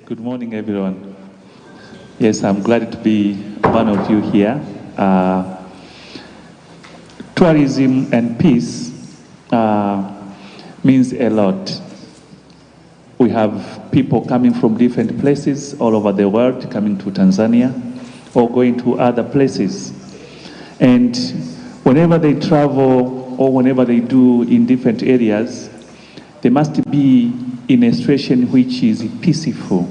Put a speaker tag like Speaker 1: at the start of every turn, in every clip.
Speaker 1: Good morning, everyone. Yes, I'm glad to be one of you here. Tourism and peace means a lot. We have people coming from different places all over the world, coming to Tanzania or going to other places. And whenever they travel or whenever they do in different areas, they must be in a situation which is peaceful.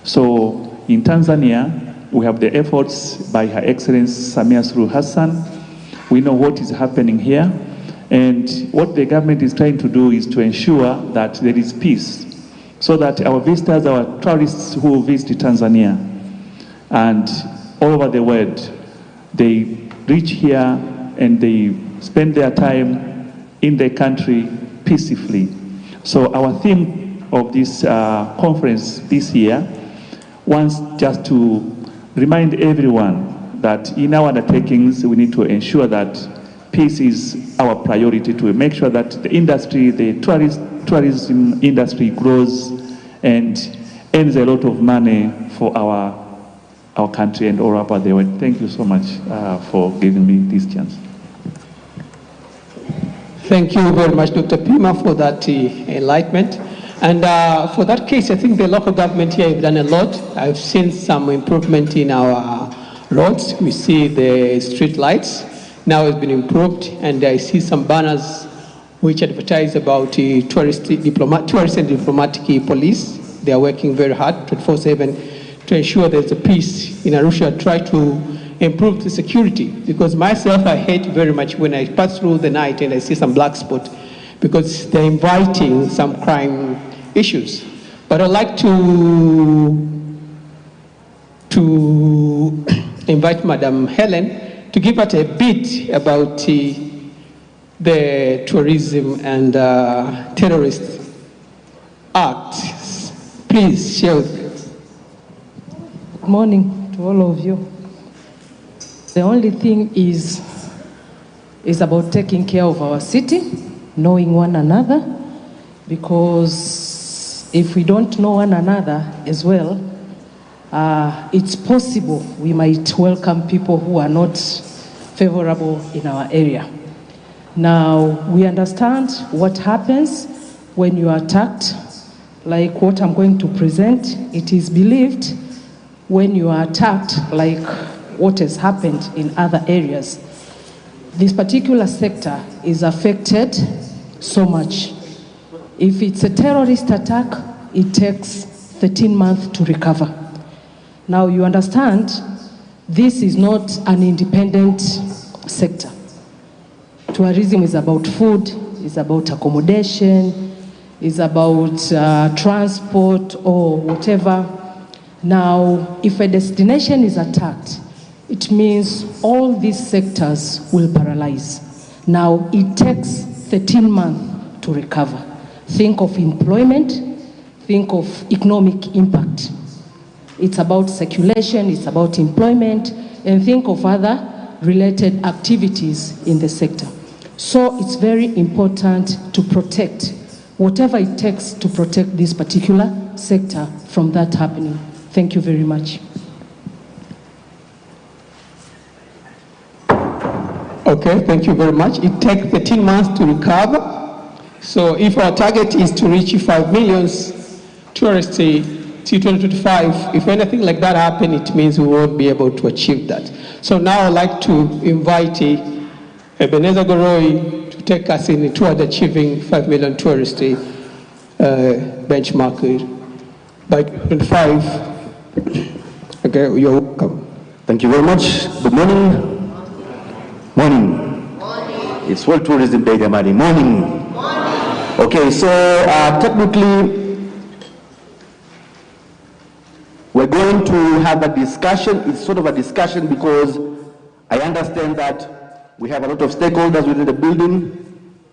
Speaker 1: So in Tanzania, we have the efforts by Her Excellency Samia Suluhu Hassan. We know what is happening here. And what the government is trying to do is to ensure that there is peace, so that our visitors, our tourists who visit Tanzania and all over the world, they reach here and they spend their time in the country peacefully. So our theme of this conference this year wants just to remind everyone that in our undertakings, we need to ensure that peace is our priority, to make sure that the industry, the tourism industry grows and earns a lot of money for our country and all over the world. Thank you so much for giving me this chance.
Speaker 2: Thank you very much, Dr. Pima, for that enlightenment. And for that case, I think the local government here have done a lot. I've seen some improvement in our roads. We see the street lights now has been improved, and I see some banners which advertise about tourist and diplomatic police. They are working very hard, 24/7, to ensure there's a peace in Arusha. Try to improve the security, because myself, I hate very much when I pass through the night and I see some black spot, because they're inviting some crime issues. But I'd like to invite Madam Helen to give us a bit about the tourism and terrorist acts. Please share with us.
Speaker 3: Good morning to all of you. The only thing is about taking care of our city, knowing one another, because if we don't know one another as well, it's possible we might welcome people who are not favorable in our area. Now, we understand what happens when you are attacked, like what I'm going to present. It is believed when you are attacked, like what has happened in other areas, this particular sector is affected so much. If it's a terrorist attack, it takes 13 months to recover. Now you understand, this is not an independent sector. Tourism is about food, is about accommodation, is about transport or whatever. Now, if a destination is attacked, it means all these sectors will paralyze. Now, it takes 13 months to recover. Think of employment, think of economic impact. It's about circulation, it's about employment, and think of other related activities in the sector. So it's very important to protect whatever it takes to protect this particular sector from that happening. Thank you very much.
Speaker 2: Okay, thank you very much. It takes 13 months to recover. So if our target is to reach 5 million tourists till 2025, if anything like that happens, it means we won't be able to achieve that. So now I'd like to invite Ebenezer Goroi to take us in toward achieving 5 million tourists benchmark by 2025. Okay, you're welcome.
Speaker 4: Thank you very much. Good morning. Morning. Morning. It's World Tourism Day, Morning. Morning. Okay, so technically, we're going to have a discussion. It's sort of a discussion because I understand that we have a lot of stakeholders within the building,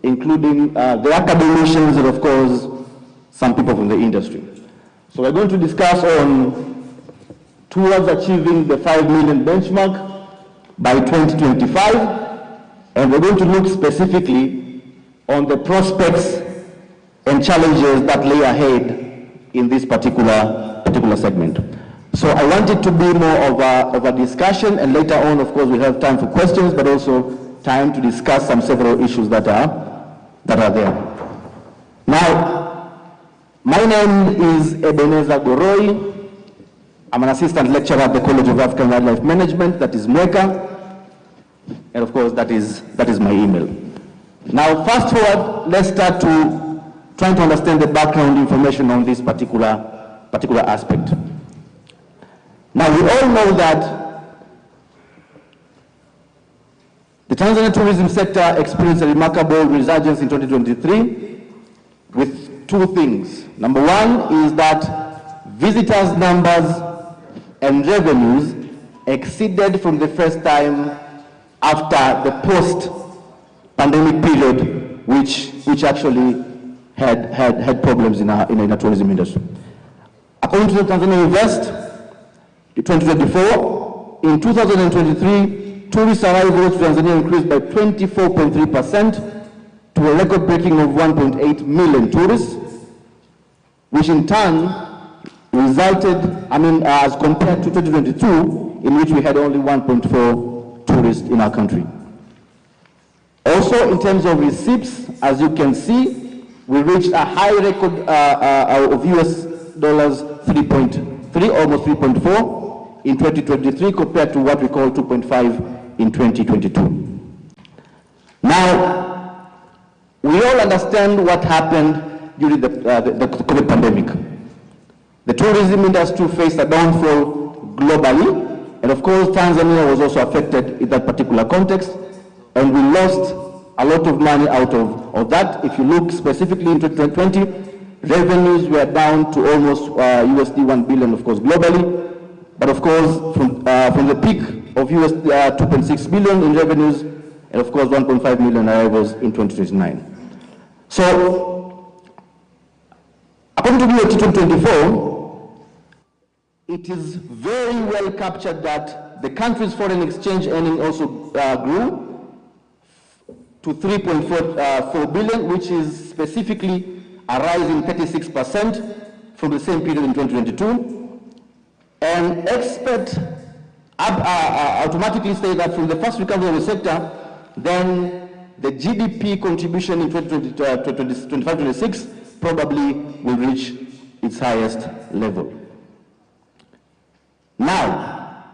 Speaker 4: including the academicians and, of course, some people from the industry. So we're going to discuss on towards achieving the 5 million benchmark by 2025, and we're going to look specifically on the prospects and challenges that lay ahead in this particular segment. So I want it to be more of a discussion, and later on, of course, we'll have time for questions, but also time to discuss several issues that are there. Now, my name is Ebenezer Goroi. I'm an assistant lecturer at the College of African Wildlife Management, that is MWECA, and of course, that is my email. Now, fast forward, let's start to trying to understand the background information on this particular aspect. Now, we all know that the Tanzania tourism sector experienced a remarkable resurgence in 2023 with two things. Number one is that visitors' numbers and revenues exceeded from the first time after the post-pandemic period, which actually had problems in our tourism industry. According to the Tanzania Invest, 2024, in 2023, tourist arrivals to Tanzania increased by 24.3% to a record-breaking of 1.8 million tourists, which in turn resulted, as compared to 2022, in which we had only 1.4 tourists in our country. Also, in terms of receipts, as you can see, we reached a high record of US dollars 3.3, almost 3.4 in 2023 compared to what we call 2.5 in 2022. Now, we all understand what happened during the COVID pandemic. The tourism industry faced a downfall globally, and of course Tanzania was also affected in that particular context, and we lost a lot of money out of that. If you look specifically in 2020, revenues were down to almost USD 1 billion, of course, globally. But of course, from the peak of USD 2.6 billion in revenues, and of course 1.5 million arrivals in 2029. So, according to BOT 2024, it is very well captured that the country's foreign exchange earning also grew to 3.4 billion, which is specifically a rise in 36% from the same period in 2022. And experts automatically say that from the first recovery of the sector, then the GDP contribution in 2025-26 probably will reach its highest level. Now,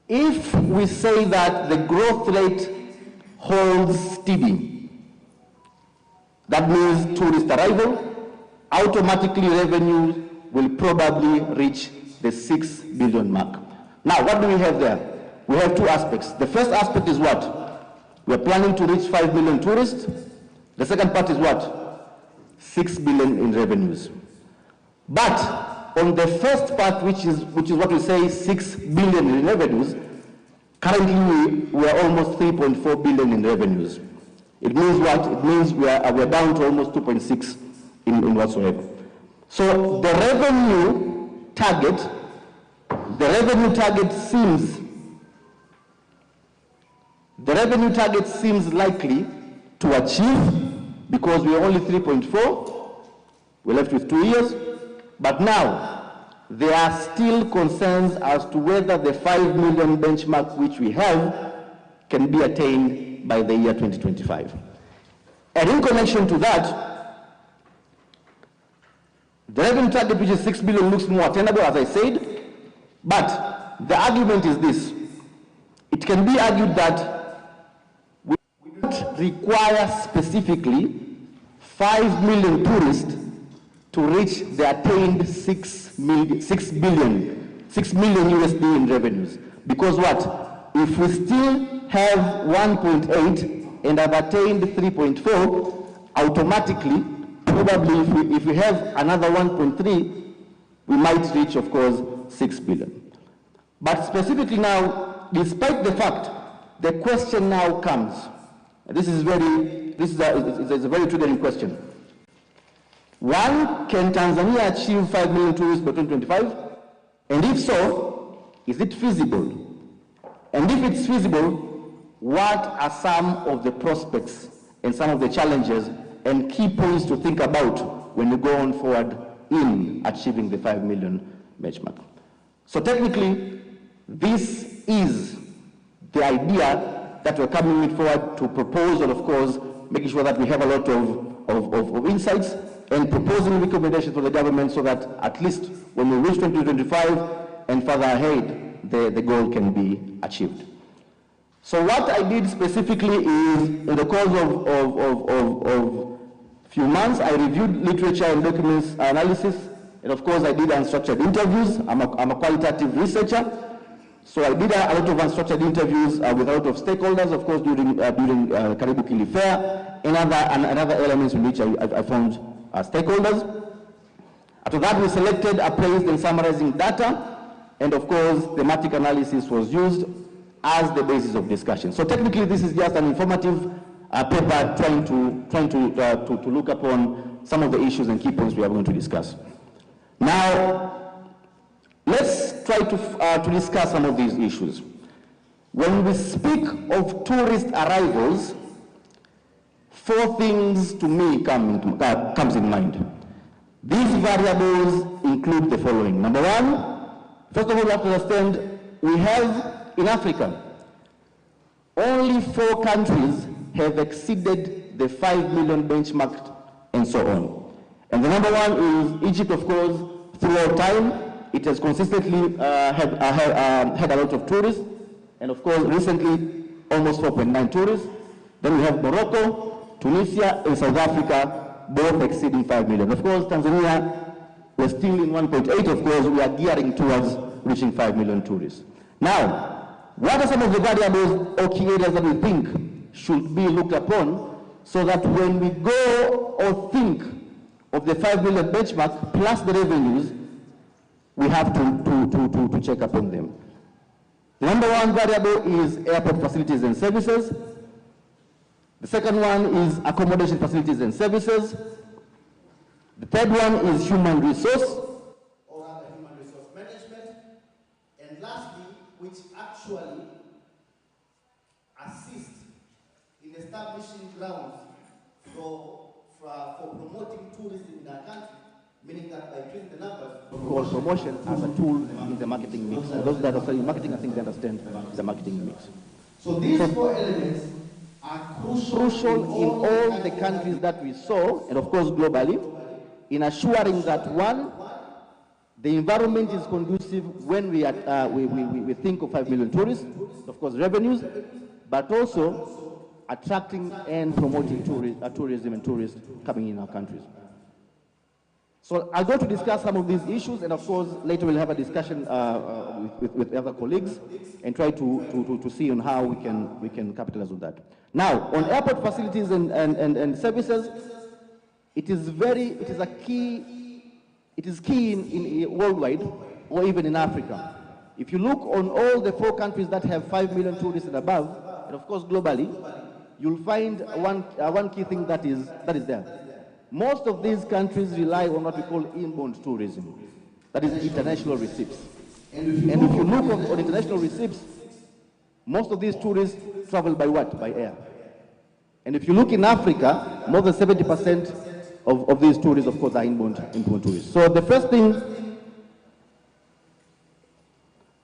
Speaker 4: if we say that the growth rate holds steady, that means tourist arrival, automatically revenues will probably reach the 6 billion mark. Now, what do we have there? We have two aspects. The first aspect is what? We are planning to reach 5 million tourists. The second part is what? 6 billion in revenues. But on the first part, which is what we say 6 billion in revenues, currently we are almost 3.4 billion in revenues. It means what? It means we are down to almost 2.6 in whatsoever. So the revenue target seems likely to achieve, because we are only 3.4, we're left with 2 years, but now there are still concerns as to whether the 5 million benchmark which we have can be attained by the year 2025. And in connection to that, the revenue target, which is 6 billion, looks more attainable, as I said, but the argument is this. It can be argued that we don't require specifically 5 million tourists to reach the attained 6 million USD in revenues. Because what? If we still have 1.8 and have attained 3.4, automatically, probably if we have another 1.3, we might reach, of course, 6 billion. But specifically now, despite the fact, the question now comes, this is a very triggering question. One, can Tanzania achieve 5 million tourists by 2025? And if so, is it feasible? And if it's feasible, what are some of the prospects and some of the challenges and key points to think about when you go on forward in achieving the 5 million benchmark. So technically, this is the idea that we're coming forward to propose, and of course, making sure that we have a lot of insights and proposing recommendations for the government so that at least when we reach 2025 and further ahead, the goal can be achieved. So what I did specifically is, in the course of few months, I reviewed literature and documents analysis, and of course I did unstructured interviews. I'm a qualitative researcher, so I did a lot of unstructured interviews with a lot of stakeholders, of course, during Karibu Kili Fair, and other elements in which I found stakeholders. After that, we selected, appraised, and summarizing data, and of course, thematic analysis was used as the basis of discussion. So technically, this is just an informative paper trying to look upon some of the issues and key points we are going to discuss. Now, let's try to discuss some of these issues. When we speak of tourist arrivals, four things to me comes in mind. These variables include the following. Number one, first of all, we have to understand we have in Africa only 4 countries have exceeded the 5 million benchmark and so on. And the number one is Egypt, of course. Throughout time, it has consistently had a lot of tourists, and of course, recently, almost 4.9 tourists. Then we have Morocco, Tunisia, and South Africa, both exceeding 5 million. Of course, Tanzania, we're still in 1.8. Of course, we are gearing towards reaching 5 million tourists. Now, what are some of the variables or key areas that we think should be looked upon so that when we go or think of the 5 million benchmark plus the revenues, we have to check upon them. The number one variable is airport facilities and services. The second one is accommodation facilities and services. The third one is human resource, or rather human resource management. And lastly, which actually assists in establishing grounds for promoting tourism in our country, meaning that by increasing the numbers. Of course, promotion as a tool in the marketing mix. And those that are studying marketing, I think they understand the marketing mix. So these 4 elements are crucial in all the countries that we saw, and of course globally, in assuring that one, the environment is conducive when we think of 5 million tourists, of course revenues, but also attracting and promoting tourism and tourists coming in our countries. So I'm going to discuss some of these issues, and of course later we'll have a discussion with other colleagues and try to see on how we can capitalize on that. Now, on airport facilities and services, it is key in worldwide or even in Africa. If you look on all the 4 countries that have 5 million tourists and above, and of course globally, you'll find one key thing that is there. Most of these countries rely on what we call inbound tourism, that is international receipts. And if you look on international receipts, most of these tourists travel by what? By air. And if you look in Africa, more than 70% of these tourists, of course, are inbound tourists. So the first thing,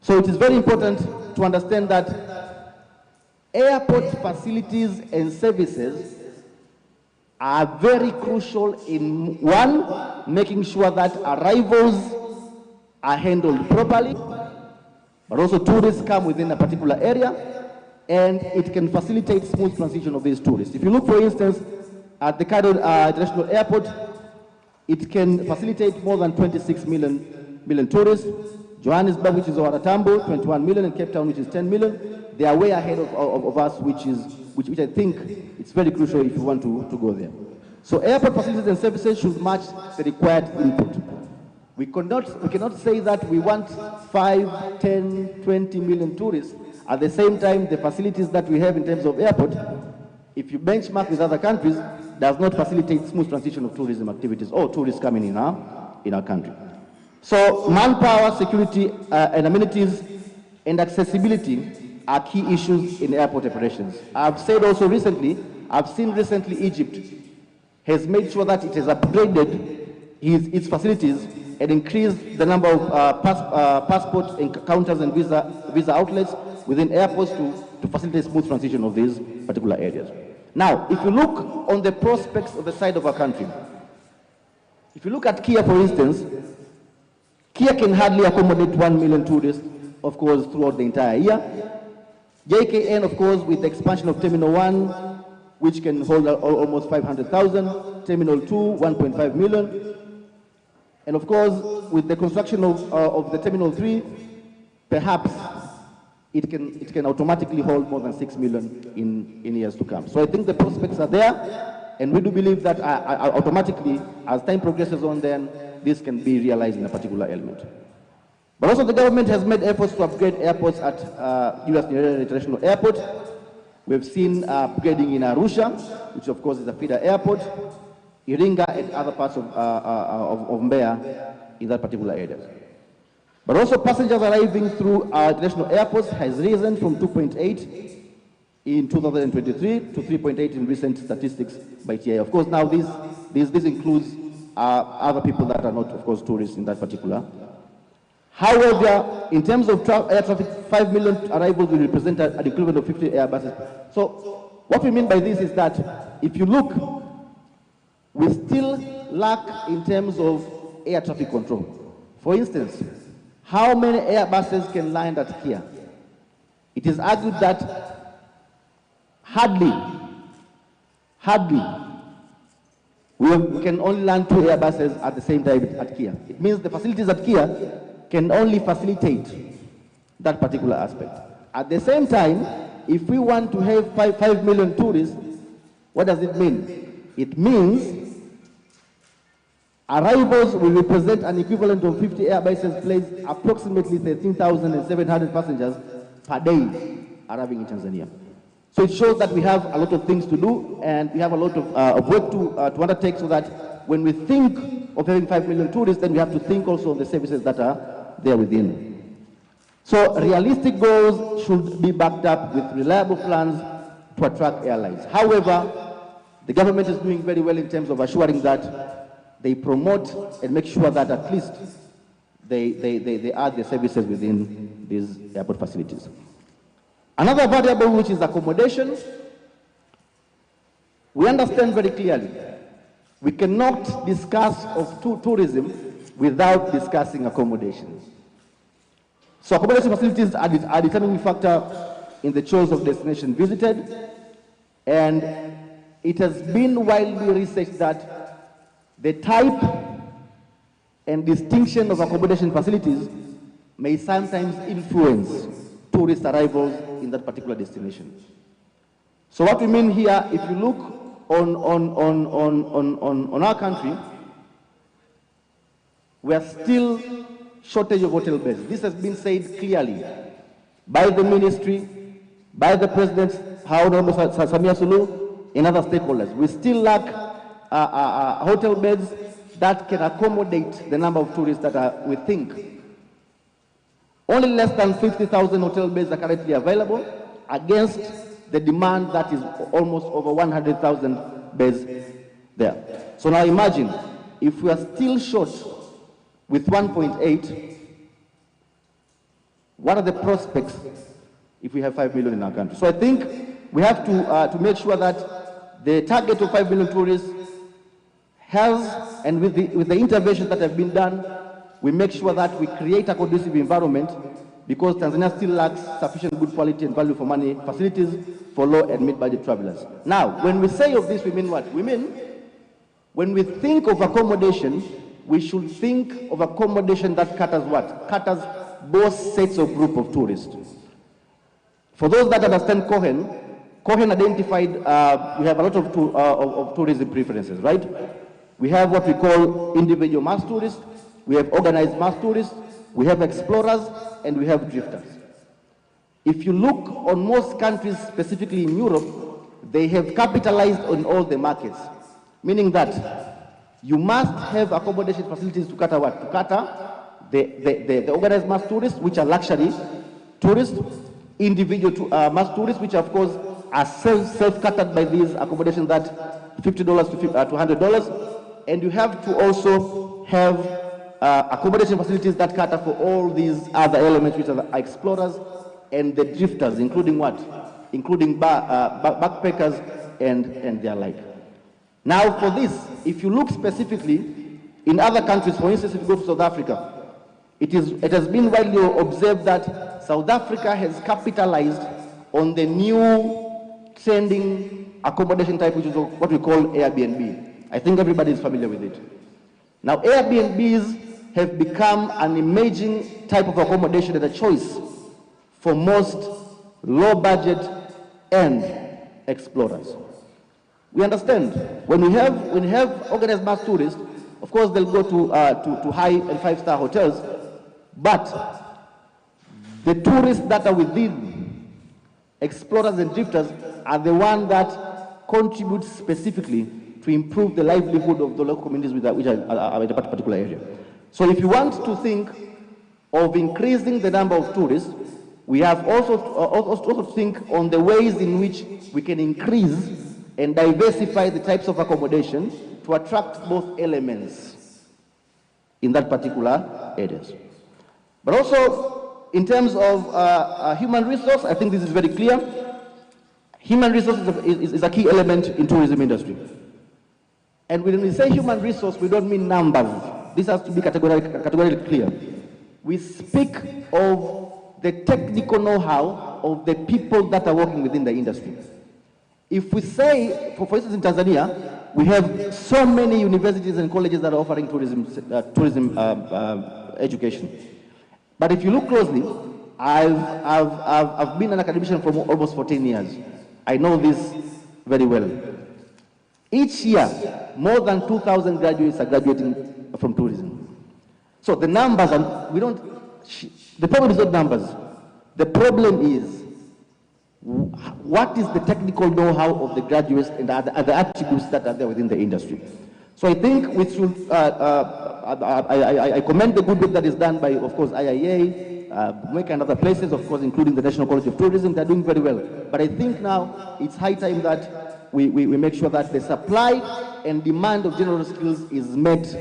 Speaker 4: so it is very important to understand that airport facilities and services are very crucial in, one, making sure that arrivals are handled properly, but also tourists come within a particular area, and it can facilitate smooth transition of these tourists. If you look, for instance, at the Cairo International Airport, it can facilitate more than 26 million tourists. Johannesburg, which is our Tambo, 21 million, and Cape Town, which is 10 million. They are way ahead of us, which I think it's very crucial if you want to go there. So airport facilities and services should match the required input. We cannot say that we want 5, 10, 20 million tourists. At the same time, the facilities that we have in terms of airport, if you benchmark with other countries, does not facilitate smooth transition of tourism activities or tourists coming in our country. So manpower, security, and amenities and accessibility are key issues in airport operations. I've said also recently, I've seen recently Egypt has made sure that it has upgraded its facilities and increase the number of passport counters and visa outlets within airports to facilitate smooth transition of these particular areas. Now, if you look on the prospects of the side of our country, if you look at Kia, for instance, Kia can hardly accommodate 1 million tourists, of course, throughout the entire year. JKN, of course, with the expansion of Terminal 1, which can hold almost 500,000, Terminal 2, 1.5 million. And of course, with the construction of the Terminal 3, perhaps it can automatically hold more than 6 million in years to come. So I think the prospects are there, and we do believe that automatically, as time progresses on, then this can be realized in a particular element. But also the government has made efforts to upgrade airports at U.S. Nyerere International Airport. We've seen upgrading in Arusha, which of course is a feeder airport, Iringa and other parts of Mbeya in that particular area. But also passengers arriving through international airports has risen from 2.8 in 2023 to 3.8 in recent statistics by TIA. Of course, now this includes other people that are not, of course, tourists in that particular. However, in terms of air traffic, 5 million arrivals will represent an equivalent of 50 Airbuses. So what we mean by this is that if you look, we still lack in terms of air traffic control. For instance, how many Airbuses can land at Kia? It is argued that hardly, we can only land 2 Airbuses at the same time at Kia. It means the facilities at Kia can only facilitate that particular aspect. At the same time, if we want to have 5 million tourists, what does it mean? It means arrivals will represent an equivalent of 50 Airbuses placed, approximately 13,700 passengers per day arriving in Tanzania. So it shows that we have a lot of things to do, and we have a lot of work to undertake, so that when we think of having 5 million tourists, then we have to think also of the services that are there within. So realistic goals should be backed up with reliable plans to attract airlines. However, the government is doing very well in terms of assuring that they promote and make sure that at least they add the services within these airport facilities. Another variable, which is accommodation, we understand very clearly we cannot discuss of tourism without discussing accommodation. So accommodation facilities are a determining factor in the choice of destination visited, and it has been widely researched that the type and distinction of accommodation facilities may sometimes influence tourist arrivals in that particular destination. So what we mean here, if you look on our country, we are still shortage of hotel beds. This has been said clearly by the ministry, by the President, Honorable Samia Suluhu, and other stakeholders. We still lack hotel beds that can accommodate the number of tourists that we think. Only less than 50,000 hotel beds are currently available against the demand that is almost over 100,000 beds there. So now imagine, if we are still short with 1.8, what are the prospects if we have 5 million in our country? So I think we have to make sure that the target of 5 million tourists has, and with the interventions that have been done, we make sure that we create a conducive environment, because Tanzania still lacks sufficient good quality and value for money facilities for low and mid-budget travelers. Now, when we say of this, we mean what? We mean, when we think of accommodation, we should think of accommodation that caters what? Caters both sets of group of tourists. For those that understand Cohen identified, we have a lot of tourism preferences, right? We have what we call individual mass tourists, we have organized mass tourists, we have explorers, and we have drifters. If you look on most countries, specifically in Europe, they have capitalized on all the markets, meaning that you must have accommodation facilities to cater what? To cater the organized mass tourists, which are luxury tourists, individual mass tourists, which of course are self-catered by these accommodations that $50 to $100, and you have to also have accommodation facilities that cater for all these other elements, which are the explorers and the drifters, including what? Including backpackers and their like. Now for this, if you look specifically in other countries, for instance, if you go to South Africa, it has been widely observed that South Africa has capitalized on the new trending accommodation type, which is what we call Airbnb. I think everybody is familiar with it. Now Airbnbs have become an emerging type of accommodation and a choice for most low budget and explorers. We understand when we have organized mass tourists, of course they'll go to high and five-star hotels, but the tourists that are within explorers and drifters are the ones that contribute specifically to improve the livelihood of the local communities which are in a particular area. So if you want to think of increasing the number of tourists, we have also to think on the ways in which we can increase and diversify the types of accommodation to attract both elements in that particular areas. But also in terms of human resource, I think this is very clear. Human resource is a key element in tourism industry. And when we say human resource, we don't mean numbers. This has to be categorically clear. We speak of the technical know-how of the people that are working within the industry. If we say, for instance, in Tanzania, we have so many universities and colleges that are offering tourism education. But if you look closely, I've been an academician for almost 14 years. I know this very well. Each year, more than 2,000 graduates are graduating from tourism. So the numbers, the problem is not numbers. The problem is what is the technical know-how of the graduates and the attributes that are there within the industry. So I think we should, I commend the good work that is done by, of course, IIA, MEC and other places, of course, including the National College of Tourism. They're doing very well. But I think now it's high time that we make sure that the supply and demand of general skills is met,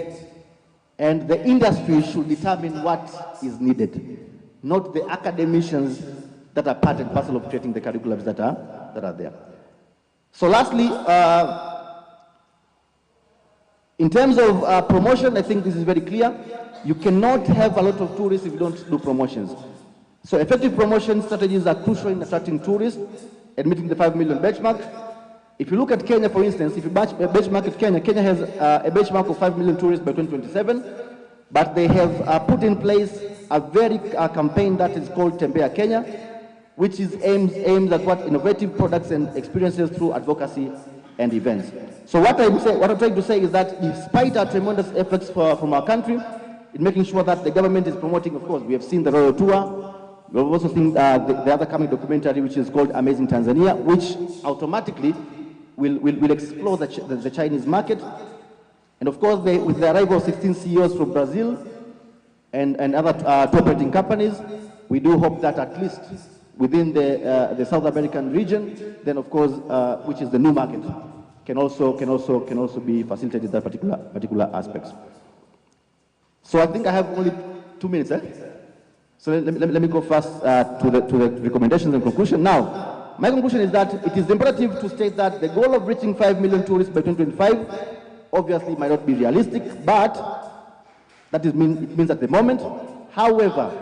Speaker 4: and the industry should determine what is needed, not the academicians that are part and parcel of creating the curriculums that are there. So lastly, in terms of promotion, I think this is very clear. You cannot have a lot of tourists if you don't do promotions. So effective promotion strategies are crucial in attracting tourists and meeting the 5 million benchmark. If you look at Kenya, for instance, if you benchmark at Kenya, Kenya has a benchmark of 5 million tourists by 2027, but they have put in place a very campaign that is called Tembea Kenya, which is aims at what innovative products and experiences through advocacy and events. So what I'm trying to say is that despite our tremendous efforts from our country in making sure that the government is promoting, of course, we have seen the Royal Tour, we've also seen the other coming documentary, which is called Amazing Tanzania, which automatically will explore the Chinese market. And of course, with the arrival of 16 CEOs from Brazil and other tour operating companies, we do hope that at least within the South American region, then of course, which is the new market, can also be facilitated that particular aspects. So I think I have only 2 minutes. So let me go first to the recommendations and conclusion. Now, my conclusion is that it is imperative to state that the goal of reaching 5 million tourists by 2025 obviously might not be realistic, but it means at the moment. However,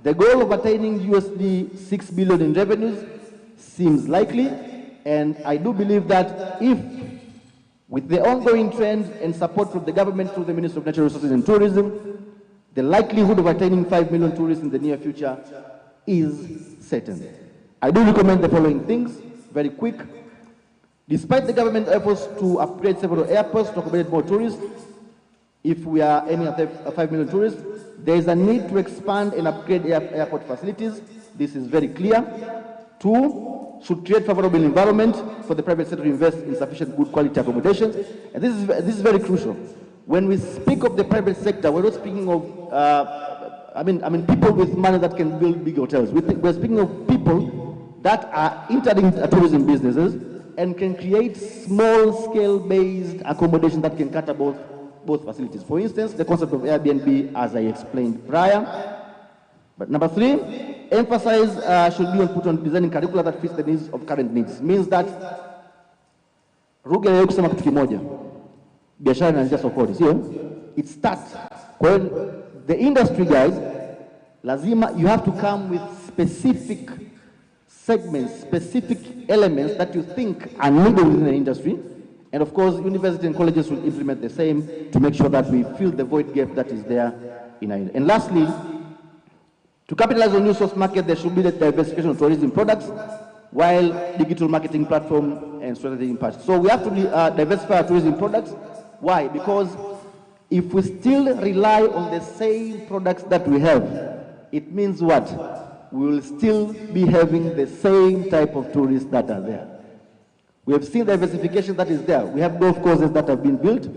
Speaker 4: the goal of attaining USD 6 billion in revenues seems likely, and I do believe that if, with the ongoing trend and support from the government through the Ministry of Natural Resources and Tourism, the likelihood of attaining 5 million tourists in the near future is certain. I do recommend the following things, very quick. Despite the government efforts to upgrade several airports to accommodate more tourists, if we are aiming at 5 million tourists, there is a need to expand and upgrade airport facilities. This is very clear. 2, should create favorable environment for the private sector to invest in sufficient good quality accommodations. And this is very crucial. When we speak of the private sector, we're not speaking of, people with money that can build big hotels. We're speaking of people that are entering tourism businesses and can create small-scale based accommodation that can cater both both facilities. For instance, the concept of Airbnb, as I explained prior. But number three, emphasis should be put on designing curricula that fits the needs of current needs. Means that Ruge leo kusema kitu kimoja, biashara inaanzia sokoni, sio? It starts when the industry guys, lazima you have to come with specific segments, specific elements that you think are needed within the industry. And of course, universities and colleges will implement the same to make sure that we fill the void gap that is there in our. And lastly, to capitalize on new source market, there should be the diversification of tourism products, while digital marketing platform and strategy impact. So we have to diversify our tourism products. Why? Because if we still rely on the same products that we have, it means what? We will still be having the same type of tourists that are there. We have seen diversification that is there. We have golf courses that have been built.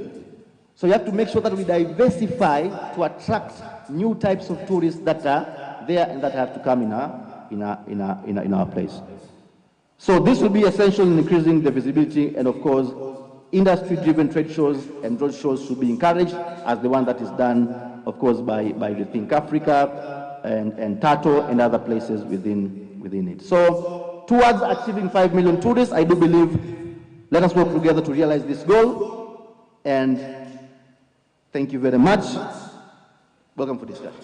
Speaker 4: So you have to make sure that we diversify to attract new types of tourists that are there and that have to come in our place. So this will be essential in increasing the visibility, and of course, industry-driven trade shows and road shows should be encouraged, as the one that is done, of course, by the Think Africa and Tato and other places within it. So towards achieving 5 million tourists, I do believe, let us work together to realize this goal. And thank you very much. Welcome for discussion.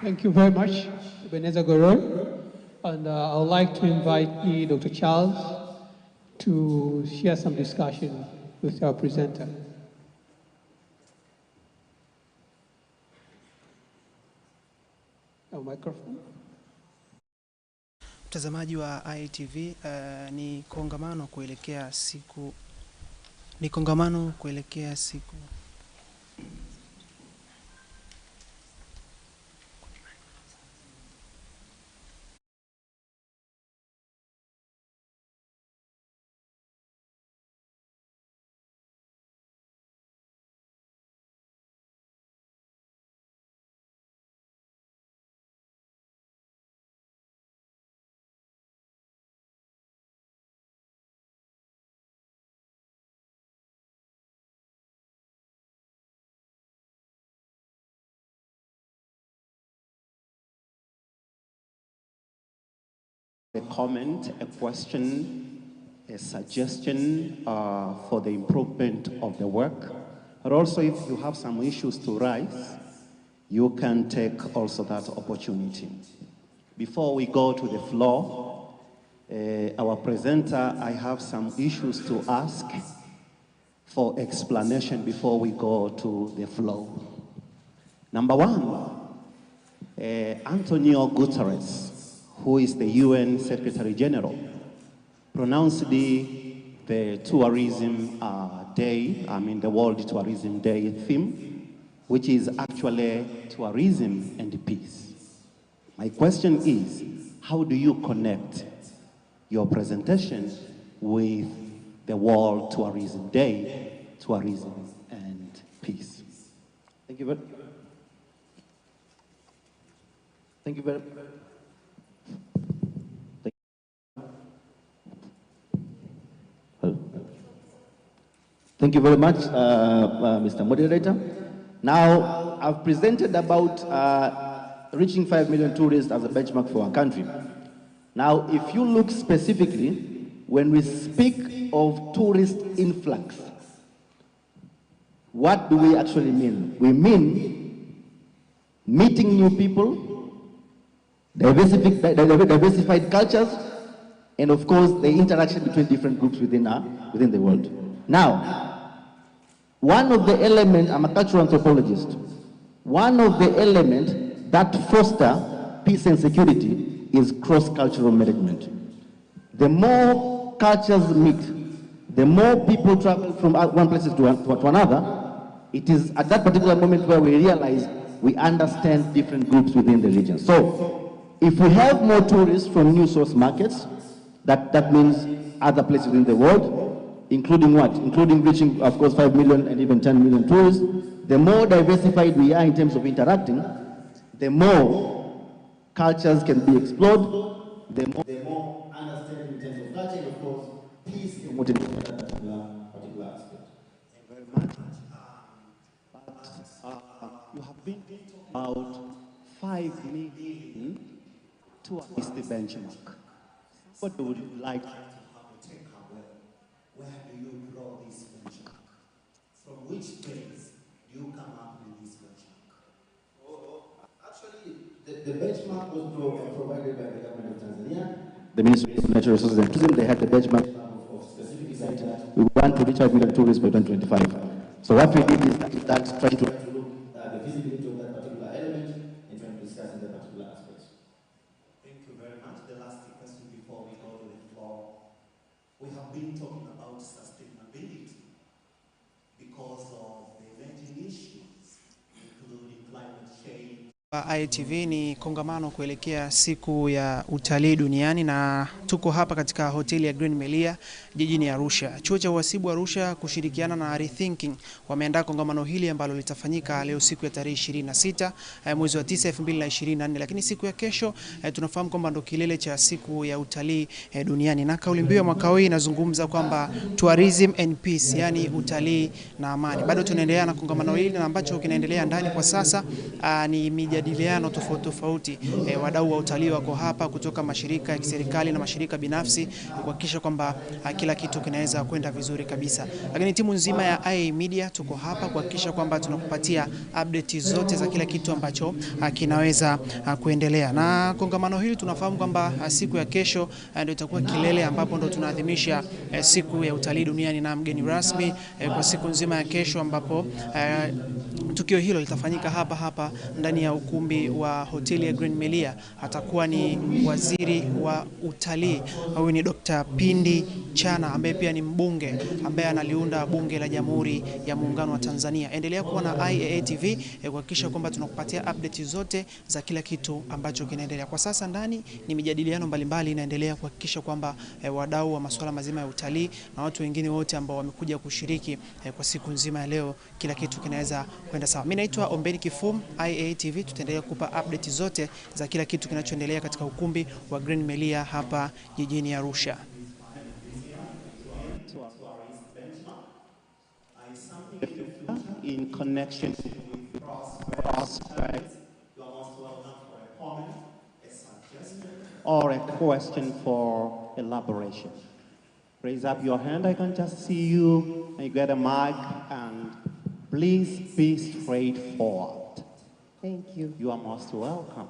Speaker 2: Thank you very much, Ebenezer Goron. And I would like to invite Dr. Charles to share some discussion with our presenter. Our microphone.
Speaker 5: Mtazamaji wa ITV, ni kongamano kuelekea siku
Speaker 6: a comment, a question, a suggestion for the improvement of the work. But also if you have some issues to raise, you can take also that opportunity. Before we go to the floor, our presenter, I have some issues to ask for explanation before we go to the floor. Number one, Antonio Guterres, who is the UN Secretary General, pronounced the tourism day, the World Tourism Day theme, which is actually tourism and peace. My question is, how do you connect your presentation with the World Tourism Day, tourism and peace?
Speaker 4: Thank you very much. Thank you very much. Thank you very much, Mr. Moderator. Now, I've presented about reaching 5 million tourists as a benchmark for our country. Now, if you look specifically, when we speak of tourist influx, what do we actually mean? We mean meeting new people, diversified cultures, and of course, the interaction between different groups within the world. Now, one of the elements, I'm a cultural anthropologist, one of the elements that foster peace and security is cross-cultural management. The more cultures meet, the more people travel from one place to another, it is at that particular moment where we realize we understand different groups within the region. So, if we have more tourists from new source markets, that means other places in the world, including what? Including reaching, of course, 5 million and even 10 million tourists. The more diversified we are in terms of interacting, the more cultures can be explored, the more understanding in terms of culture, and of course, peace can promoting that particular aspect.
Speaker 6: Thank you very much. You have been talking about 5 million towards the benchmark. What would you like to have a takeaway? Where do you draw this benchmark? From which base do you come up with this benchmark?
Speaker 4: Actually, the benchmark was provided by the government of Tanzania. The Ministry of Natural Resources and Tourism, they had the benchmark of specifically that we want to reach 5 million tourists by 2025. So what we did is that trying to look at the visibility of that particular element and trying to discuss the particular aspects.
Speaker 6: Thank you very much. The last question before we go to the floor. We have been talking about sustainability because of the emerging issues, including climate change. ITV ni kongamano kuelekea siku ya utalii duniani, na tuko hapa katika hoteli ya Green Melia jijini Arusha. Chuo cha uhasibu Arusha kushirikiana na Rethinking wameandaa kongamano hili ambalo litafanyika leo siku ya tarehe 26 mwezi wa 9 2024, lakini siku ya kesho tunafahamu kwamba ndo kilele cha siku ya utalii duniani, na kauli mbiu ya mwaka huu inazungumza kwamba tourism and peace, yani utalii na amani. Bado tunaendelea na kongamano hili, na ambacho kinaendelea ndani kwa sasa ni mijadiliano tofauti tofauti. Wadau wa utalii wako hapa kutoka mashirika ya kiserikali na mashirika binafsi kuhakikisha kwamba kila kitu kinaweza kwenda vizuri kabisa. Lakini timu nzima ya IA Media tuko hapa kuhakikisha kwamba tunakupatia update zote za kila kitu ambacho kinaweza kuendelea. Na kongamano hili tunafahamu kwamba siku ya kesho ndio itakuwa kilele ambapo ndo tunaadhimisha siku ya utalii duniani, na mgeni rasmi kwa siku nzima ya kesho ambapo tukio hilo litafanyika hapa ndani ya ukumbi wa hoteli ya Green Melia. Atakuwa ni waziri wa utalii, huyu ni Dr. Pindi Chana ambaye pia ni mbunge ambaye analiunda bunge la Jamhuri ya Muungano wa Tanzania. Endelea kuwa na IAA TV kuhakikisha kwamba tunakupatia update zote za kila kitu ambacho kinaendelea. Kwa sasa ndani ni mijadiliano mbalimbali inaendelea kuhakikisha kwamba wadau wa masuala mazima ya utalii na watu wengine wote ambao wamekuja kushiriki kwa siku nzima ya leo, kila kitu kinaweza kwenda sawa. Mimi naitwa Ombeni Kifum, IAA TV, tutaendelea kukupa update zote za kila kitu kinachoendelea katika ukumbi wa Green Melia hapa jijini Arusha. In connection with prospects, you are most welcome for a comment, a suggestion, or a question for elaboration. Raise up your hand, I can just see you, and you get a mic, and please be straightforward.
Speaker 7: Thank you.
Speaker 6: You are most welcome.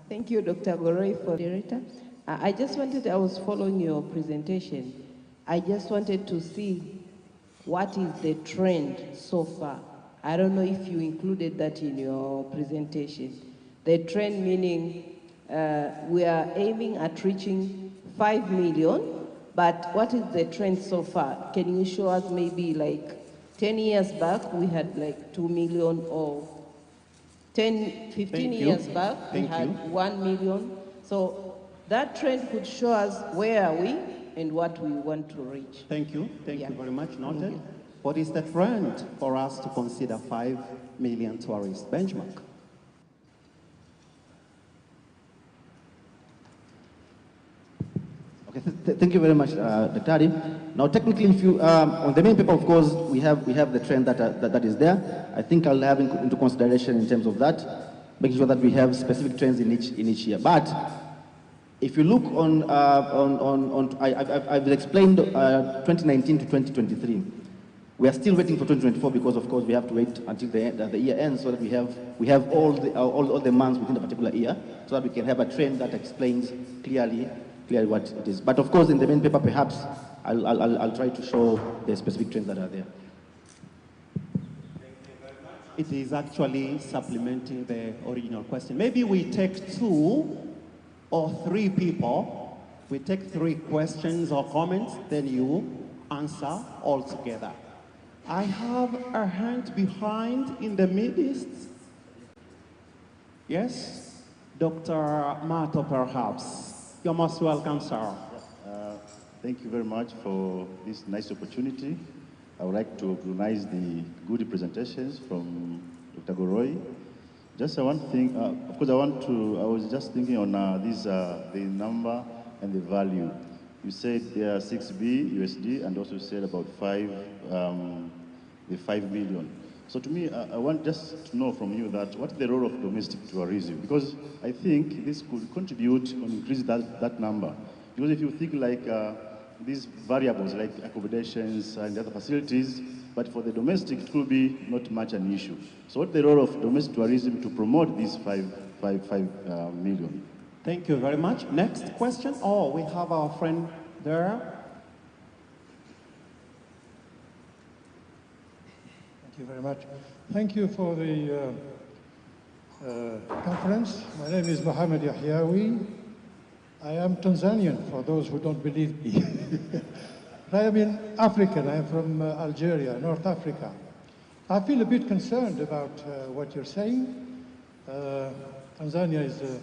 Speaker 7: Thank you, Dr. Goroi, for the director. I was following your presentation. I just wanted to see what is the trend so far. I don't know if you included that in your presentation. The trend meaning we are aiming at reaching 5 million, but what is the trend so far? Can you show us maybe like 10 years back we had like 2 million, or 15 years back we had 1 million. So that trend could show us where are we and what we want to reach.
Speaker 6: Thank you. Thank you very much. Noted. What is the trend for us to consider 5 million tourist benchmark?
Speaker 4: Okay, thank you very much, Daktari. Now, technically, if you on the main paper, of course, we have the trend that is there. I think I'll have into consideration in terms of that, making sure that we have specific trends in each year. But if you look on I've explained 2019 to 2023. We are still waiting for 2024 because, of course, we have to wait until the year ends so that we have all the months within a particular year, so that we can have a trend that explains clearly what it is. But of course, in the main paper, perhaps I'll try to show the specific trends that are there.
Speaker 6: It is actually supplementing the original question. Maybe we take 2 or 3 people. We take 3 questions or comments, then you answer all together. I have a hand behind in the midst. Yes? Dr. Mato, perhaps. You're most welcome, sir.
Speaker 8: Thank you very much for this nice opportunity. I would like to recognize the good presentations from Dr. Goroi. Just one thing, of course, I was just thinking on the number and the value. You said there are 6B USD, and also said about the 5 million. So to me, I want just to know from you that what's the role of domestic tourism? Because I think this could contribute on increase that number. Because if you think like these variables like accommodations and other facilities, but for the domestic, it will be not much an issue. So what's the role of domestic tourism to promote these 5 million?
Speaker 6: Thank you very much. Next question. Oh, we have our friend there.
Speaker 9: Thank you very much. Thank you for the conference. My name is Mohammed Yahyawi. I am Tanzanian, for those who don't believe me. I am African. I am from Algeria, North Africa. I feel a bit concerned about what you're saying. Tanzania is a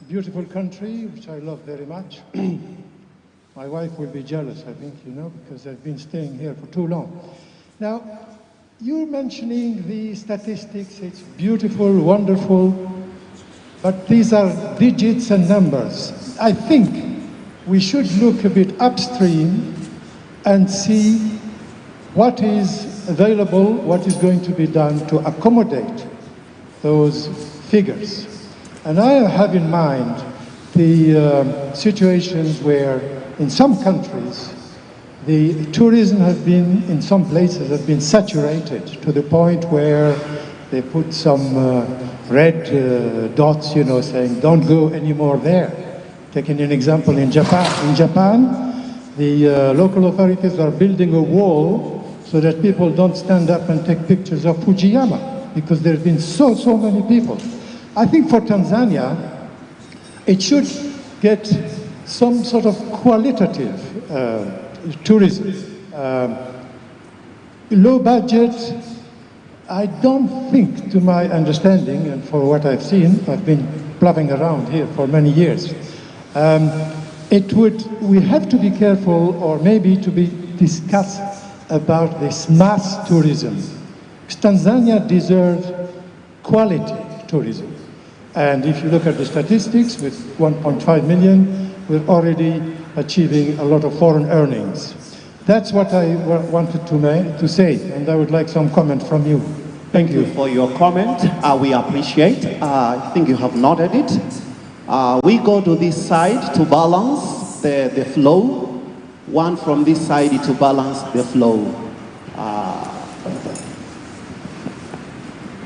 Speaker 9: beautiful country, which I love very much. My wife will be jealous, I think, because I've been staying here for too long. Now, you're mentioning the statistics. It's beautiful, wonderful, but these are digits and numbers. I think we should look a bit upstream and see what is available, what is going to be done to accommodate those figures. And I have in mind the situations where in some countries the tourism in some places have been saturated to the point where they put some red dots, saying don't go anymore there. Taking an example in Japan. In Japan, the local authorities are building a wall so that people don't stand up and take pictures of Fujiyama because there have been so many people. I think for Tanzania, it should get some sort of qualitative tourism. Low budget, I don't think, to my understanding, and for what I've seen, I've been ploughing around here for many years, we have to be careful, or maybe to be discussed about this mass tourism. Tanzania deserves quality tourism. And if you look at the statistics, with 1.5 million, we're already achieving a lot of foreign earnings. That's what I wanted to say, and I would like some comment from you. Thank you.
Speaker 6: For your comment. We appreciate. I think you have noted it. We go to this side to balance the flow. One from this side to balance the flow.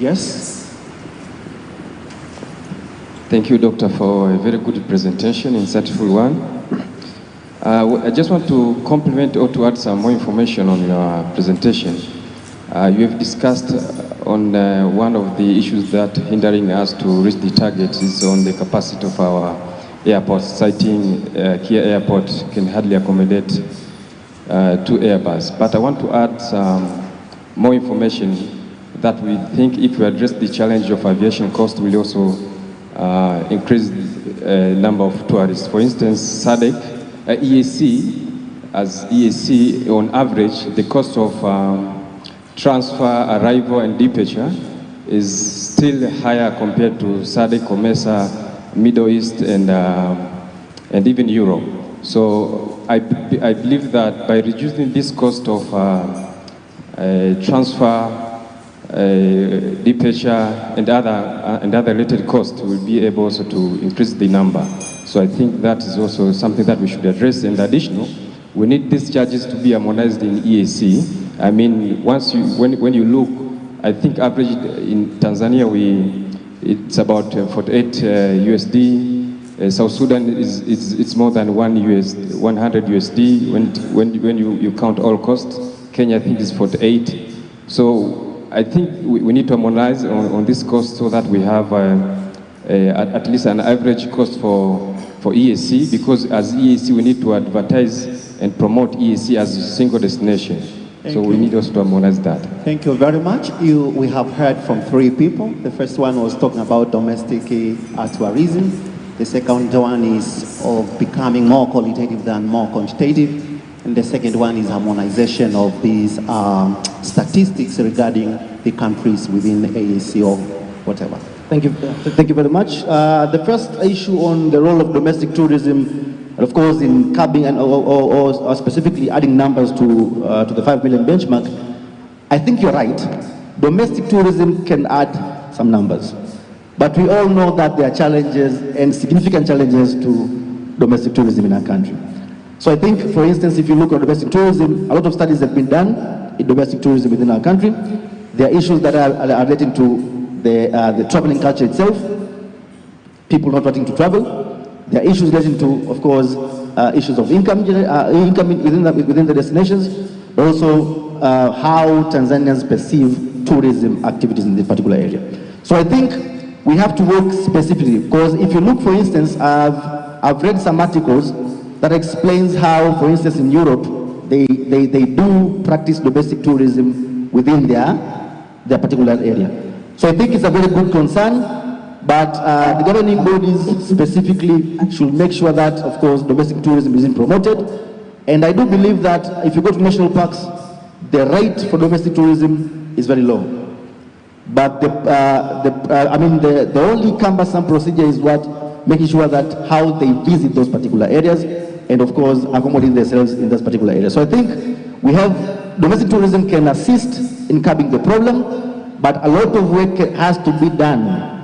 Speaker 6: Yes?
Speaker 10: Thank you, Doctor, for a very good presentation, insightful one. I just want to compliment or to add some more information on your presentation. You have discussed on one of the issues that hindering us to reach the target is on the capacity of our airports. Citing Kia Airport can hardly accommodate 2 Airbus. But I want to add some more information that we think if we address the challenge of aviation cost will also increase the number of tourists. For instance, SADC, EAC, as EAC on average, the cost of transfer, arrival and departure is still higher compared to SADC, COMESA, Middle East and even Europe. So I believe that by reducing this cost of transfer, departure and other related costs, will be able also to increase the number. So I think that is also something that we should address. And additional, we need these charges to be harmonized in EAC. I mean, when you look, I think average in Tanzania it's about 48 USD. South Sudan it's more than 100 USD when you count all costs. Kenya I think is 48. So I think we need to harmonize on this cost so that we have at least an average cost for EAC, because as EAC we need to advertise and promote EAC as a single destination. We need also to harmonize that.
Speaker 6: Thank you very much. We have heard from 3 people. The first one was talking about domestic tourism. The second one is of becoming more qualitative than more quantitative. And the second one is harmonization of these statistics regarding the countries within the AAC or whatever.
Speaker 4: Thank you very much. The first issue on the role of domestic tourism, And of course, in curbing and or specifically adding numbers to the 5 million benchmark, I think you're right. Domestic tourism can add some numbers. But we all know that there are challenges and significant challenges to domestic tourism in our country. So I think, for instance, if you look at domestic tourism, a lot of studies have been done in domestic tourism within our country. There are issues that are relating to the traveling culture itself, people not wanting to travel. There are issues relating to, of course, issues of income within the destinations, but also how Tanzanians perceive tourism activities in this particular area. So I think we have to work specifically, because if you look, for instance, I've read some articles that explains how, for instance, in Europe, they do practice domestic tourism within their particular area. So I think it's a very good concern, but the governing bodies specifically should make sure that, of course, domestic tourism isn't promoted. And I do believe that if you go to national parks, the rate for domestic tourism is very low. But the only cumbersome procedure is making sure that how they visit those particular areas, and of course accommodating themselves in those particular areas. So I think we have domestic tourism can assist in curbing the problem, but a lot of work has to be done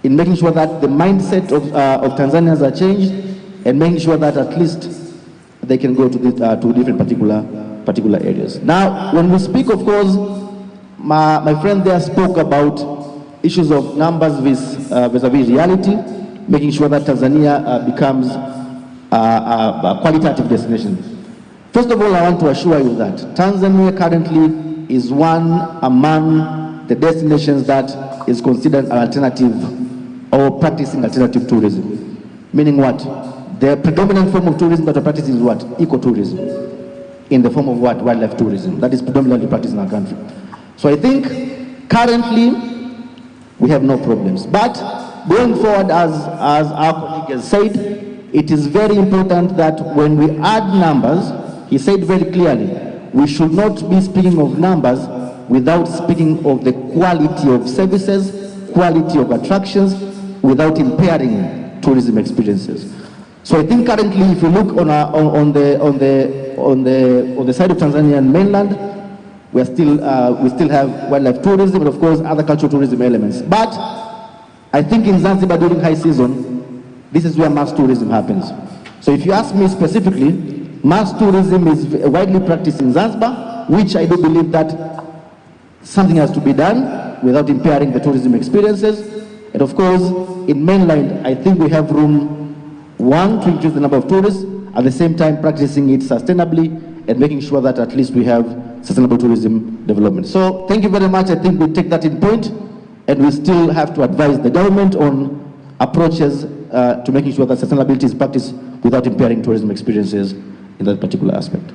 Speaker 4: in making sure that the mindset of Tanzanians are changed, and making sure that at least they can go to different particular areas. Now, when we speak, of course, my friend there spoke about issues of numbers vis-a-vis reality, making sure that Tanzania becomes a qualitative destination. First of all, I want to assure you that Tanzania currently is one among the destinations that is considered an alternative or practicing alternative tourism. Meaning what? The predominant form of tourism that we're practicing is what? Ecotourism. In the form of what? Wildlife tourism. That is predominantly practiced in our country. So I think currently we have no problems. But going forward, as our colleague has said, it is very important that when we add numbers, he said very clearly, we should not be speaking of numbers without speaking of the quality of services, quality of attractions, without impairing tourism experiences. So I think currently, if you look on the side of Tanzania and mainland, we still have wildlife tourism and of course other cultural tourism elements. But I think in Zanzibar during high season, this is where mass tourism happens. So if you ask me specifically, mass tourism is widely practiced in Zanzibar, which I do believe that something has to be done without impairing the tourism experiences. And of course, in mainland, I think we have room, one, to increase the number of tourists, at the same time practicing it sustainably and making sure that at least we have sustainable tourism development. So thank you very much. I think we take that in point, and we still have to advise the government on approaches to making sure that sustainability is practiced without impairing tourism experiences in that particular aspect.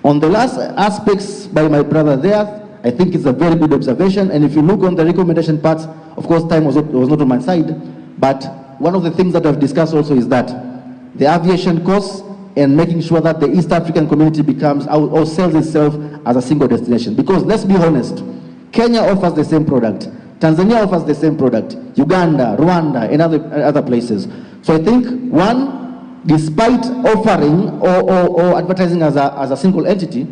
Speaker 4: On the last aspects by my brother there, I think it's a very good observation, and if you look on the recommendation parts, of course time was not on my side, but one of the things that I've discussed also is that the aviation costs and making sure that the East African community becomes or sells itself as a single destination. Because let's be honest, Kenya offers the same product, Tanzania offers the same product, Uganda, Rwanda, and other places. So I think, one, despite offering or advertising as a single entity,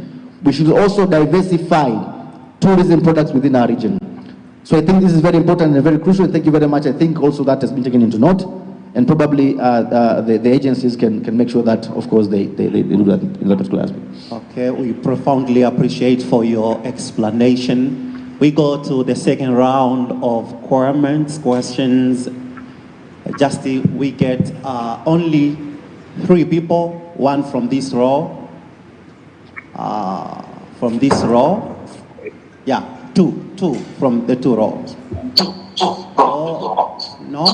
Speaker 4: we should also diversify tourism products within our region. So I think this is very important and very crucial. Thank you very much. I think also that has been taken into note, and probably the agencies can make sure that, of course, they do that in that particular aspect.
Speaker 6: Okay, we profoundly appreciate for your explanation. We go to the second round of questions. Just we get only 3 people, one from this row. Yeah, two from the 2 rows. Oh, no,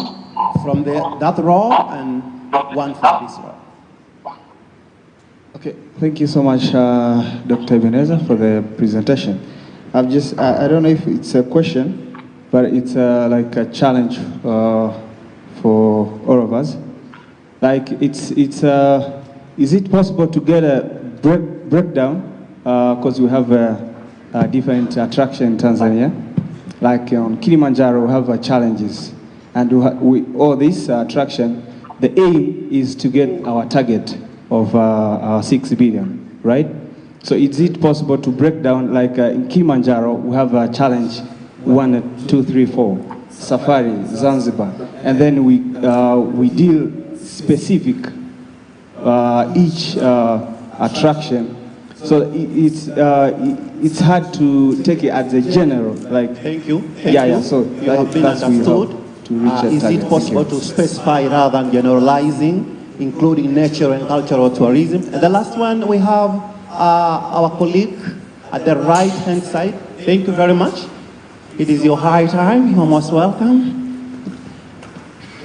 Speaker 6: from that row and one from this row.
Speaker 11: Okay, thank you so much, Dr. Ebenezer, for the presentation. I don't know if it's a question, but it's like a challenge for all of us. Like, is it possible to get a breakdown? Because we have a different attraction in Tanzania. Like on Kilimanjaro, we have challenges. And all this attraction, the aim is to get our target of our 6 billion, right? So is it possible to break down, like in Kilimanjaro, we have a challenge 1, 2, 3, 4, Safari, Zanzibar, and then we deal specific each attraction. So it's hard to take it as a general, like.
Speaker 6: Thank you.
Speaker 11: Yeah. So
Speaker 6: you have been understood.
Speaker 11: To reach
Speaker 6: Is it possible to specify rather than generalizing, including nature and cultural tourism? And the last one, we have our colleague at the right-hand side. Thank you very much. It is your high time. You're most welcome.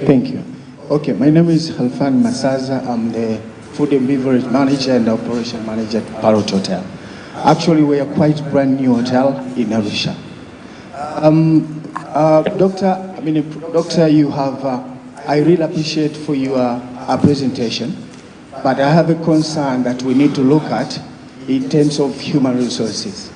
Speaker 12: Thank you. Okay, my name is Halfan Masaza. I'm the Food and Beverage Manager and Operation Manager at Parrot Hotel. Actually, we are quite brand new hotel in Arusha. Doctor, you have, I really appreciate for your presentation, but I have a concern that we need to look at in terms of human resources.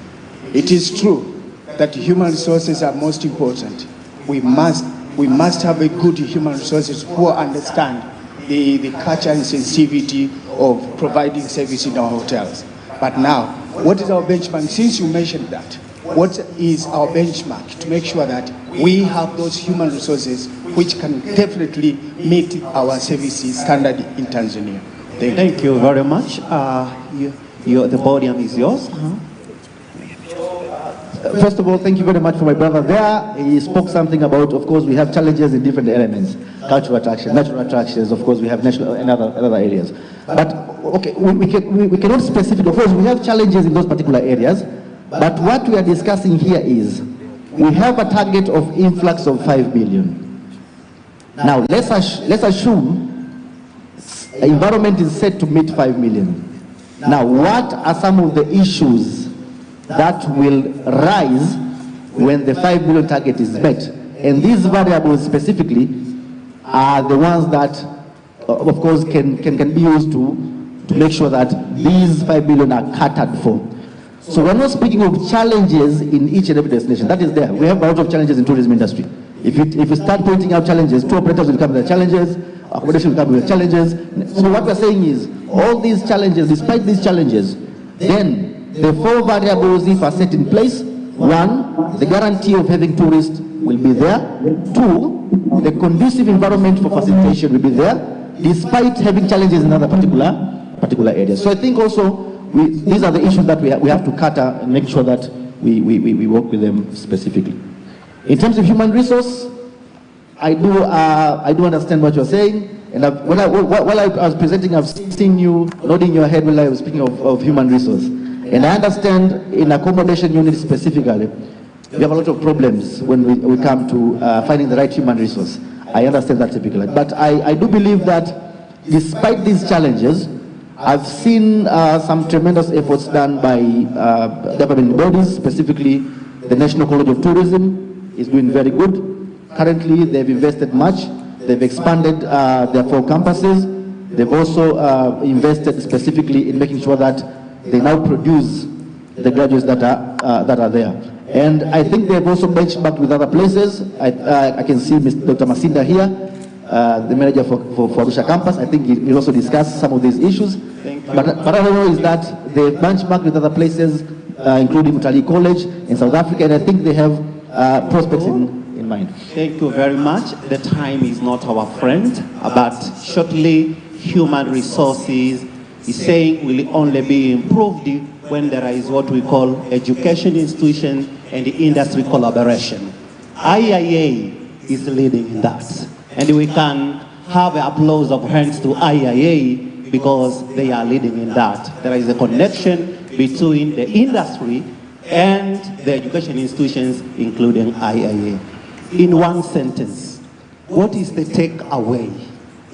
Speaker 12: It is true that human resources are most important. We must have a good human resources who understand the culture and sensitivity of providing service in our hotels. But now, what is our benchmark? Since you mentioned that, what is our benchmark to make sure that we have those human resources which can definitely meet our services standard in Tanzania?
Speaker 6: Thank you very much. The podium is yours.
Speaker 4: First of all, thank you very much for my brother there. He spoke something about, of course, we have challenges in different elements. Cultural attraction, natural attractions, of course, we have national and other areas. But, okay, we cannot specifically, of course, we have challenges in those particular areas. But what we are discussing here is, we have a target of influx of 5 billion. Now, let's assume the environment is set to meet 5 million. Now, what are some of the issues that will rise when the 5 billion target is met? And these variables specifically are the ones that, of course, can be used to make sure that these 5 billion are catered for. So we're not speaking of challenges in each and every destination. That is there. We have a lot of challenges in tourism industry. If you start pointing out challenges, tour operators will come with challenges, accommodation will come with challenges. So what we're saying is, all these challenges, despite these challenges, then the 4 variables, if are set in place, 1, the guarantee of having tourists will be there. 2, the conducive environment for facilitation will be there, despite having challenges in other particular areas. So I think also, these are the issues that we have to cater and make sure that we work with them specifically. In terms of human resource, I do understand what you're saying, and while I was presenting, I've seen you nodding your head while I was speaking of human resource. And I understand in accommodation units specifically, we have a lot of problems when we come to finding the right human resource. I understand that typically. But I do believe that despite these challenges, I've seen some tremendous efforts done by government bodies, specifically the National College of Tourism is doing very good. Currently, they've invested much. They've expanded their 4 campuses. They've also invested specifically in making sure that they now produce the graduates that are there. And I think they've also benchmarked with other places. I can see Dr. Masinda here, the manager for Arusha campus. I think he also discussed some of these issues. But what I don't know is that they benchmarked with other places, including Utalii College in South Africa, and I think they have prospects in mind.
Speaker 6: Thank you very much. The time is not our friend, but shortly, human resources is saying will only be improved when there is what we call education institution and industry collaboration. IIA is leading in that, and we can have applause of hands to IIA because they are leading in that. There is a connection between the industry and the education institutions, including IIA. In one sentence, what is the takeaway?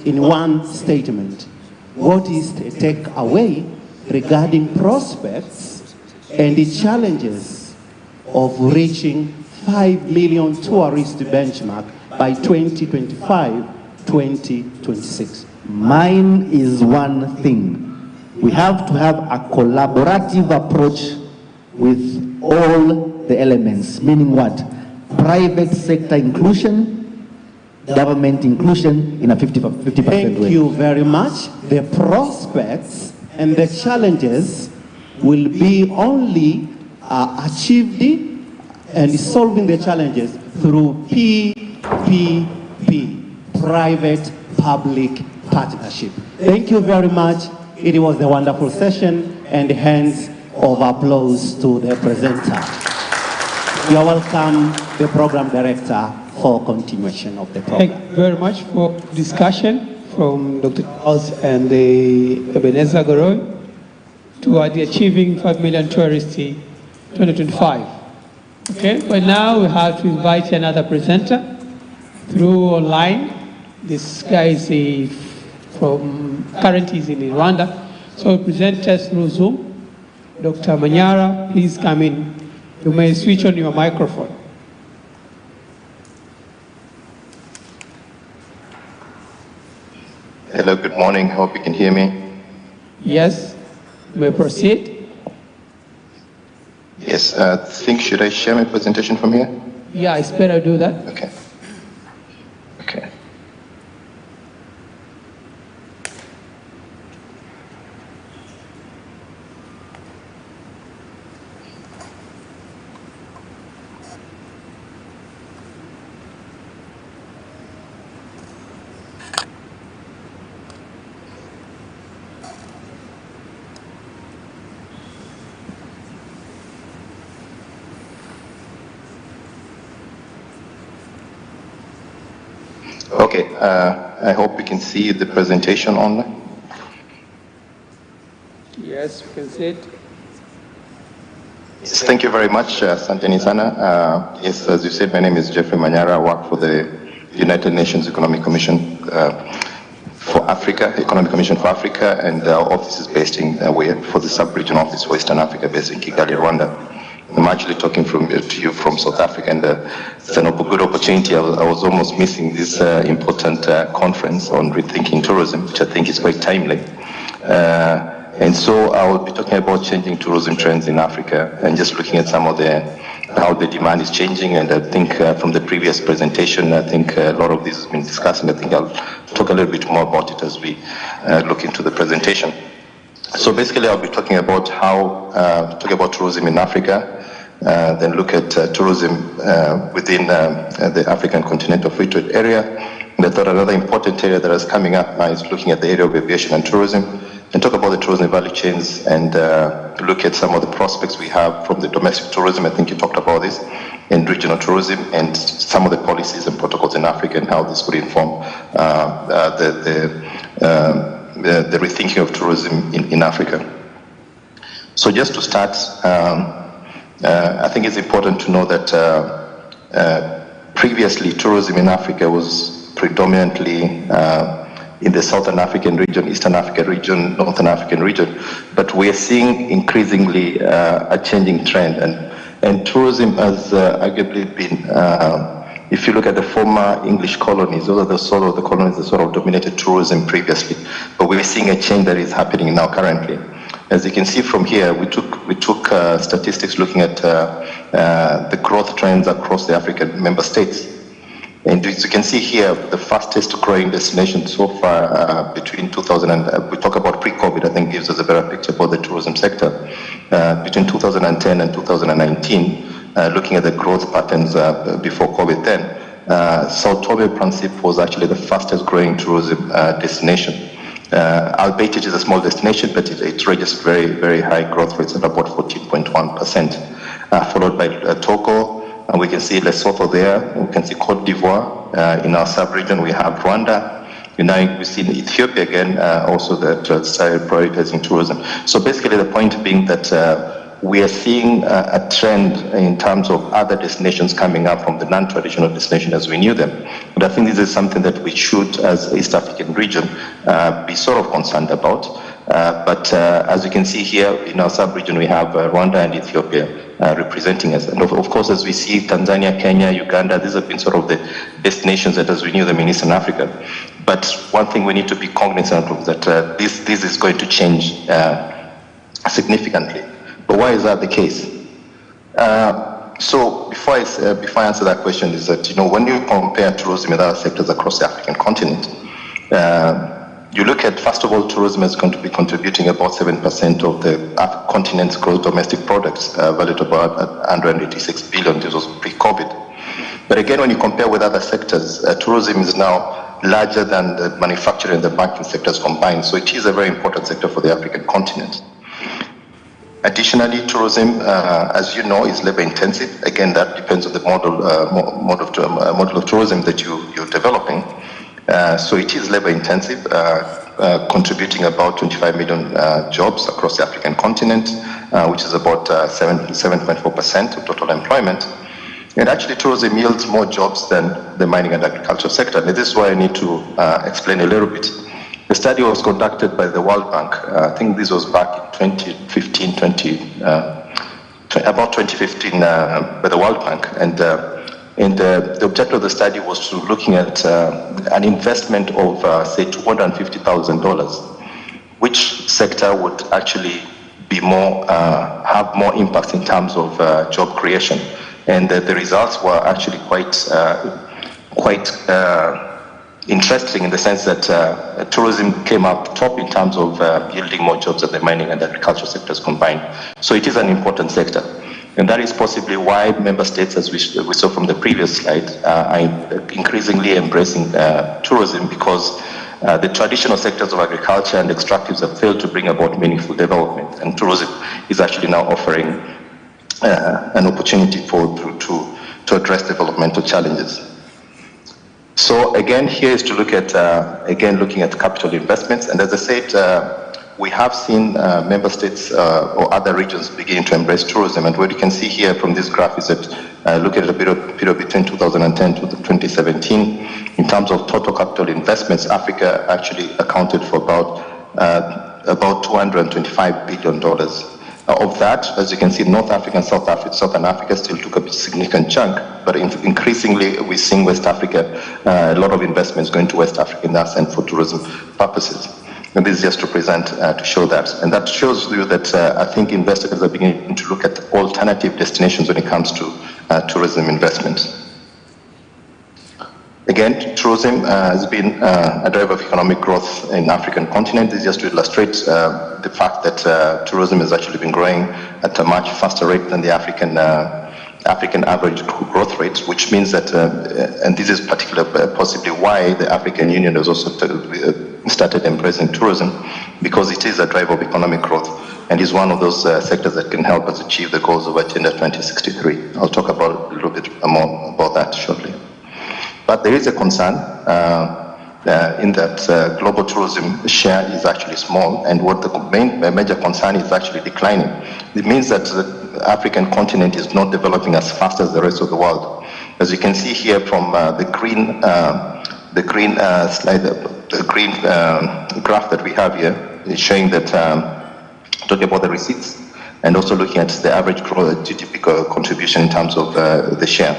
Speaker 6: In one statement, what is the takeaway regarding prospects and the challenges of reaching 5 million tourist benchmark by 2025-2026?
Speaker 4: Mine is one thing. We have to have a collaborative approach with all the elements, meaning what? Private sector inclusion, government inclusion in a 50% way.
Speaker 6: Thank you very much. The prospects and the challenges will be only achieved and solving the challenges through PPP, private-public partnership. Thank you very much. It was a wonderful session, and hands of applause to the presenter. You are welcome, the program director, for continuation of the program.
Speaker 2: Thank you very much for discussion from Dr. Charles and the Ebenezer Goroy toward the achieving 5 million tourists 2025. Okay, but now we have to invite another presenter through online. This guy is currently is in Rwanda, so we present us through Zoom. Dr. Manyara, please come in. You may switch on your microphone.
Speaker 13: Hello, good morning. Hope you can hear me.
Speaker 2: Yes, you may proceed.
Speaker 13: Yes, should I share my presentation from here?
Speaker 2: Yeah, it's better do that.
Speaker 13: Okay. Okay. Okay, I hope you can see the presentation online.
Speaker 2: Yes, we can see it.
Speaker 13: Yes, thank you very much, Santini Sana. Yes, as you said, my name is Jeffrey Manyara. I work for the United Nations Economic Commission for Africa, Economic Commission for Africa, and our office is based in, for the sub-region office for Eastern Africa, based in Kigali, Rwanda. I'm actually talking to you from South Africa, and it's a good opportunity. I was almost missing this important conference on rethinking tourism, which I think is quite timely. And so I will be talking about changing tourism trends in Africa and just looking at some of how the demand is changing. And I think from the previous presentation, I think a lot of this has been discussed, and I think I'll talk a little bit more about it as we look into the presentation. So basically, I'll be talking about talk about tourism in Africa, then look at tourism within the African continental free trade area. And I thought another important area that is coming up now is looking at the area of aviation and tourism, and talk about the tourism value chains, and look at some of the prospects we have from the domestic tourism. I think you talked about this, and regional tourism, and some of the policies and protocols in Africa, and how this could inform the rethinking of tourism in Africa. So just to start, I think it's important to know that previously tourism in Africa was predominantly in the Southern African region, Eastern African region, Northern African region, but we're seeing increasingly a changing trend, and tourism has arguably been, if you look at the former English colonies, those are the sort of the colonies that sort of dominated tourism previously, but we're seeing a change that is happening now currently. As you can see from here, we took statistics looking at the growth trends across the African member states. And as you can see here, the fastest growing destination so far between 2000 and, we talk about pre-COVID, I think gives us a better picture for the tourism sector. Between 2010 and 2019, looking at the growth patterns before COVID then, Sao Tome and Principe was actually the fastest growing tourism destination. Albeit it is a small destination, but it registered very, very high growth rates at about 14.1%, followed by Togo. And we can see Lesotho there, we can see Cote d'Ivoire. In our sub-region, we have Rwanda. Now we see Ethiopia again, also that started prioritizing tourism. So basically the point being that we are seeing a trend in terms of other destinations coming up from the non-traditional destination as we knew them. But I think this is something that we should, as East African region, be sort of concerned about. But as you can see here, in our sub-region, we have Rwanda and Ethiopia representing us. And of course, as we see Tanzania, Kenya, Uganda, these have been sort of the destinations that as we knew them in Eastern Africa. But one thing we need to be cognizant of that this is going to change significantly. But why is that the case? So before I answer that question, is that, you know, when you compare tourism with other sectors across the African continent, you look at, first of all, tourism is going to be contributing about 7% of the continent's gross domestic products, valued about 186 billion. This was pre-COVID. But again, when you compare with other sectors, tourism is now larger than the manufacturing and the banking sectors combined. So it is a very important sector for the African continent. Additionally, tourism, as you know, is labor intensive. Again, that depends on the model of tourism that you're developing. So it is labor intensive, contributing about 25 million jobs across the African continent, which is about 7.4% of total employment. And actually, tourism yields more jobs than the mining and agriculture sector. And this is why I need to explain a little bit. The study was conducted by the World Bank. I think this was back in 2015, about 2015 by the World Bank. And the objective of the study was to looking at an investment of, say, $250,000. Which sector would actually be more, have more impact in terms of job creation? And the results were actually quite interesting in the sense that tourism came up top in terms of yielding more jobs than the mining and agriculture sectors combined. So it is an important sector. And that is possibly why member states, as we saw from the previous slide, are increasingly embracing tourism, because the traditional sectors of agriculture and extractives have failed to bring about meaningful development. And tourism is actually now offering an opportunity to address developmental challenges. So again, here is to look at, looking at capital investments. And as I said, we have seen member states or other regions beginning to embrace tourism. And what you can see here from this graph is that, look at the period between 2010 to 2017, in terms of total capital investments, Africa actually accounted for about $225 billion. Of that, as you can see, North Africa and Southern Africa still took a significant chunk, but increasingly we're seeing West Africa, a lot of investments going to West Africa in that sense for tourism purposes. And this is just to present, to show that. And that shows you that I think investors are beginning to look at alternative destinations when it comes to tourism investments. Again, tourism has been a driver of economic growth in the African continent. This is just to illustrate the fact that tourism has actually been growing at a much faster rate than the African average growth rate, which means that, and this is particularly possibly why the African Union has also started embracing tourism, because it is a driver of economic growth and is one of those sectors that can help us achieve the goals of Agenda 2063. I'll talk about a little bit more about that shortly. But there is a concern in that global tourism share is actually small, and what the major concern is actually declining. It means that the African continent is not developing as fast as the rest of the world. As you can see here from the green slide, the green graph that we have here is showing that, talking about the receipts, and also looking at the average GDP contribution in terms of the share.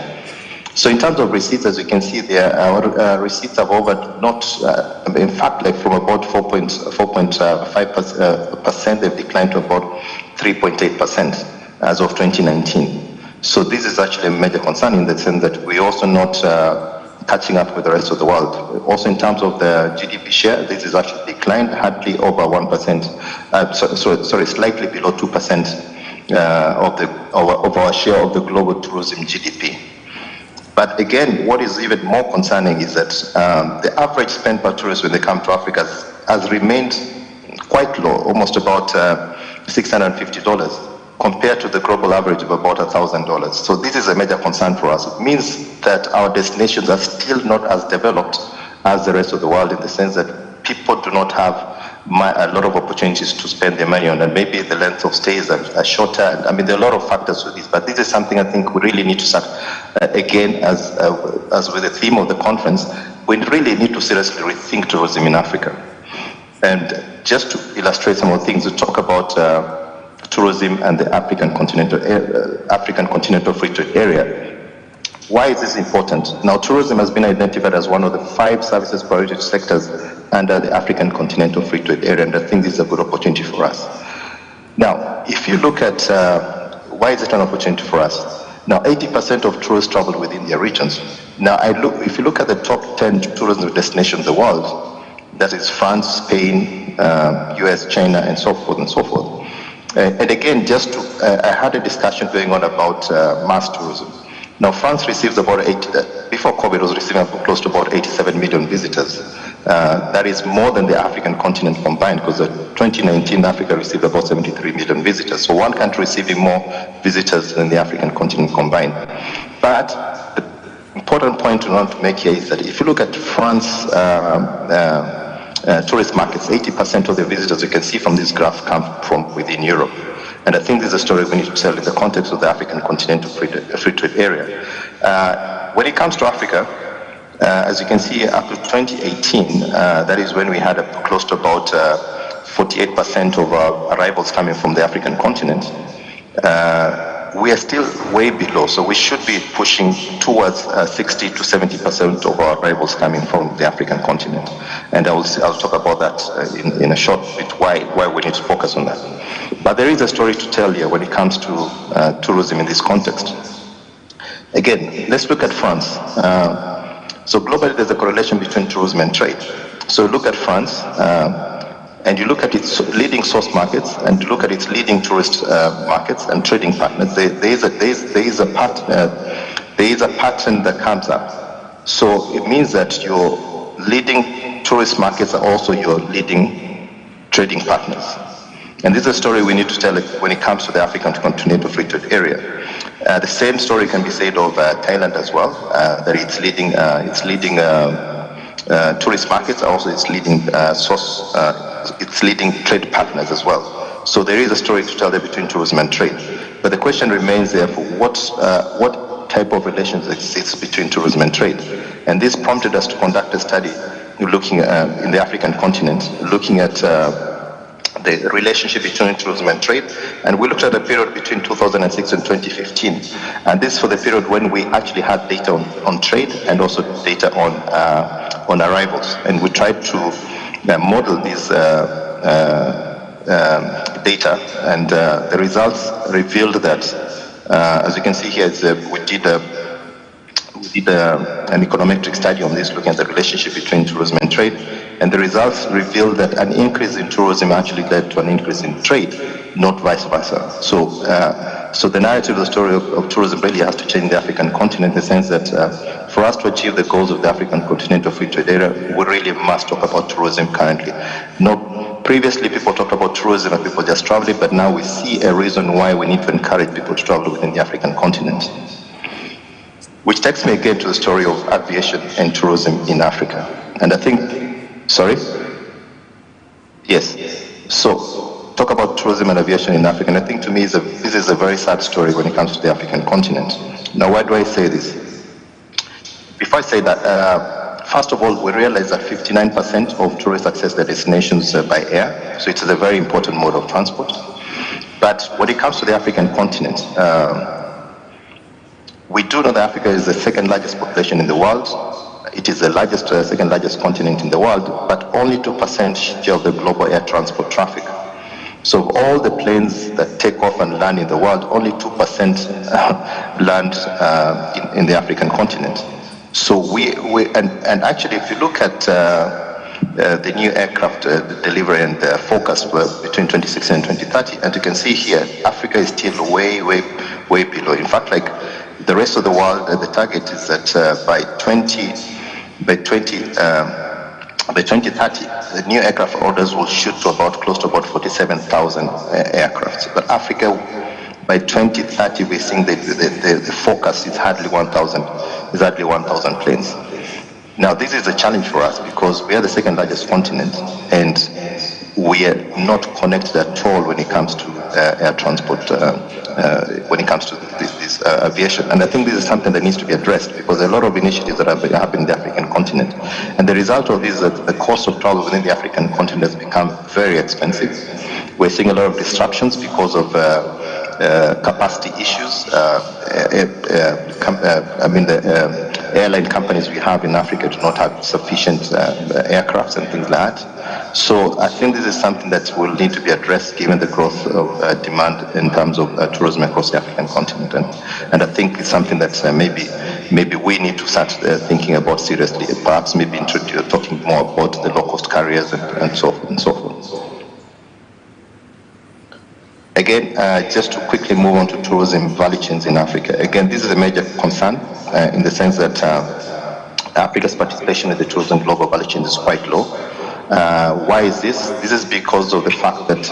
Speaker 13: So in terms of receipts, as you can see there, our receipts have in fact, like from about 4.5%, they've declined to about 3.8% as of 2019. So this is actually a major concern in the sense that we're also not catching up with the rest of the world. Also in terms of the GDP share, this is actually declined hardly over 1%, slightly below 2% of our share of the global tourism GDP. But again, what is even more concerning is that the average spend per tourist when they come to Africa has remained quite low, almost about $650, compared to the global average of about $1,000. So this is a major concern for us. It means that our destinations are still not as developed as the rest of the world, in the sense that people do not have a lot of opportunities to spend their money on, and maybe the length of stays are shorter. I mean, there are a lot of factors to this, but this is something I think we really need to start, again, as with the theme of the conference, we really need to seriously rethink tourism in Africa. And just to illustrate some of the things, we talk about tourism and the African continental free trade area. Why is this important? Now, tourism has been identified as one of the 5 services priority sectors under the African continental free trade area, and I think this is a good opportunity for us. Now, if you look at why is it an opportunity for us? Now, 80% of tourists travel within their regions. Now, if you look at the top 10 tourism destinations in the world, that is France, Spain, US, China, and so forth and so forth. And again, I had a discussion going on about mass tourism. Now, France receives about before COVID, it was receiving close to about 87 million visitors. That is more than the African continent combined, because in 2019, Africa received about 73 million visitors. So one country receiving more visitors than the African continent combined. But the important point to make here is that if you look at France tourist markets, 80% of the visitors you can see from this graph come from within Europe. And I think this is a story we need to tell in the context of the African continental free trade area. When it comes to Africa, as you can see, up to 2018, that is when we had close to about 48% of our arrivals coming from the African continent. We are still way below, so we should be pushing towards 60 to 70% of our arrivals coming from the African continent. And I'll talk about that in a short bit, why we need to focus on that. But there is a story to tell here when it comes to tourism in this context. Again, let's look at France. So globally, there's a correlation between tourism and trade. So look at France, and you look at its leading source markets, and you look at its leading tourist markets and trading partners. There is a pattern that comes up. So it means that your leading tourist markets are also your leading trading partners. And this is a story we need to tell when it comes to the African continental free trade area. The same story can be said of Thailand as well, that its leading tourist markets are also its leading its leading trade partners as well. So there is a story to tell there between tourism and trade. But the question remains there for what type of relations exists between tourism and trade. And this prompted us to conduct a study looking in the African continent, looking at the relationship between tourism and trade, and we looked at a period between 2006 and 2015, and this for the period when we actually had data on trade and also data on arrivals, and we tried to model these data, and the results revealed that, as you can see here, we did an econometric study on this, looking at the relationship between tourism and trade, and the results revealed that an increase in tourism actually led to an increase in trade, not vice versa. So the narrative of the story of tourism really has to change the African continent, in the sense that for us to achieve the goals of the African continental free trade area, we really must talk about tourism currently. Previously, people talked about tourism and people just traveling, but now we see a reason why we need to encourage people to travel within the African continent. Which takes me again to the story of aviation and tourism in Africa. And I think, sorry? Yes. So, talk about tourism and aviation in Africa. And I think to me, this is a very sad story when it comes to the African continent. Now, why do I say this? Before I say that, first of all, we realize that 59% of tourists access their destinations by air. So it is a very important mode of transport. But when it comes to the African continent, we do know that Africa is the second largest population in the world. It is the second largest continent in the world, but only 2% share of the global air transport traffic. So all the planes that take off and land in the world, only 2% land in the African continent. So and actually, if you look at the new aircraft delivery and the forecast between 2016 and 2030, and you can see here, Africa is still way below. In fact, like the rest of the world, the target is that by 2030, the new aircraft orders will shoot to close to about 47,000 aircraft. But Africa, by 2030, we're seeing the forecast is hardly 1,000 planes. Now, this is a challenge for us because we are the second largest continent, and we are not connected at all when it comes to air transport, when it comes to this aviation. And I think this is something that needs to be addressed, because there are a lot of initiatives that have happened in the African continent. And the result of this is that the cost of travel within the African continent has become very expensive. We're seeing a lot of disruptions because of capacity issues. The airline companies we have in Africa do not have sufficient aircrafts and things like that. So I think this is something that will need to be addressed given the growth of demand in terms of tourism across the African continent. And I think it's something that maybe we need to start thinking about seriously, perhaps maybe talking more about the low-cost carriers and so forth and so forth. Again, just to quickly move on to tourism value chains in Africa. Again, this is a major concern in the sense that Africa's participation in the tourism global value chain is quite low. Why is this? This is because of the fact that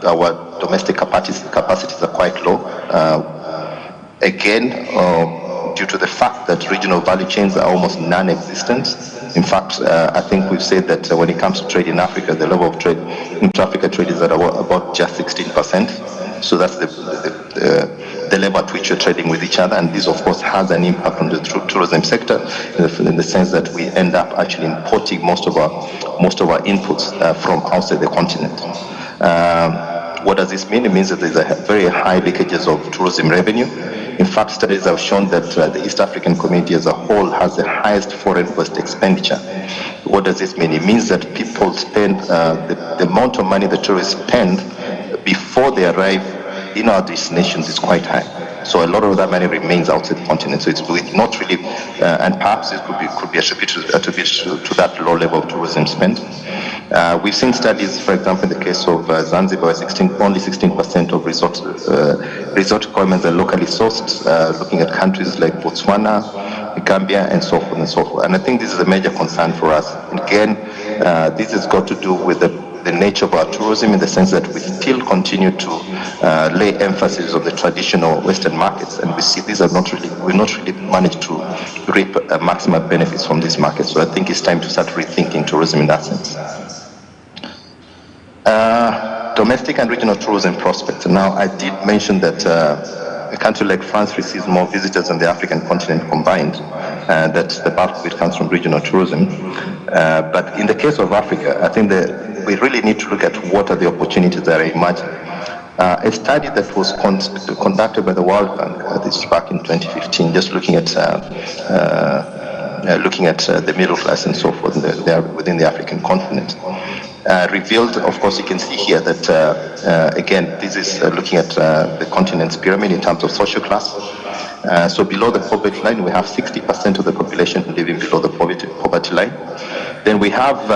Speaker 13: our domestic capacities are quite low. Again, due to the fact that regional value chains are almost non-existent. In fact, I think we've said that when it comes to trade in Africa, the level of trade, intra-Africa trade is at about just 16%. So that's the level at which you're trading with each other, and this of course has an impact on the tourism sector in the sense that we end up actually importing most of our inputs from outside the continent. What does this mean? It means that there's a very high leakages of tourism revenue. In fact, studies have shown that the East African community as a whole has the highest foreign waste expenditure. What does this mean? It means that people spend the amount of money the tourists spend before they arrive in our destinations is quite high. So a lot of that money remains outside the continent. So it's not really, and perhaps it could be attributed to that low level of tourism spend. We've seen studies, for example, in the case of Zanzibar, only 16% of resort requirements are locally sourced, looking at countries like Botswana, Gambia, and so forth and so forth. And I think this is a major concern for us. And again, this has got to do with the nature of our tourism in the sense that we still continue to lay emphasis on the traditional Western markets, and we see we're not really managed to reap maximum benefits from these markets. So I think it's time to start rethinking tourism in that sense. Domestic and regional tourism prospects. Now, I did mention that a country like France receives more visitors than the African continent combined, and that the bulk of it comes from regional tourism. But in the case of Africa, I think that we really need to look at what are the opportunities that are emerging. A study that was conducted by the World Bank, this is back in 2015, just looking at the middle class and so forth within the African continent, revealed, of course, you can see here that, again, this is looking at the continent's pyramid in terms of social class. So below the poverty line, we have 60% of the population living below the poverty line. Then we have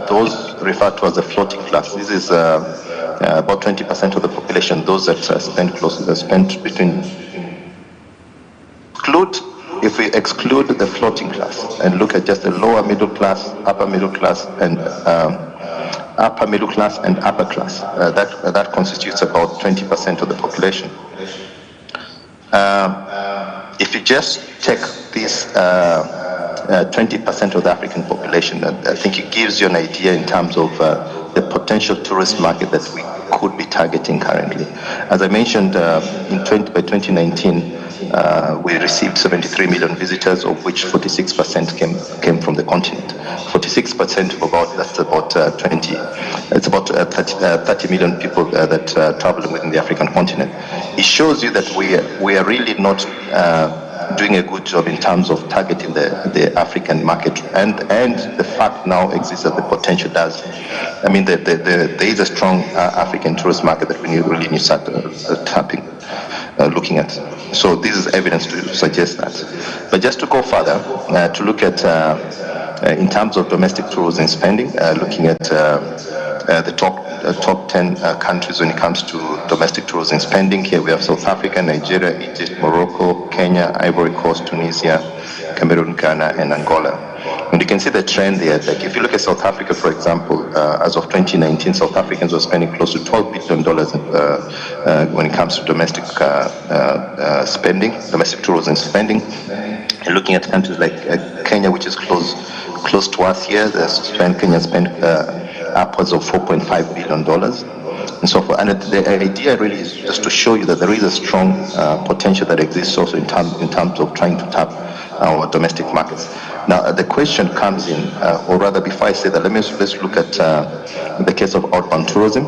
Speaker 13: those referred to as the floating class. This is about 20% of the population, those that spend between, if we exclude the floating class and look at just the lower middle class, upper middle class, and upper class, that constitutes about 20% of the population. If you just take this 20% of the African population, I think it gives you an idea in terms of the potential tourist market that we could be targeting currently. As I mentioned, by 2019, we received 73 million visitors, of which 46% came from the continent. 46% of that's about 30 million people that travel within the African continent. It shows you that we are really not doing a good job in terms of targeting the African market, and the fact now exists that the potential does. I mean, there is a strong African tourist market that we really need to start looking at. So this is evidence to suggest that. But just to go further, to look at in terms of domestic tourism spending, looking at the top 10 countries when it comes to domestic tourism spending. Here we have South Africa, Nigeria, Egypt, Morocco, Kenya, Ivory Coast, Tunisia, Cameroon, Ghana, and Angola. And you can see the trend there. Like if you look at South Africa, for example, as of 2019, South Africans were spending close to $12 billion when it comes to domestic spending, domestic tourism spending. And looking at countries like Kenya, which is close to us here, Kenya spent upwards of $4.5 billion and so forth. And the idea really is just to show you that there is a strong potential that exists also in terms of trying to tap our domestic markets. Now, the question comes in, or rather, before I say that, let's look at the case of outbound tourism.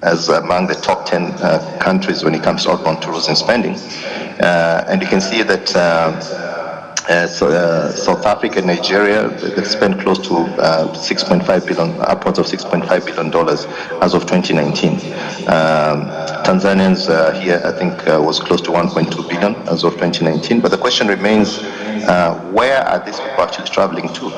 Speaker 13: as among the top 10 countries when it comes to outbound tourism spending. And you can see that South Africa and Nigeria, they spent close to 6.5 billion, upwards of $6.5 billion as of 2019. Tanzanians here, I think, was close to 1.2 billion as of 2019. But the question remains, where are these people actually traveling to?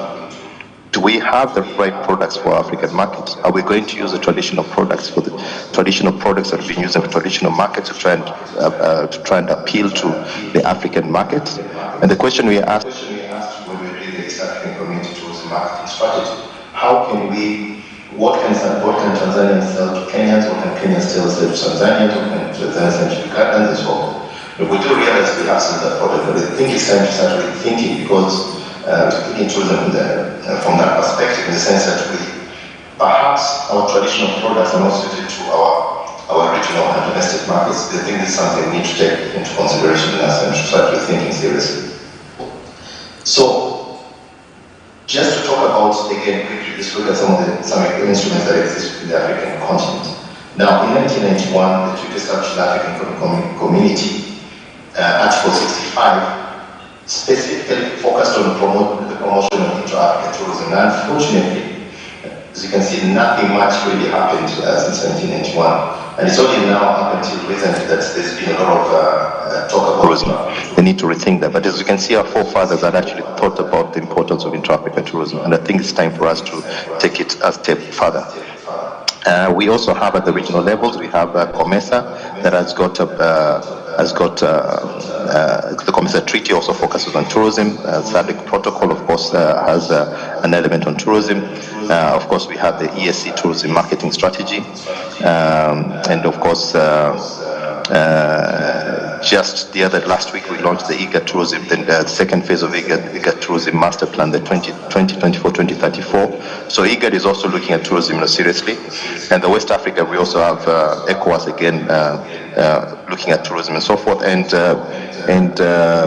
Speaker 13: Do we have the right products for African markets? Are we going to use the traditional products that have been used in traditional markets to try and appeal to the African markets? And the question we asked when we did the East African Community Tourism Marketing Strategy, what can Tanzanians sell to Kenyans, what can Kenyans sell to Tanzanians, what can Tanzanians sell to Ugandans, and so on? We do realize we have some of that product, but I think it's time to start really thinking, because thinking tourism from that perspective, in the sense that perhaps our traditional products are not suited to our regional and domestic markets. I think this is something we need to take into consideration and start thinking seriously. So, just to talk about, again, quickly, let's look at some instruments that exist in the African continent. Now, in 1991, the Treaty established the African Community, Article 65, specifically focused on the promotion of intra-African tourism. And unfortunately, as you can see, nothing much really happened since 1991. And it's only now, up until recently, that there's been a lot of talk about tourism. We need to rethink that. But as you can see, our forefathers had actually thought about the importance of intra-African tourism. And I think it's time for us to take it a step further. We also have at the regional levels, we have COMESA that has got the COMESA Treaty also focuses on tourism. SADC Protocol, of course, has an element on tourism. Of course, we have the ESC Tourism Marketing Strategy. And of course, just last week we launched the IGA Tourism, the second phase of IGA Tourism Master Plan, the 2024-2034. So IGA is also looking at tourism seriously. And the West Africa, we also have ECOWAS again looking at tourism and so forth. And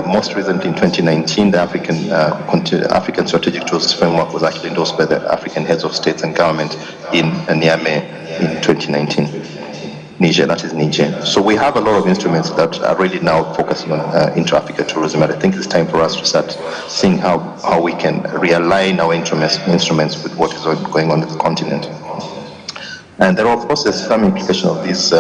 Speaker 13: most recently in 2019, the African Strategic Tourism Framework was actually endorsed by the African heads of states and government in Niamey in 2019. Niger, that is Niger. So we have a lot of instruments that are really now focusing on intra-Africa tourism, and I think it's time for us to start seeing how we can realign our instruments with what is going on in the continent. And there are, of course, there's some implication of these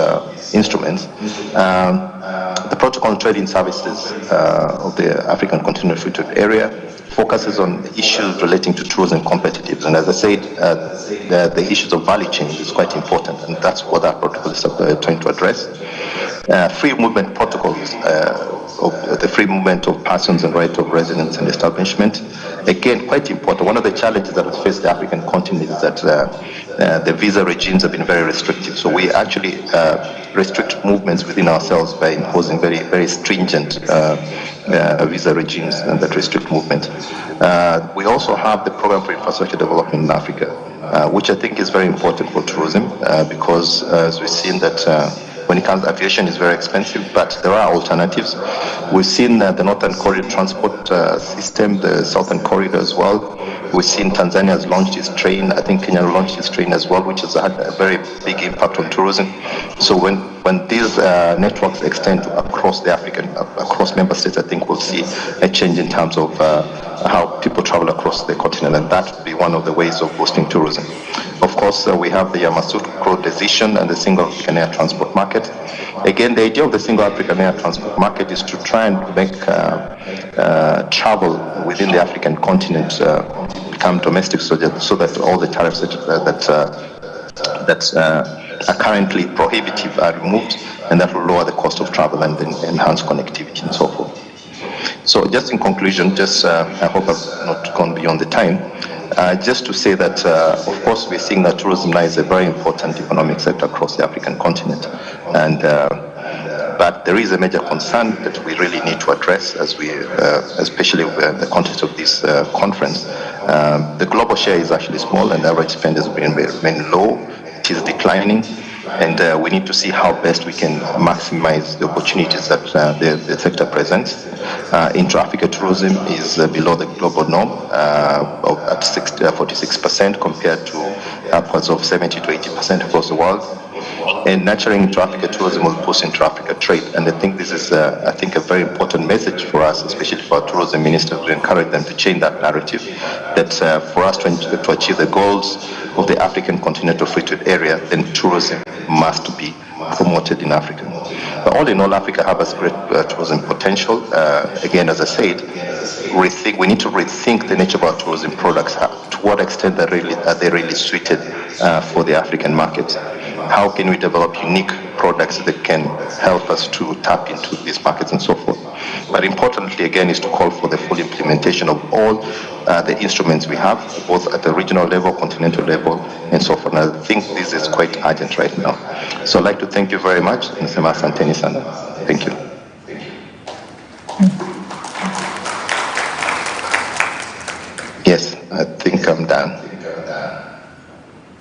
Speaker 13: instruments. The Protocol on Trading Services of the African Continental Free Trade Area focuses on issues relating to tourism competitiveness. And as I said, the issues of value chain is quite important, and that's what that protocol is trying to address. Free movement protocols, of the free movement of persons and right of residence and establishment. Again, quite important. One of the challenges that has faced the African continent is that the visa regimes have been very restrictive. So we actually restrict movements within ourselves by imposing very, very stringent visa regimes that restrict movement. We also have the Program for Infrastructure Development in Africa, which I think is very important for tourism because as we've seen that when it comes to aviation, is very expensive, but there are alternatives. We've seen the Northern Corridor transport system, the Southern Corridor as well. We've seen Tanzania has launched its train. I think Kenya launched its train as well, which has had a very big impact on tourism. So when these networks extend across across member states, I think we'll see a change in terms of how people travel across the continent, and that would be one of the ways of boosting tourism. Of course, we have the Yamoussoukro decision and the single African air transport market. Again, the idea of the single African air transport market is to try and make travel within the African continent become domestic, so that all the tariffs that are currently prohibitive are removed, and that will lower the cost of travel and enhance connectivity and so forth. So just in conclusion, I hope I've not gone beyond the time, just to say that, of course, we're seeing that tourism now is a very important economic sector across the African continent. But there is a major concern that we really need to address, especially in the context of this conference. The global share is actually small, and the average spend has been low. It is declining, and we need to see how best we can maximize the opportunities that the sector presents. Intra-Africa tourism is below the global norm at 46% compared to upwards of 70 to 80% across the world. And nurturing intra-Africa tourism will boost intra-Africa trade. And I think this is, I think, a very important message for us, especially for our tourism minister, to encourage them to change that narrative. That for us to achieve the goals of the African Continental Free Trade Area, then tourism must be promoted in Africa. But all in all, Africa has great tourism potential. Again, as I said, we need to rethink the nature of our tourism products. To what extent are they really suited for the African market? How can we develop unique products that can help us to tap into these markets and so forth? But importantly, again, is to call for the full implementation of all the instruments we have, both at the regional level, continental level, and so forth. And I think this is quite urgent right now. So I'd like to thank you very much. Thank you. Yes, I think I'm done.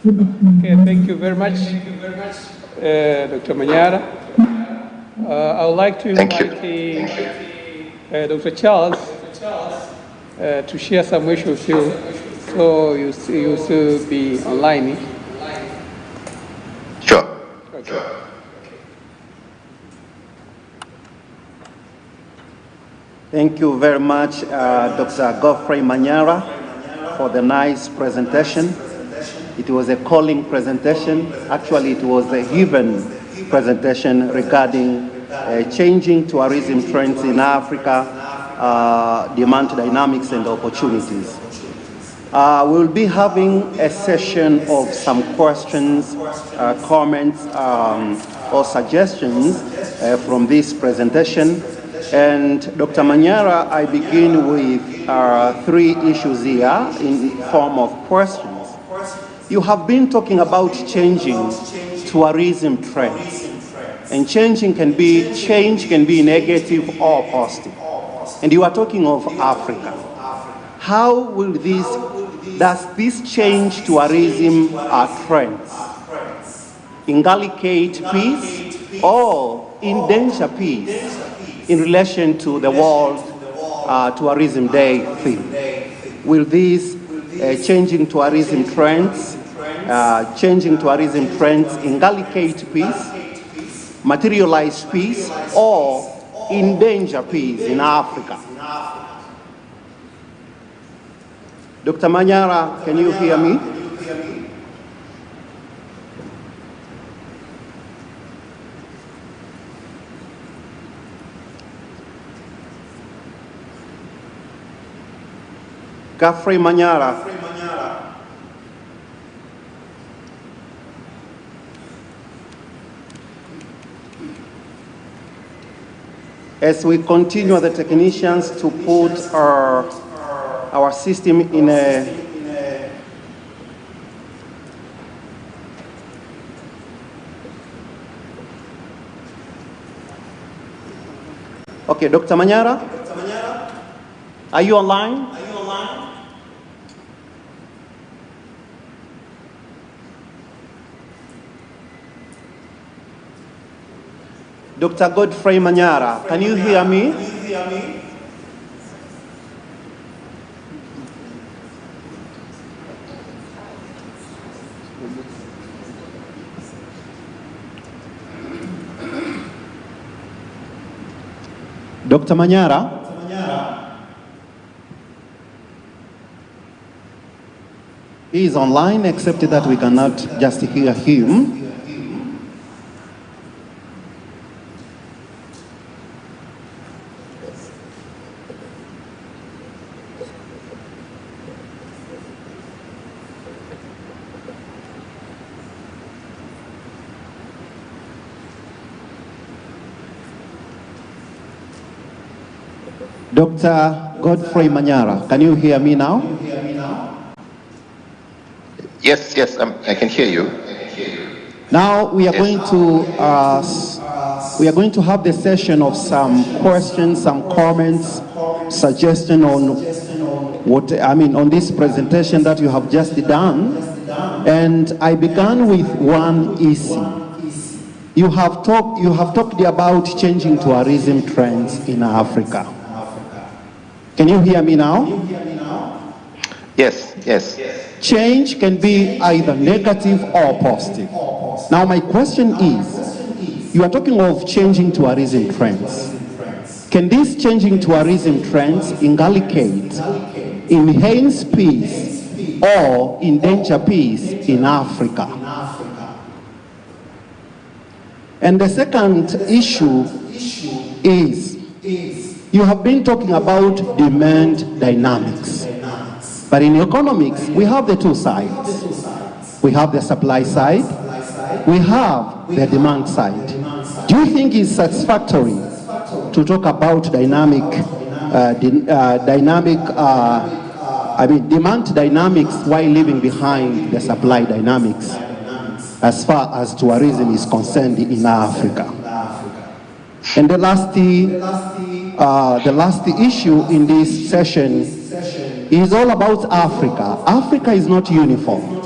Speaker 2: Okay, thank you very much, Dr. Manyara. I would like to invite Dr. Charles to share some issues with you. So you still be online.
Speaker 13: Sure.
Speaker 2: Okay.
Speaker 6: Thank you very much, Dr. Godfrey Manyara, for the nice presentation. It was a calling presentation. Actually, it was a given presentation regarding changing tourism trends in Africa, demand dynamics and opportunities. We'll be having a session of some questions, comments, or suggestions from this presentation. And Dr. Manyara, I begin with 3 issues here in form of questions. You have been talking about changing tourism trends. And change can be negative or positive. And you are talking of Africa. How will does this change tourism trends inculcate peace or endanger peace in relation to the World Tourism Day theme? Will these changing tourism trends inculcate peace, materialize peace, or endanger peace in Africa? Dr. Manyara, can you hear me? Godfrey Manyara. As we continue, the technicians to put our system in a okay, Dr. Manyara, are you online? Dr. Godfrey Manyara, can you hear me? Dr. Manyara? He is online, except that we cannot just hear him. Dr. Godfrey Manyara, can you hear me now?
Speaker 13: Yes, I can hear you.
Speaker 6: Now we are going to have the session of some questions, some comments, suggestion on on this presentation that you have just done. And I began with one issue. You have talked about changing tourism trends in Africa. Can you hear me now?
Speaker 13: Yes.
Speaker 6: Change can be either negative or positive. Now my question is, you are talking of changing tourism trends. Can these changing tourism trends inculcate, enhance peace, or endanger peace in Africa? And the second issue is, you have been talking about demand dynamics. But in economics, we have the two sides. We have the supply side, we have the demand side. Do you think it's satisfactory to talk about demand dynamics while leaving behind the supply dynamics as far as tourism is concerned in Africa? And the last issue in this session is all about Africa. Africa is not uniform.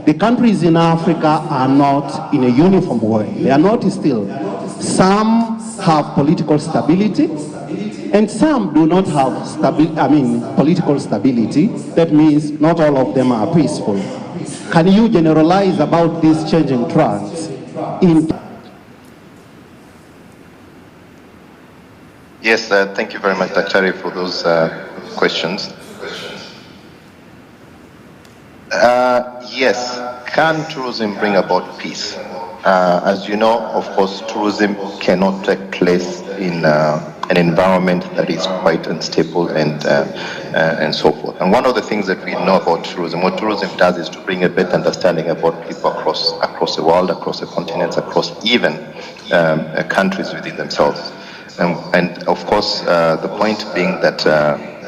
Speaker 6: The countries in Africa are not in a uniform way. They are not still. Some have political stability, and some do not have political stability. That means not all of them are peaceful. Can you generalize about these changing trends in?
Speaker 13: Yes, thank you very much, Dr. for those questions. Yes, can tourism bring about peace? As you know, of course, tourism cannot take place in an environment that is quite unstable and so forth. And one of the things that we know about tourism, what tourism does is to bring a better understanding about people across the world, across the continents, across even countries within themselves. And of course, the point being that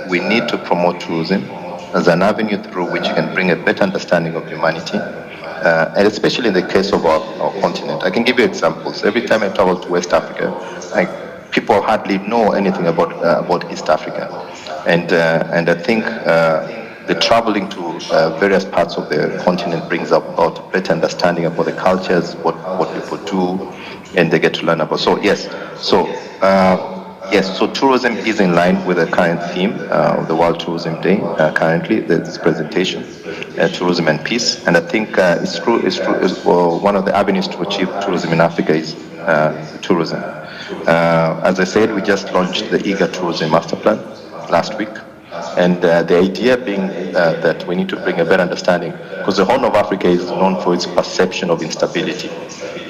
Speaker 13: we need to promote tourism as an avenue through which you can bring a better understanding of humanity, and especially in the case of our continent. I can give you examples. Every time I travel to West Africa, people hardly know anything about East Africa. And I think the traveling to various parts of the continent brings about better understanding about the cultures, what people do, and they get to learn about. So yes, so tourism is in line with the current theme of the World Tourism Day, currently, this presentation, tourism and peace. And I think it's true, one of the avenues to achieve tourism in Africa is tourism. As I said, we just launched the Eager Tourism Master Plan last week. And the idea being that we need to bring a better understanding, because the Horn of Africa is known for its perception of instability.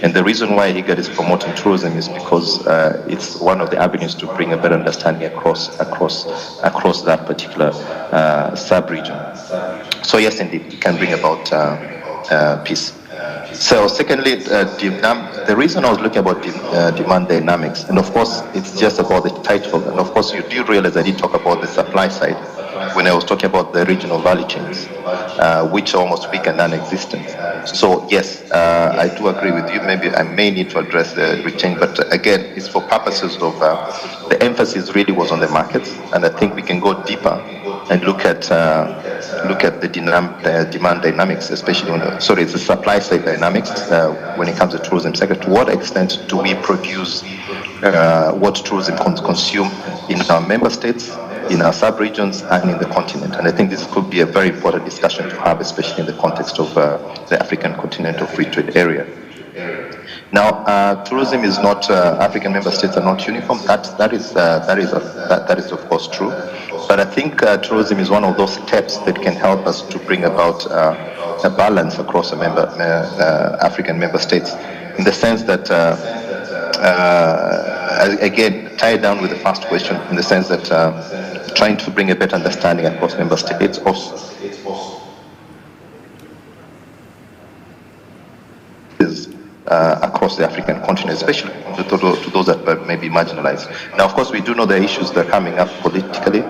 Speaker 13: And the reason why IGAD is promoting tourism is because it's one of the avenues to bring a better understanding across that particular sub-region. So yes, indeed, it can bring about peace. So secondly, the reason I was looking about demand dynamics, and of course it's just about the title, and of course you do realize I did talk about the supply side when I was talking about the regional value chains, which are almost weak and non-existent. So yes, I do agree with you. Maybe I may need to address the rechain, but again, it's for purposes of the emphasis really was on the markets, and I think we can go deeper and look at the demand dynamics, especially it's the supply side dynamics when it comes to tourism sector. To what extent do we produce what tourism consume in our member states, in our sub-regions, and in the continent? And I think this could be a very important discussion to have, especially in the context of the African continental free trade area. Now, tourism is not, African member states are not uniform. That is of course true. But I think tourism is one of those steps that can help us to bring about a balance across African member states, in the sense that, again, tied down with the first question, in the sense that trying to bring a better understanding across member states across the African continent, especially to those that may be marginalized. Now, of course, we do know the issues that are coming up politically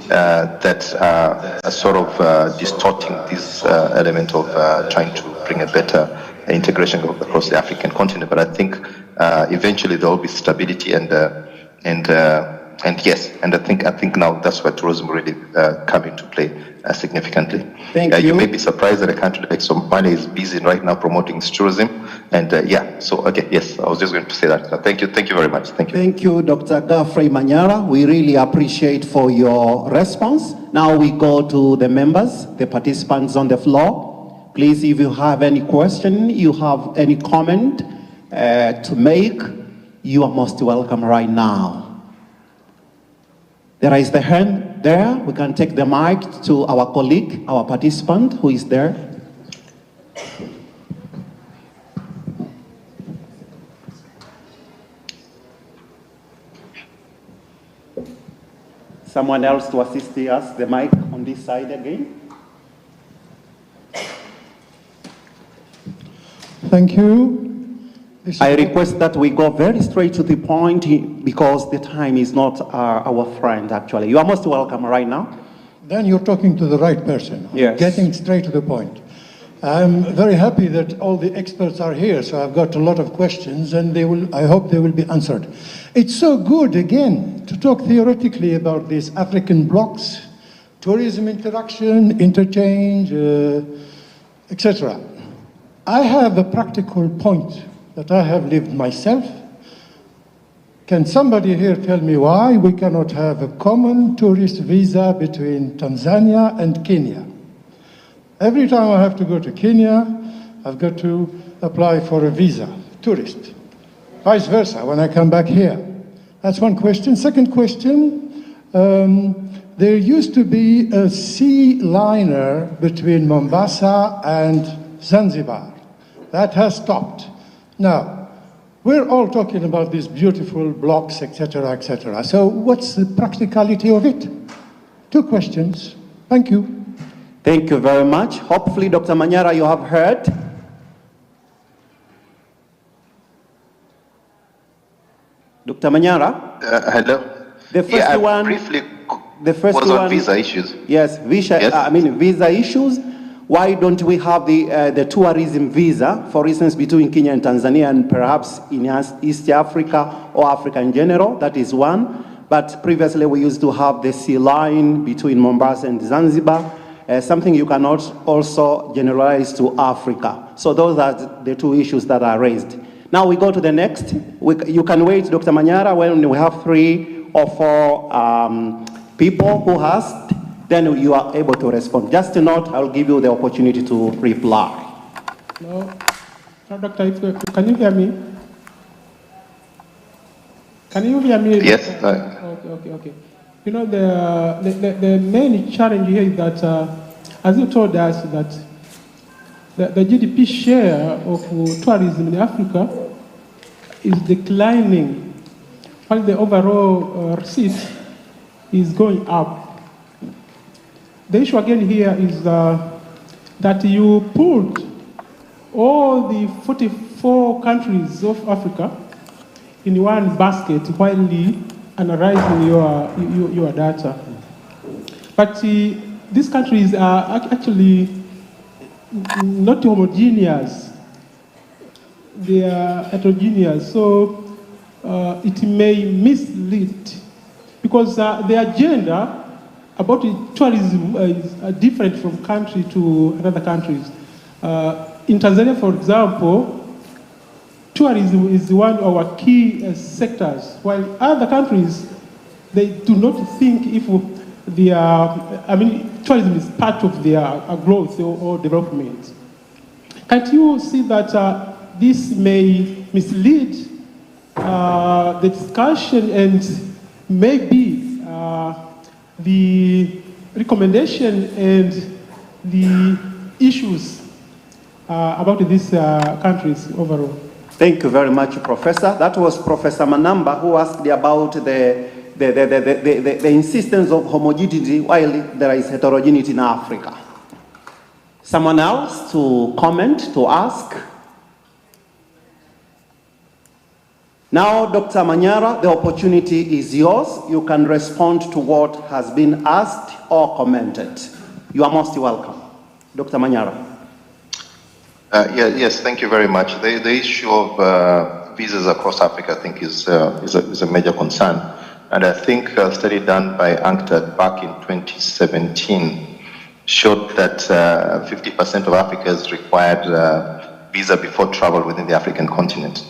Speaker 13: that are sort of distorting this element of trying to bring a better integration across the African continent. But I think eventually there will be stability and yes, and I think now that's where tourism really come into play significantly.
Speaker 6: Thank you.
Speaker 13: You may be surprised that a country like Somalia is busy right now promoting tourism, and so okay, yes, I was just going to say that. So thank you very much. Thank you.
Speaker 6: Thank you, Dr. Godfrey Manyara. We really appreciate for your response. Now we go to the members, the participants on the floor. Please, if you have any question, you have any comment to make, you are most welcome right now. There is the hand there. We can take the mic to our colleague, our participant who is there. Someone else to assist us, the mic on this side again.
Speaker 9: Thank you.
Speaker 6: I request that we go very straight to the point because the time is not our friend, actually. You are most welcome right now.
Speaker 9: Then you're talking to the right person.
Speaker 6: Yes.
Speaker 9: Getting straight to the point. I'm very happy that all the experts are here, so I've got a lot of questions, and I hope they will be answered. It's so good, again, to talk theoretically about these African blocks, tourism interaction, interchange, etc. I have a practical point that I have lived myself. Can somebody here tell me why we cannot have a common tourist visa between Tanzania and Kenya? Every time I have to go to Kenya, I've got to apply for a visa, tourist. Vice versa, when I come back here. That's one question. Second question, there used to be a sea liner between Mombasa and Zanzibar. That has stopped. Now, we're all talking about these beautiful blocks, etc., etc. So what's the practicality of it? Two questions. Thank you.
Speaker 6: Thank you very much. Hopefully, Dr. Manyara, you have heard. Dr. Manyara?
Speaker 13: Hello.
Speaker 6: The first one.
Speaker 13: Briefly
Speaker 6: the first
Speaker 13: was
Speaker 6: one,
Speaker 13: on visa issues.
Speaker 6: Yes, visa issues. Why don't we have the tourism visa, for instance, between Kenya and Tanzania and perhaps in East Africa or Africa in general? That is one. But previously we used to have the sea line between Mombasa and Zanzibar, something you cannot also generalize to Africa. So those are the two issues that are raised. Now we go to the next. You can wait, Dr. Manyara, when we have 3 or 4 people who asked. Then you are able to respond. Just to note, I'll give you the opportunity to reply.
Speaker 14: No, Doctor, can you hear me? Can you hear me?
Speaker 13: Yes.
Speaker 14: Okay. You know, the main challenge here is that, as you told us, that the GDP share of tourism in Africa is declining, while the overall receipt is going up. The issue again here is that you put all the 44 countries of Africa in one basket while analyzing your data. But these countries are actually not homogeneous. They are heterogeneous, so it may mislead because the agenda about tourism is different from country to another countries. In Tanzania, for example, tourism is one of our key sectors, while other countries, they do not think if tourism is part of their growth or development. Can't you see that this may mislead the discussion and maybe the recommendation and the issues about these countries overall?
Speaker 6: Thank you very much, Professor. That was Professor Manamba who asked about the insistence of homogeneity while there is heterogeneity in Africa. Someone else to comment, to ask? Now, Dr. Manyara, the opportunity is yours. You can respond to what has been asked or commented. You are most welcome. Dr. Manyara.
Speaker 13: Yes, thank you very much. The issue of visas across Africa, I think, is a major concern. And I think a study done by UNCTAD back in 2017 showed that 50% of Africans required visa before travel within the African continent.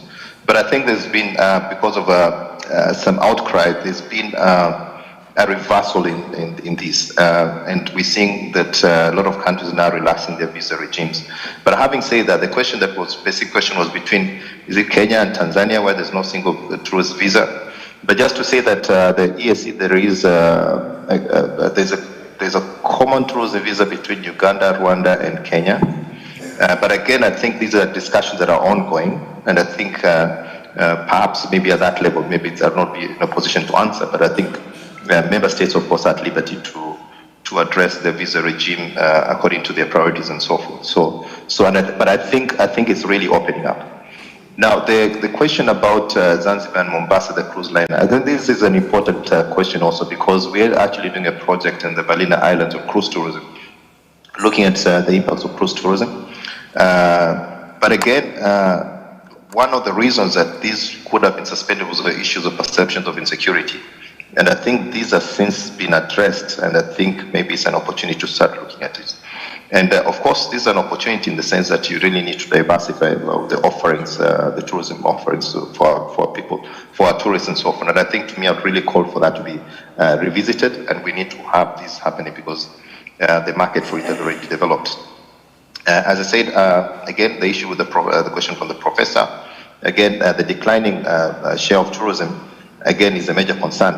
Speaker 13: But I think there's been, because of some outcry, there's been a reversal in this. And we're seeing that a lot of countries are now relaxing their visa regimes. But having said that, the basic question was between, is it Kenya and Tanzania where there's no single tourist visa? But just to say that the EAC, there's a common tourism visa between Uganda, Rwanda, and Kenya. But again, I think these are discussions that are ongoing, and I think perhaps maybe at that level, maybe I'll not be in a position to answer, but I think member states, of course, are at liberty to address the visa regime according to their priorities and so forth. But I think it's really opening up. Now, the question about Zanzibar and Mombasa, the cruise line, I think this is an important question also, because we're actually doing a project in the Ballina Islands of cruise tourism, looking at the impacts of cruise tourism. But again, one of the reasons that these could have been suspended was the issues of perceptions of insecurity. And I think these have since been addressed, and I think maybe it's an opportunity to start looking at it. And of course, this is an opportunity in the sense that you really need to diversify the offerings, the tourism offerings for people, for our tourists and so forth. And I think, to me, I'd really call for that to be revisited, and we need to have this happening because the market for it has already developed. As I said, again, the issue with the question from the professor, again, the declining share of tourism, again, is a major concern.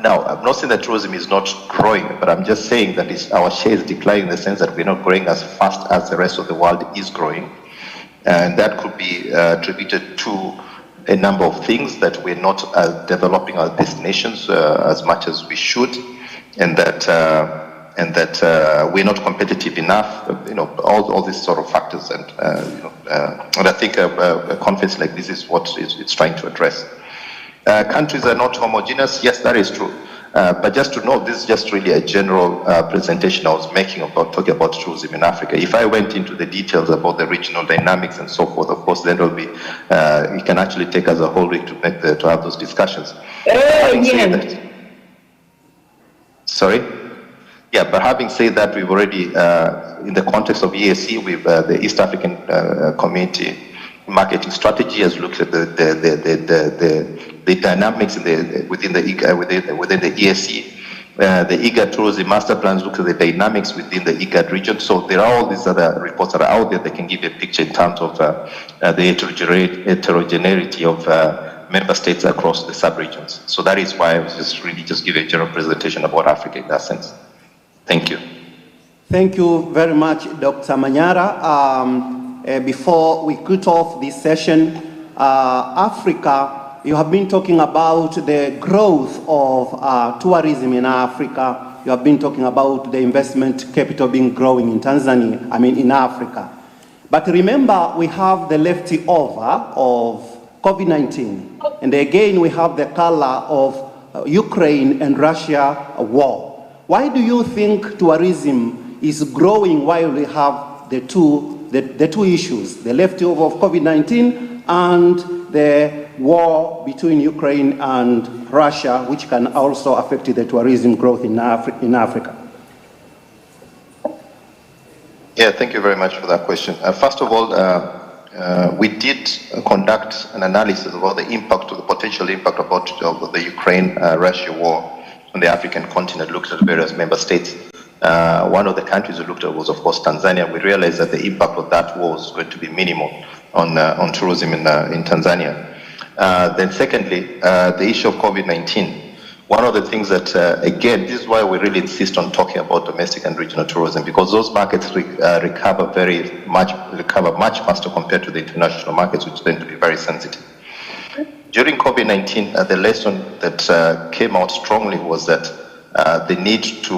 Speaker 13: Now, I'm not saying that tourism is not growing, but I'm just saying that our share is declining in the sense that we're not growing as fast as the rest of the world is growing. And that could be attributed to a number of things, that we're not developing our destinations as much as we should, and that we're not competitive enough, all these sort of factors. And I think a conference like this is what it's trying to address. Countries are not homogeneous. Yes, that is true. But just to know, this is just really a general presentation I was making about talking about tourism in Africa. If I went into the details about the regional dynamics and so forth, of course, then it'll be, it can actually take us a whole week to have those discussions. Having said that, sorry? Yeah, but having said that, we've already, in the context of EAC, with the East African Community marketing strategy has looked at the dynamics within the EAC. The IGAD tourism master plans look at the dynamics within the IGAD region. So there are all these other reports that are out there that can give you a picture in terms of the heterogeneity of member states across the sub-regions. So that is why I was just giving a general presentation about Africa in that sense. Thank you.
Speaker 6: Thank you very much, Dr. Manyara. Before we cut off this session, Africa, you have been talking about the growth of tourism in Africa. You have been talking about the investment capital being growing in Tanzania, in Africa. But remember, we have the leftover of COVID-19. And again, we have the color of Ukraine and Russia war. Why do you think tourism is growing while we have the two issues, the leftover of COVID-19 and the war between Ukraine and Russia, which can also affect the tourism growth in Africa?
Speaker 13: Yeah, thank you very much for that question. First of all, we did conduct an analysis about the impact, the potential impact of the Ukraine-Russia war on the African continent, looked at various member states. One of the countries we looked at was, of course, Tanzania. We realized that the impact of that war was going to be minimal on tourism in Tanzania. Then secondly, the issue of COVID-19. One of the things that, again, this is why we really insist on talking about domestic and regional tourism, because those markets recover much faster compared to the international markets, which tend to be very sensitive. During COVID-19, the lesson that came out strongly was that the need to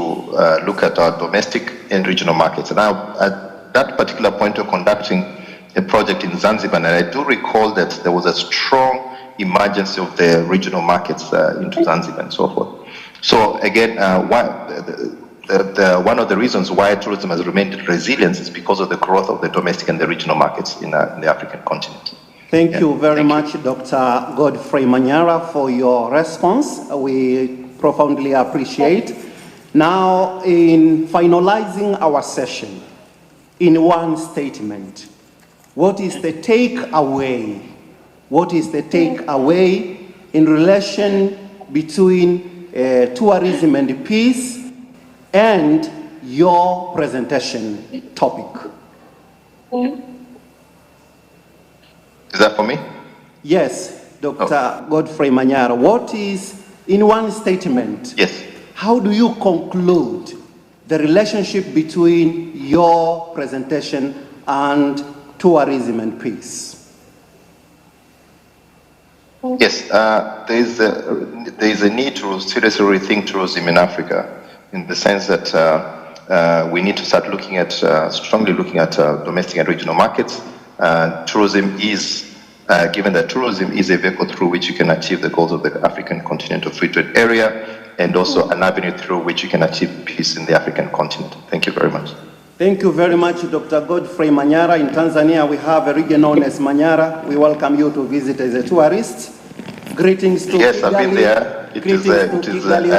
Speaker 13: look at our domestic and regional markets. And now, at that particular point, we're conducting a project in Zanzibar, and I do recall that there was a strong emergence of the regional markets into Zanzibar and so forth. So again, one of the reasons why tourism has remained resilient is because of the growth of the domestic and the regional markets in the African continent.
Speaker 6: Thank you very much, Dr. Godfrey Manyara, for your response. We profoundly appreciate. Now, in finalizing our session, in one statement, what is the takeaway? What is the takeaway in relation between tourism and peace, and your presentation topic.
Speaker 13: Is that for me?
Speaker 6: Yes, Dr. Godfrey Manyara. What is, in one statement,
Speaker 13: yes,
Speaker 6: how do you conclude the relationship between your presentation and tourism and peace?
Speaker 13: Yes, there is a need to seriously rethink tourism in Africa, in the sense that we need to start looking at, strongly looking at domestic and regional markets. Tourism is, given that tourism is a vehicle through which you can achieve the goals of the African continental free trade area, and also an avenue through which you can achieve peace in the African continent. Thank you very much.
Speaker 6: Thank you very much, Dr. Godfrey Manyara. In Tanzania, we have a region known as Manyara. We welcome you to visit as a tourist. Greetings to
Speaker 13: yes,
Speaker 6: Kigali.
Speaker 13: I've been there.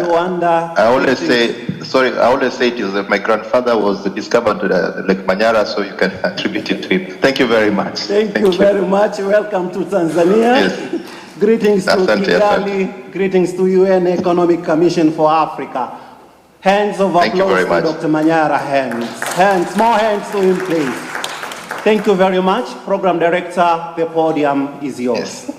Speaker 6: Rwanda.
Speaker 13: I always say, sorry, I always say it is that my grandfather was discovered Lake Manyara, so you can attribute it to him. Tk you very much.
Speaker 6: Thank you very much. Welcome to Tanzania.
Speaker 13: Yes.
Speaker 6: Greetings to
Speaker 13: Asante,
Speaker 6: Kigali. Greetings to UN Economic Commission for Africa. Hands of applause to Dr. Manyara. Hands, more hands to him, please. Thank you very much. Program Director, the podium is yours.
Speaker 13: Yes.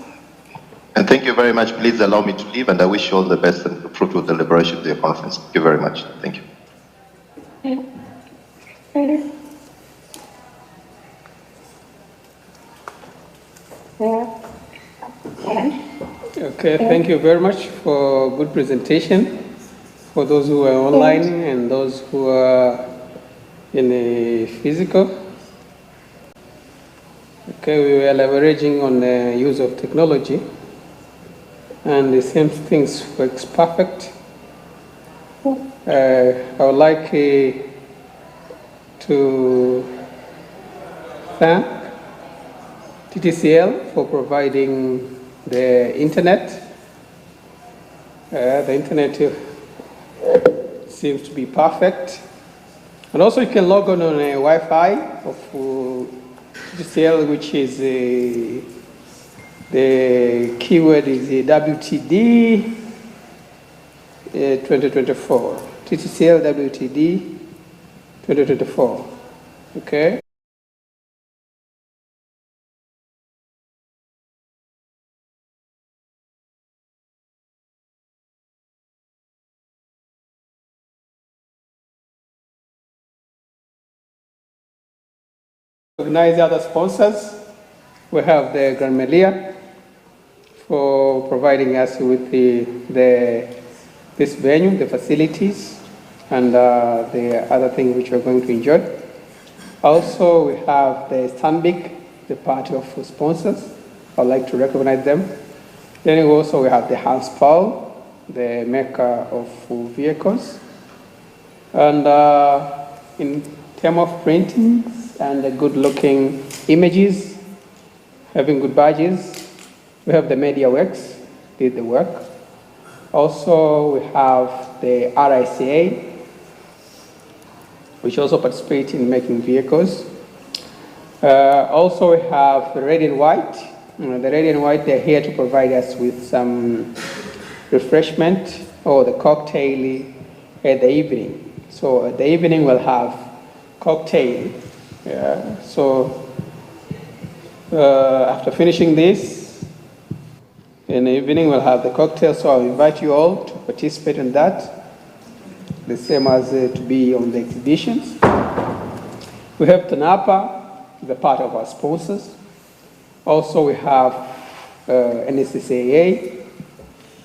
Speaker 13: And thank you very much. Please allow me to leave, and I wish you all the best and fruitful deliberation of the conference. Thank you very much. Thank you.
Speaker 2: Okay, thank you very much for good presentation. For those who are online and those who are in a physical. Okay, we were leveraging on the use of technology, and the same things works perfect. I would like to thank TTCL for providing the internet. The internet seems to be perfect. And also you can log on a Wi-Fi of TTCL, which is the keyword is WTD 2024. TTCL WTD 2024. Okay. Recognize other sponsors. We have the Grand Melia for providing us with this venue, the facilities, and the other things which we're going to enjoy. Also, we have the Stanbic, the party of sponsors. I'd like to recognize them. Then also we have the Hans Paul, the maker of vehicles. And in terms of printing and the good-looking images, having good badges, we have the MediaWorks, did the work. Also, we have the RICA, which also participates in making vehicles. Also, we have the Red and White. The Red and White, they're here to provide us with some refreshment or the cocktail at the evening. So at the evening, we'll have cocktail. Yeah. So after finishing this, in the evening, we'll have the cocktail. So I'll invite you all to participate in that, the same as to be on the exhibitions. We have TANAPA, the part of our sponsors. Also, we have NSCAA,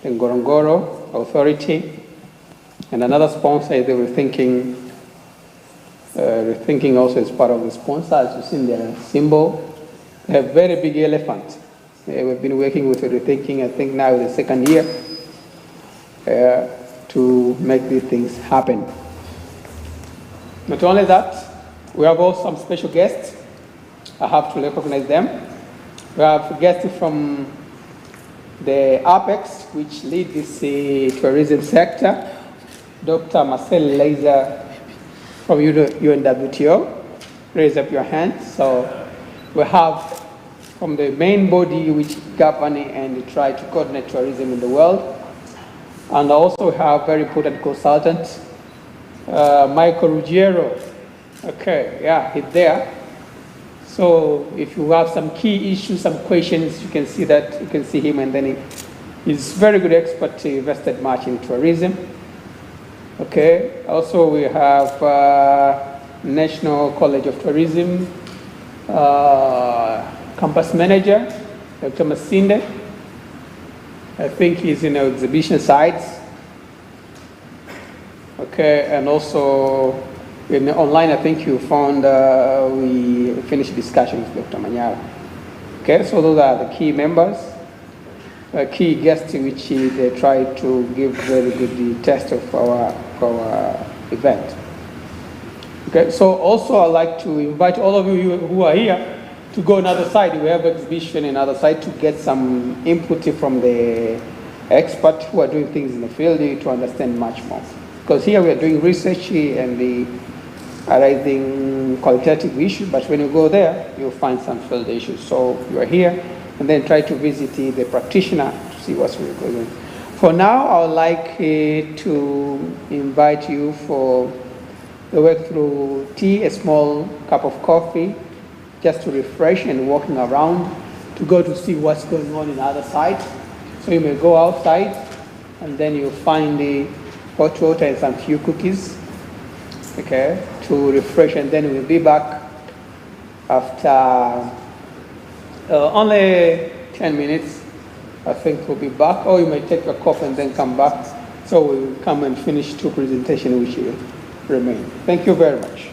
Speaker 2: the Ngorongoro Authority, and another sponsor is the Rethinking also is part of the sponsor. As you've seen their symbol, they have very big elephant. We've been working with Rethinking, I think now the second year, to make these things happen. Not only that, we have also some special guests. I have to recognize them. We have guests from the Apex, which lead this tourism sector. Dr. Marcel Leiser from UNWTO. Raise up your hand. So we have from the main body which govern and try to coordinate tourism in the world. And also have very important consultant, Michael Ruggiero. Okay, yeah, he's there. So if you have some key issues, some questions, you can see that, you can see him, and then he's very good expert, invested much in tourism. Okay, also we have National College of Tourism campus manager, Dr. Masinde. I think he's in the exhibition sites. Okay, and also in the online, I think you found we finished discussion with Dr. Manyara. Okay, so those are the key members, key guests which they try to give very good test of our event. Okay, so also I'd like to invite all of you who are here to go another side. We have exhibition in another side to get some input from the experts who are doing things in the field to understand much more. Because here we are doing research and the arising qualitative issues, but when you go there, you'll find some field issues. So you are here, and then try to visit the practitioner to see what's really going on. For now, I would like to invite you for the work through tea, a small cup of coffee, just to refresh and walking around to go to see what's going on in the other side. So you may go outside and then you'll find the hot water and some few cookies, okay, to refresh, and then we'll be back after only 10 minutes. I think we'll be back, or you may take a coffee and then come back. So we'll come and finish 2 presentations which remain. Thank you very much.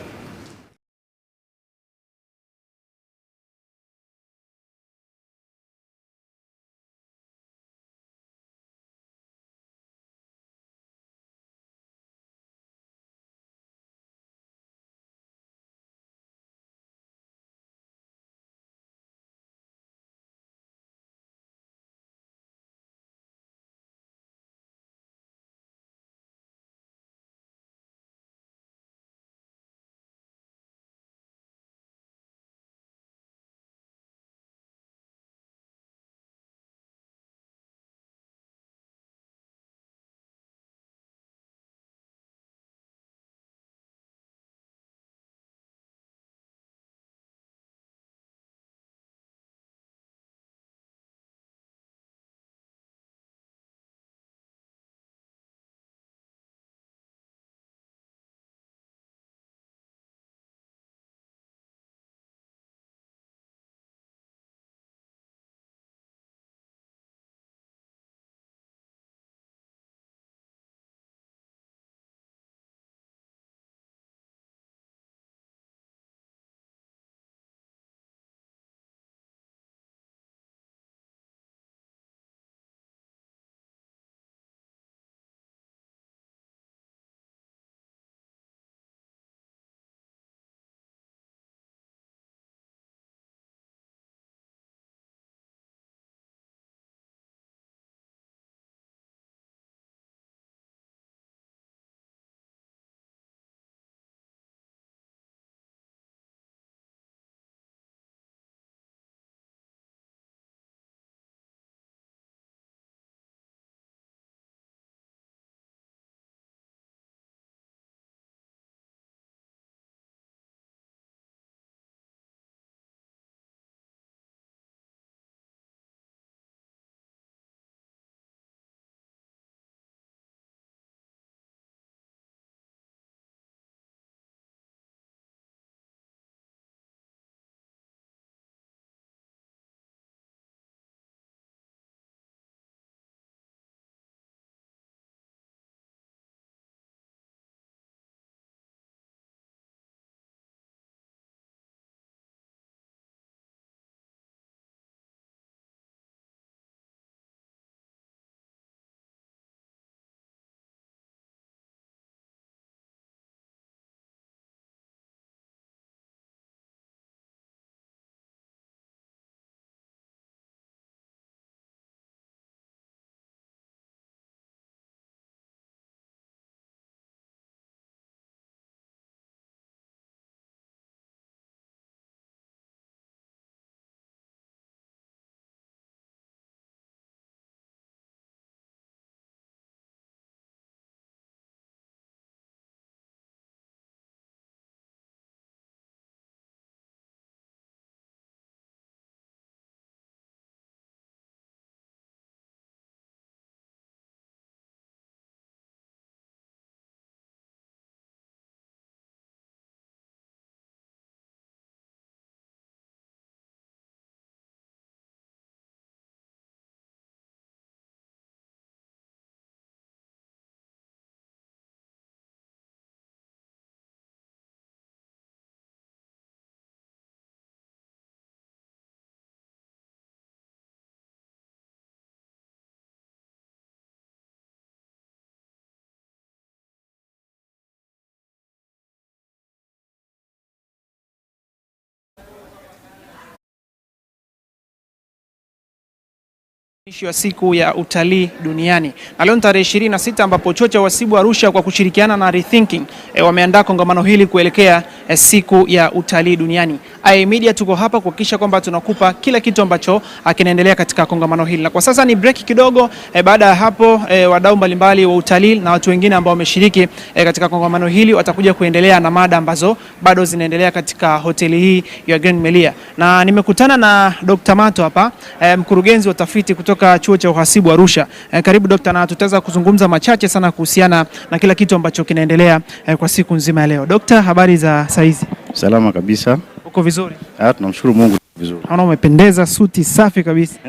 Speaker 5: ya siku ya utalii duniani. Na leo tarehe 26 ambapo chuo cha uhasibu Arusha kwa kushirikiana na Rethinking wameandaa kongamano hili kuelekea siku ya utalii duniani. Media tuko hapa kuhakikisha kwamba tunakupa kila kitu ambacho kinaendelea katika kongamano hili. Na kwa sasa ni break kidogo, baada ya hapo wadau mbalimbali wa utalii na watu wengine ambao wameshiriki katika kongamano hili watakuja kuendelea na mada ambazo bado zinaendelea katika hoteli hii ya Grand Melia. Na nimekutana na Dr. Mato hapa, mkurugenzi wa utafiti kutoka chuo cha uhasibu Arusha. Karibu Dr. na tutaweza kuzungumza machache sana kuhusiana na kila kitu ambacho kinaendelea kwa siku nzima ya leo. Dr. habari za saizi?
Speaker 8: Salama kabisa.
Speaker 5: Uko vizuri?
Speaker 8: Tunamshukuru Mungu vizuri.
Speaker 5: Naona umependeza, suti safi kabisa.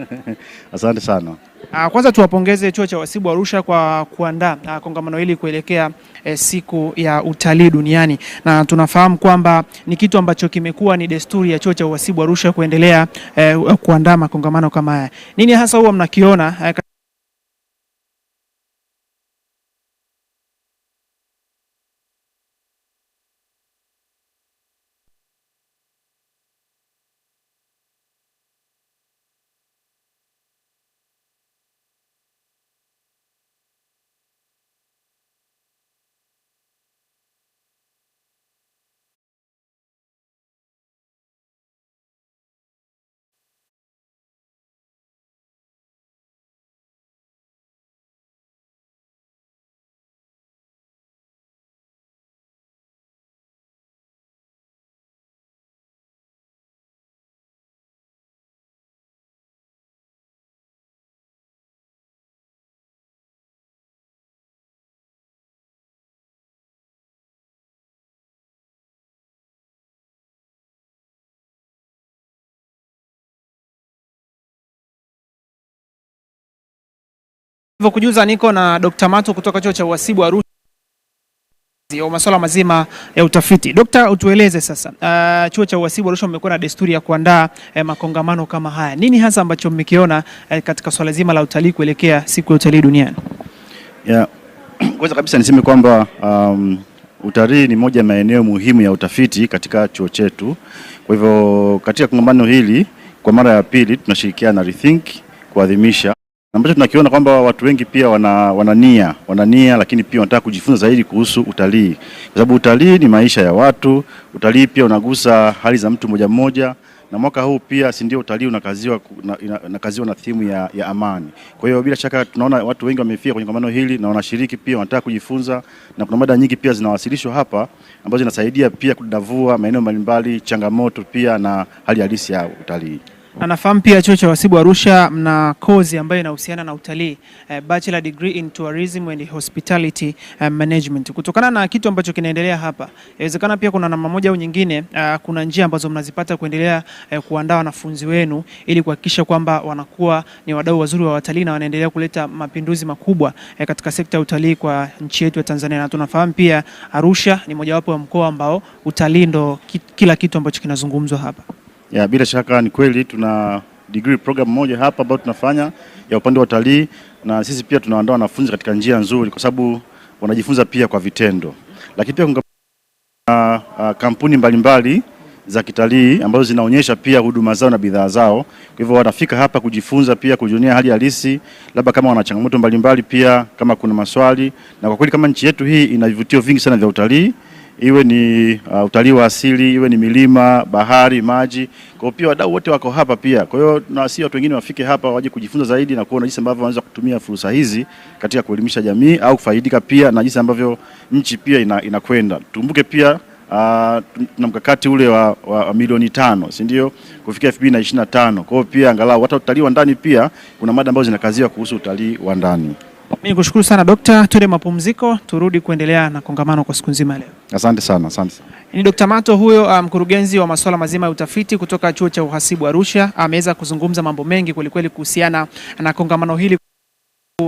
Speaker 8: Asante sana.
Speaker 5: Kwanza tuwapongeze chuo cha uhasibu Arusha kwa kuandaa kongamano hili kuelekea siku ya utalii duniani, na tunafahamu kwamba ni kitu ambacho kimekuwa ni desturi ya chuo cha uhasibu Arusha kuendelea kuandaa makongamano kama haya. Nini hasa huwa mnakiona hivyo kujuza? Niko na Dr. Mato kutoka chuo cha uhasibu Arusha wa masuala mazima ya utafiti. Dr. utueleze sasa, chuo cha uhasibu Arusha mmekuwa na desturi ya kuandaa makongamano kama haya. Nini hasa ambacho mmekiona katika swala zima la utalii kuelekea siku ya utalii duniani?
Speaker 8: Kwanza kabisa niseme kwamba utalii ni moja ya maeneo muhimu ya utafiti katika chuo chetu. Kwa hivyo katika kongamano hili kwa mara ya pili tunashirikiana na Rethink kuadhimisha, ambacho tunakiona kwamba watu wengi pia wana nia lakini pia wanataka kujifunza zaidi kuhusu utalii. Kwa sababu utalii ni maisha ya watu, utalii pia unagusa hali za mtu mmoja mmoja, na mwaka huu pia si ndio utalii unakaziwa na thimu ya amani. Kwa hiyo bila shaka tunaona watu wengi wamefika kwenye kongamano hili na wanashiriki pia, wanataka kujifunza, na kuna mada nyingi pia zinawasilishwa hapa ambazo zinasaidia pia kudadavua maeneo mbalimbali, changamoto pia na hali halisi ya utalii.
Speaker 5: Anafahamu pia chuo cha uhasibu Arusha mna kozi ambayo inahusiana na utalii, Bachelor Degree in Tourism and Hospitality Management. Kutokana na kitu ambacho kinaendelea hapa, inawezekana pia kuna namna moja au nyingine, kuna njia ambazo mnazipata kuendelea kuandaa wanafunzi wenu ili kuhakikisha kwamba wanakuwa ni wadau wazuri wa watalii na wanaendelea kuleta mapinduzi makubwa katika sekta ya utalii kwa nchi yetu ya Tanzania. Na tunafahamu pia Arusha ni mojawapo wa mkoa ambao utalii ndo kila kitu ambacho kinazungumzwa hapa.
Speaker 8: Bila shaka ni kweli, tuna degree program moja hapa ambayo tunafanya ya upande wa utalii, na sisi pia tunaandaa wanafunzi katika njia nzuri kwa sababu wanajifunza pia kwa vitendo. Lakini pia kuna kampuni mbalimbali za kitalii ambazo zinaonyesha pia huduma zao na bidhaa zao. Kwa hivyo wanafika hapa kujifunza pia, kujionea hali halisi, labda kama wana changamoto mbalimbali pia, kama kuna maswali. Na kwa kweli kama nchi yetu hii ina vivutio vingi sana vya utalii, iwe ni utalii wa asili, iwe ni milima, bahari, maji. Kwa pia wadau wote wako hapa pia. Kwa hiyo na si watu wengine wafike hapa waje kujifunza zaidi na kuona jinsi ambavyo wanaweza kutumia fursa hizi katika kuelimisha jamii au kufaidika pia na jinsi ambavyo nchi pia inakwenda. Tumbuke pia tuna mkakati ule wa milioni 5, si ndio, kufikia 2025. Kwa hiyo pia angalau hata utalii wa ndani pia kuna mada ambazo zinakaziwa kuhusu utalii wa ndani.
Speaker 5: Mimi nikushukuru sana Dr. Tuende mapumziko, turudi kuendelea na kongamano kwa siku nzima leo.
Speaker 8: Asante sana.
Speaker 5: Ni Dr. Mato huyo, mkurugenzi wa masuala mazima ya utafiti kutoka chuo cha uhasibu Arusha. Ameweza kuzungumza mambo mengi kweli kuhusiana na kongamano hili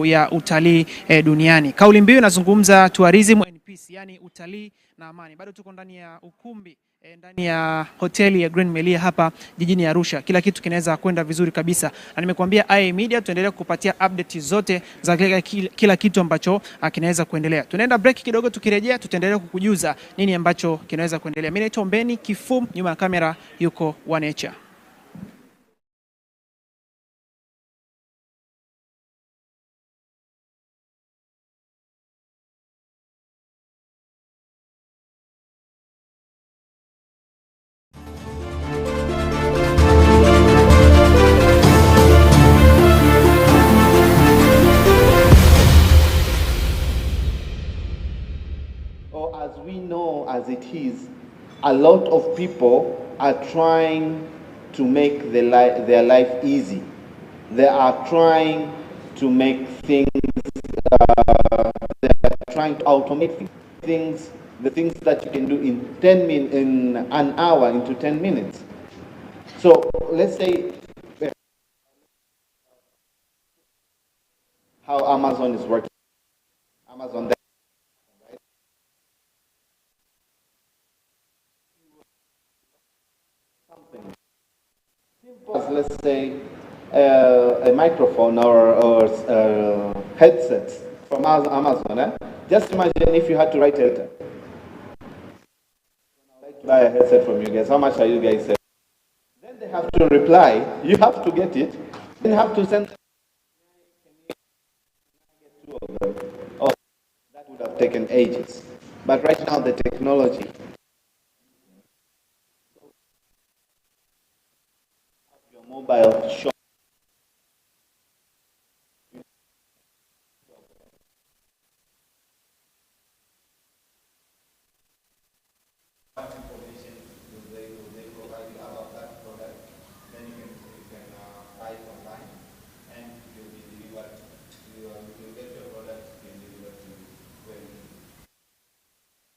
Speaker 5: ya utalii duniani. Kauli mbiu inazungumza tourism and peace, yani utalii na amani. Bado tuko ndani ya ukumbi ndani ya hoteli ya Grand Melia hapa jijini Arusha. Kila kitu kinaweza kwenda vizuri kabisa, na nimekuambia Media tuendelea kupatia update zote za kila kitu ambacho kinaweza kuendelea. Tunaenda break kidogo, tukirejea tutaendelea kukujuza nini ambacho kinaweza kuendelea. Mimi naitwa Mbeni Kifum, nyuma ya kamera yuko Wanecha.
Speaker 15: we know as it is, a lot of people are trying to make their life easy. They are trying to make things, they are trying to automate things, the things that you can do in in an hour into 10 minutes. So let's say how Amazon is working. Amazon, right? Something simple as, let's say, a microphone or headsets from Amazon. Just imagine if you had to write a letter. I'd like to buy a headset from you guys. How much are you guys selling? Then they have to reply. You have to get it. Then you have to send. Oh, that would have taken ages. But right now the technology. Your mobile shop.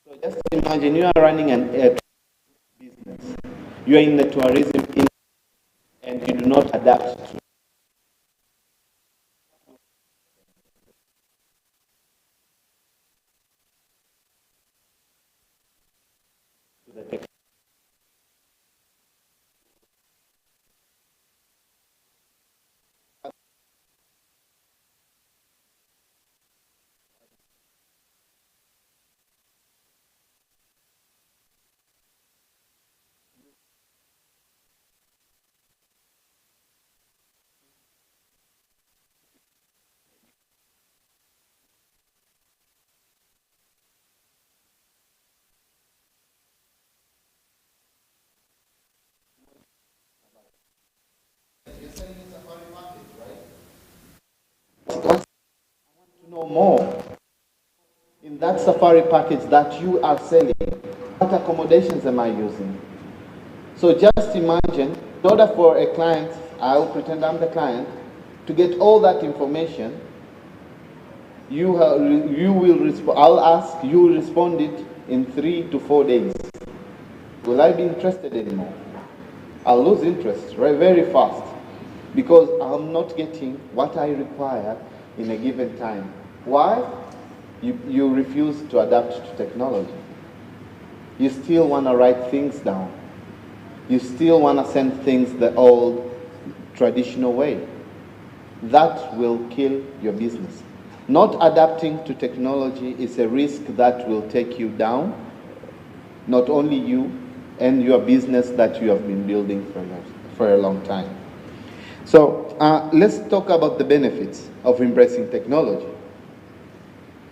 Speaker 15: So just imagine you are running an air business. You are in the tourism industry and you do not adapt to the technology. Know more in that safari package that you are selling. What accommodations am I using? So just imagine, in order for a client, I'll pretend I'm the client, to get all that information, you will respond. I'll ask, you will respond it in 3 to 4 days. Will I be interested anymore? I'll lose interest very fast because I'm not getting what I require in a given time. Why? You refuse to adapt to technology. You still want to write things down. You still want to send things the old traditional way. That will kill your business. Not adapting to technology is a risk that will take you down, not only you and your business that you have been building for a long time. So let's talk about the benefits of embracing technology.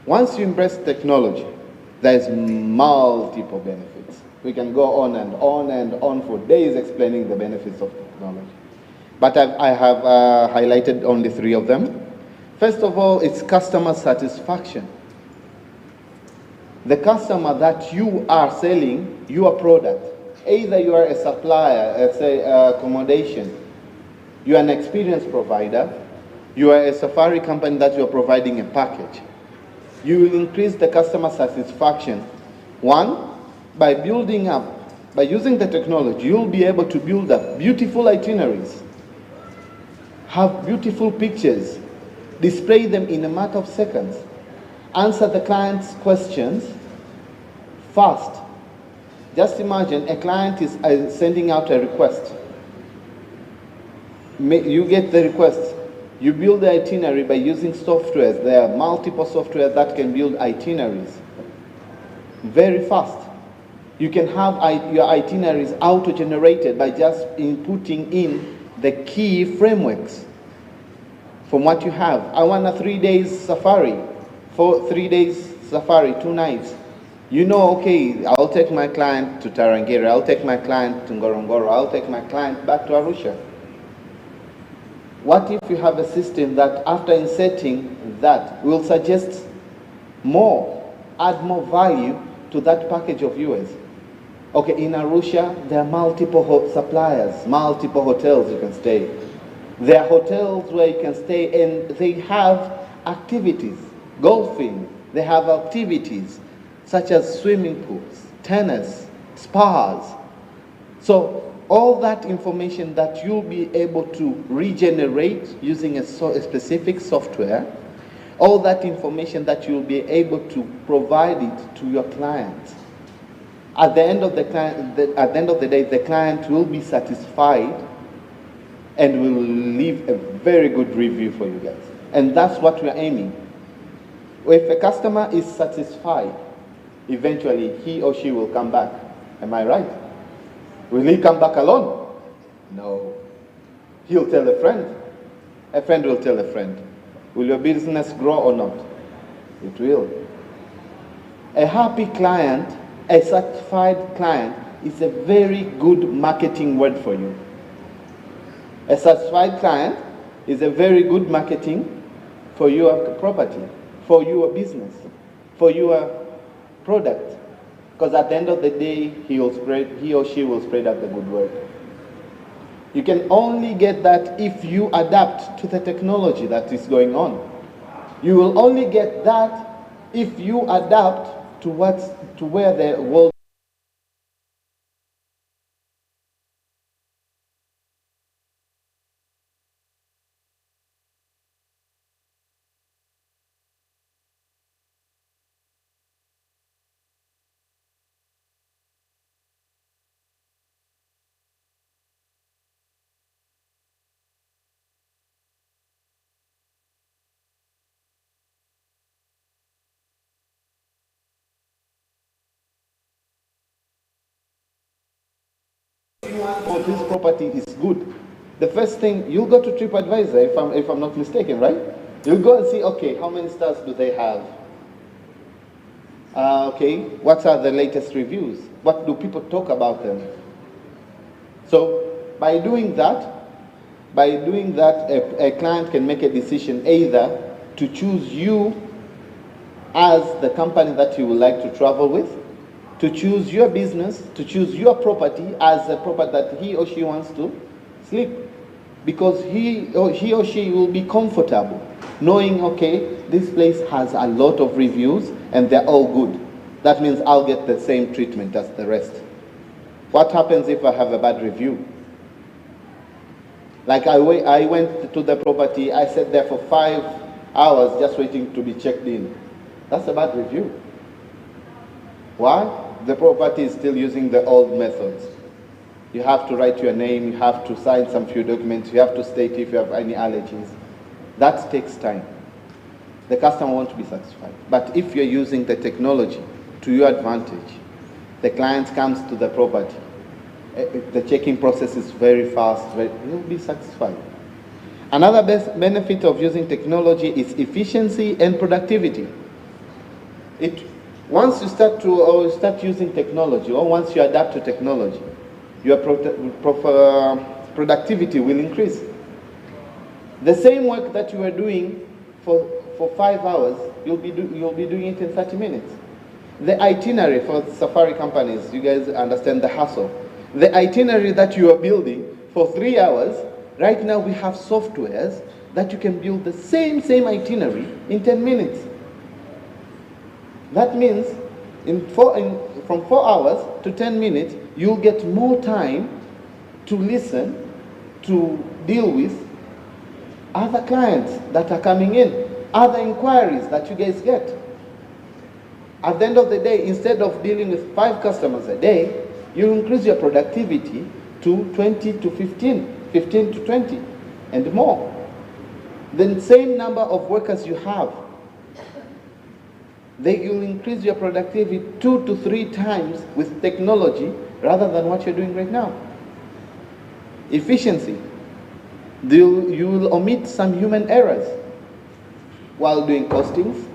Speaker 15: Once you embrace technology, there's multiple benefits. We can go on and on and on for days explaining the benefits of technology. But I have highlighted only 3 of them. First of all, it's customer satisfaction. The customer that you are selling your product, either you are a supplier, let's say accommodation, you are an experience provider, you are a safari company that you are providing a package. You will increase the customer satisfaction. One, by using the technology, you'll be able to build up beautiful itineraries, have beautiful pictures, display them in a matter of seconds, answer the client's questions fast. Just imagine a client is sending out a request. You get the request. You build the itinerary by using softwares. There are multiple software that can build itineraries very fast. You can have your itineraries auto-generated by just inputting in the key frameworks from what you have. I want a 3 days safari, 3 days safari, 2 nights. You know, okay, I'll take my client to Tarangire, I'll take my client to Ngorongoro, I'll take my client back to Arusha. What if you have a system that after inserting that will suggest more, add more value to that package of yours. Okay, in Arusha, there are multiple suppliers, multiple hotels you can stay. There are hotels where you can stay and they have activities, golfing, they have activities such as swimming pools, tennis, spas. So all that information that you'll be able to regenerate using a specific software, all that information that you'll be able to provide it to your clients. At the end of the day, the client will be satisfied and will leave a very good review for you guys. And that's what we're aiming. If a customer is satisfied, eventually he or she will come back. Am I right? Will he come back alone? No. He'll tell a friend. A friend will tell a friend. Will your business grow or not? It will. A happy client, a satisfied client, is a very good marketing word for you. A satisfied client is a very good marketing for your property, for your business, for your product. Because at the end of the day, he or she will spread out the good word. You can only get that if you adapt to the technology that is going on. You will only get that if you adapt to where the world. For this property is good. The first thing, you'll go to TripAdvisor, if I'm not mistaken, right? You'll go and see, okay, how many stars do they have? Okay, what are the latest reviews? What do people talk about them? So by doing that, a client can make a decision either to choose you as the company that you would like to travel with, to choose your business, to choose your property as a property that he or she wants to sleep. Because he or she will be comfortable knowing, okay, this place has a lot of reviews and they're all good. That means I'll get the same treatment as the rest. What happens if I have a bad review? Like I went to the property, I sat there for 5 hours just waiting to be checked in. That's a bad review. Why? The property is still using the old methods. You have to write your name, you have to sign some few documents, you have to state if you have any allergies. That takes time. The customer won't be satisfied. But if you're using the technology to your advantage, the client comes to the property, the checking process is very fast, you'll be satisfied. Another benefit of using technology is efficiency and productivity. Once you start using technology, or once you adapt to technology, your productivity will increase. The same work that you are doing for 5 hours, you'll be doing it in 30 minutes. The itinerary for safari companies, you guys understand the hassle. The itinerary that you are building for 3 hours, right now we have softwares that you can build the same itinerary in 10 minutes. That means from 4 hours to 10 minutes, you'll get more time to listen, to deal with other clients that are coming in, other inquiries that you guys get. At the end of the day, instead of dealing with 5 customers a day, you increase your productivity to 20 to 15, 15 to 20, and more. The same number of workers you have, you'll increase your productivity 2 to 3 times with technology rather than what you're doing right now. Efficiency. You will omit some human errors while doing costings,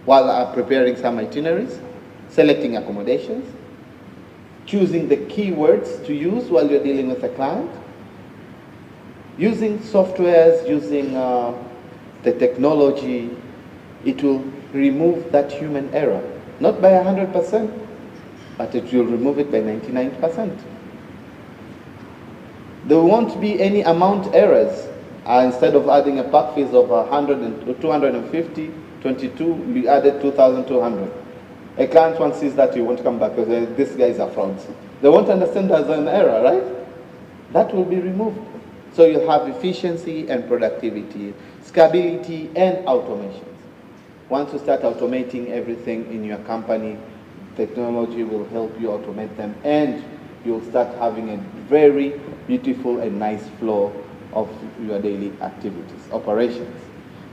Speaker 15: while preparing some itineraries, selecting accommodations, choosing the keywords to use while you're dealing with a client, using softwares, using the technology. It will remove that human error, not by 100%, but it will remove it by 99%. There won't be any amount errors. Instead of adding a pack fees of 250, 22, we added 2,200. A client once sees that, you won't come back because this guy is a fraud. They won't understand there's an error, right? That will be removed. So you'll have efficiency and productivity, scalability and automations. Once you start automating everything in your company, technology will help you automate them, and you'll start having a very beautiful and nice flow of your daily activities, operations.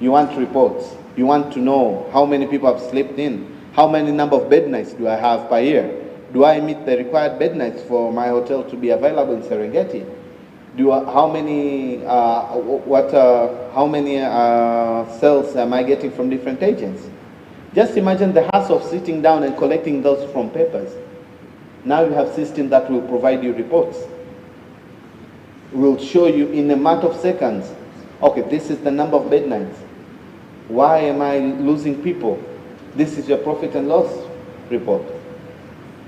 Speaker 15: You want reports. You want to know how many people have slept in, how many number of bed nights do I have per year? Do I meet the required bed nights for my hotel to be available in Serengeti? How many cells am I getting from different agents? Just imagine the hassle of sitting down and collecting those from papers. Now you have a system that will provide you reports. Will show you in a matter of seconds, okay, this is the number of bed nights. Why am I losing people? This is your profit and loss report.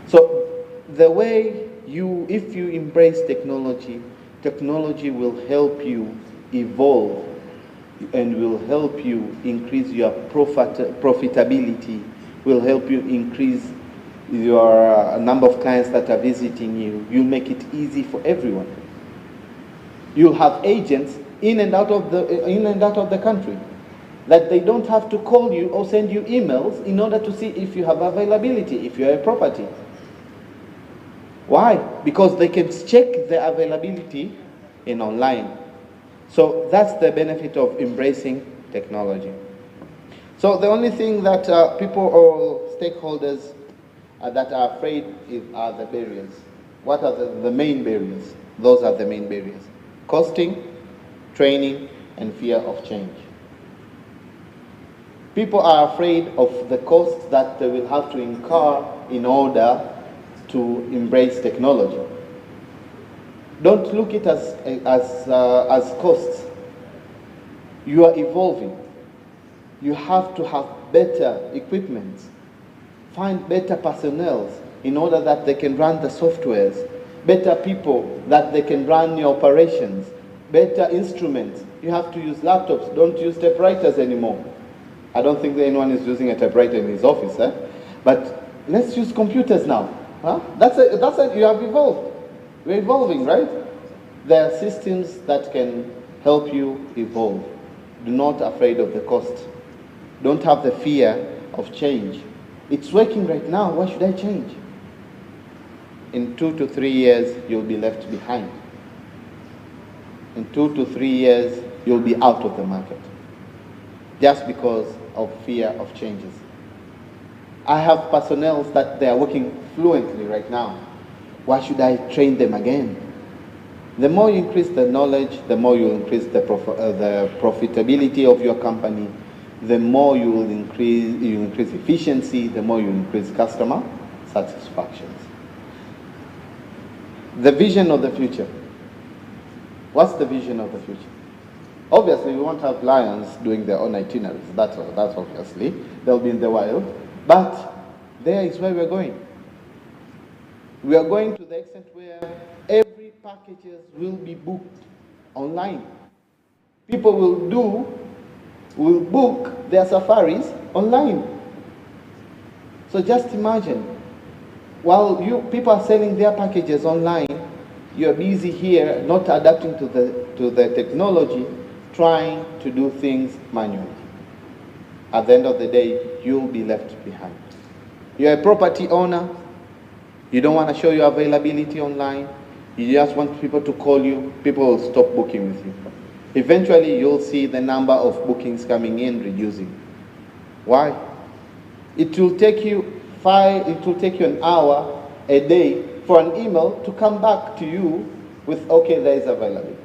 Speaker 15: So the way if you embrace technology, technology will help you evolve and will help you increase your profitability, will help you increase your number of clients that are visiting you. You'll make it easy for everyone. You'll have agents in and out of the country that they don't have to call you or send you emails in order to see if you have availability, if you're a property. Why? Because they can check the availability in online. So that's the benefit of embracing technology. So the only thing that people or stakeholders that are afraid are the barriers. What are the main barriers? Those are the main barriers. Costing, training, and fear of change. People are afraid of the costs that they will have to incur in order to embrace technology. Don't look at it as costs. You are evolving. You have to have better equipment, find better personnel in order that they can run the softwares, better people that they can run your operations, better instruments. You have to use laptops. Don't use typewriters anymore. I don't think that anyone is using a typewriter in his office, but let's use computers now. That's it. You have evolved. We're evolving, right? There are systems that can help you evolve. Do not afraid of the cost. Don't have the fear of change. It's working right now. Why should I change? In 2 to 3 years, you'll be left behind. In 2 to 3 years, you'll be out of the market just because of fear of changes. I have personnel that they are working fluently right now. Why should I train them again? The more you increase the knowledge, the more you increase the profitability of your company, the more you will increase efficiency, the more you increase customer satisfactions. The vision of the future. What's the vision of the future? Obviously, we won't have lions doing their own itineraries. That's obviously. They'll be in the wild. But there is where we're going. We are going to the extent where every packages will be booked online. People will book their safaris online. So just imagine, while people are selling their packages online, you're busy here not adapting to the technology, trying to do things manually. At the end of the day, you'll be left behind. You're a property owner. You don't want to show your availability online. You just want people to call you. People will stop booking with you. Eventually, you'll see the number of bookings coming in reducing. Why? It will take you an hour a day for an email to come back to you with, okay, there is availability.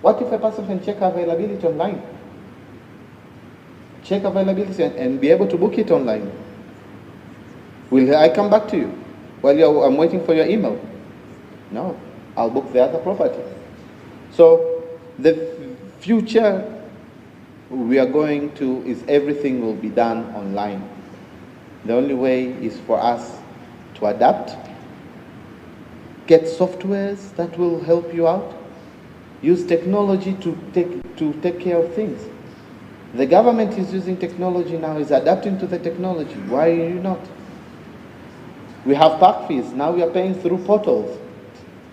Speaker 15: What if a person can check availability online? Check availability and be able to book it online. Will I come back to you while I'm waiting for your email? No, I'll book the other property. So the future we are going to is everything will be done online. The only way is for us to adapt, get softwares that will help you out, use technology to take care of things. The government is using technology now, is adapting to the technology. Why are you not? We have park fees. Now we are paying through portals.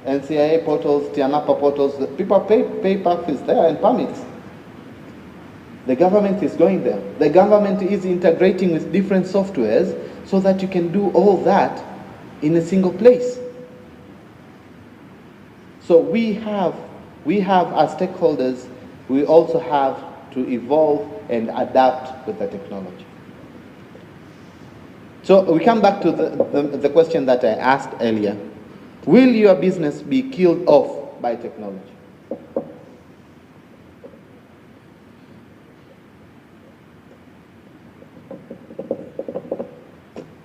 Speaker 15: NCIA portals, Tianapa portals. People pay park fees there and permits. The government is going there. The government is integrating with different softwares so that you can do all that in a single place. So we have as stakeholders, we also have to evolve and adapt with the technology. So we come back to the question that I asked earlier. Will your business be killed off by technology?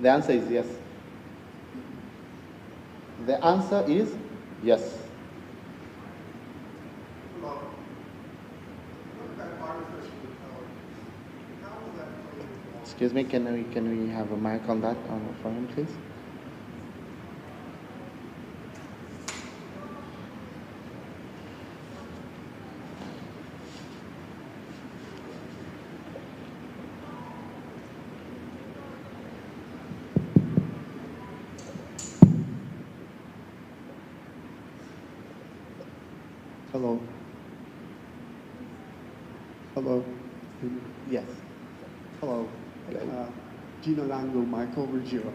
Speaker 15: The answer is yes. The answer is yes. Excuse me, can we have a mic on that for him, please?
Speaker 16: Hello. Hello.
Speaker 15: Yes.
Speaker 16: Hello. Gino Lango, Michael Ruggiero.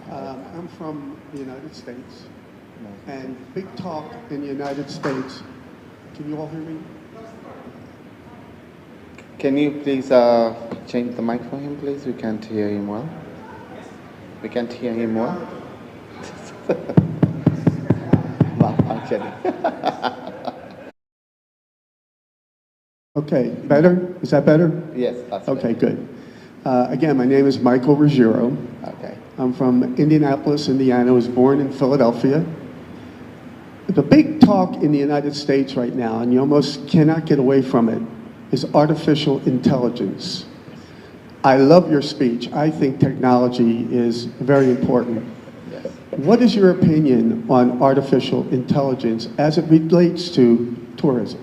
Speaker 16: I'm from the United States, and big talk in the United States. Can you all hear me?
Speaker 15: Can you please change the mic for him, please? We can't hear him well. We can't hear him well. Malfunctioning.
Speaker 16: Okay, better? Is that better?
Speaker 15: Yes, that's
Speaker 16: okay, good. Again, my name is Michael Ruggiero.
Speaker 15: Okay.
Speaker 16: I'm from Indianapolis, Indiana. I was born in Philadelphia. The big talk in the United States right now, and you almost cannot get away from it, is artificial intelligence. I love your speech. I think technology is very important.
Speaker 15: Yes.
Speaker 16: What is your opinion on artificial intelligence as it relates to tourism?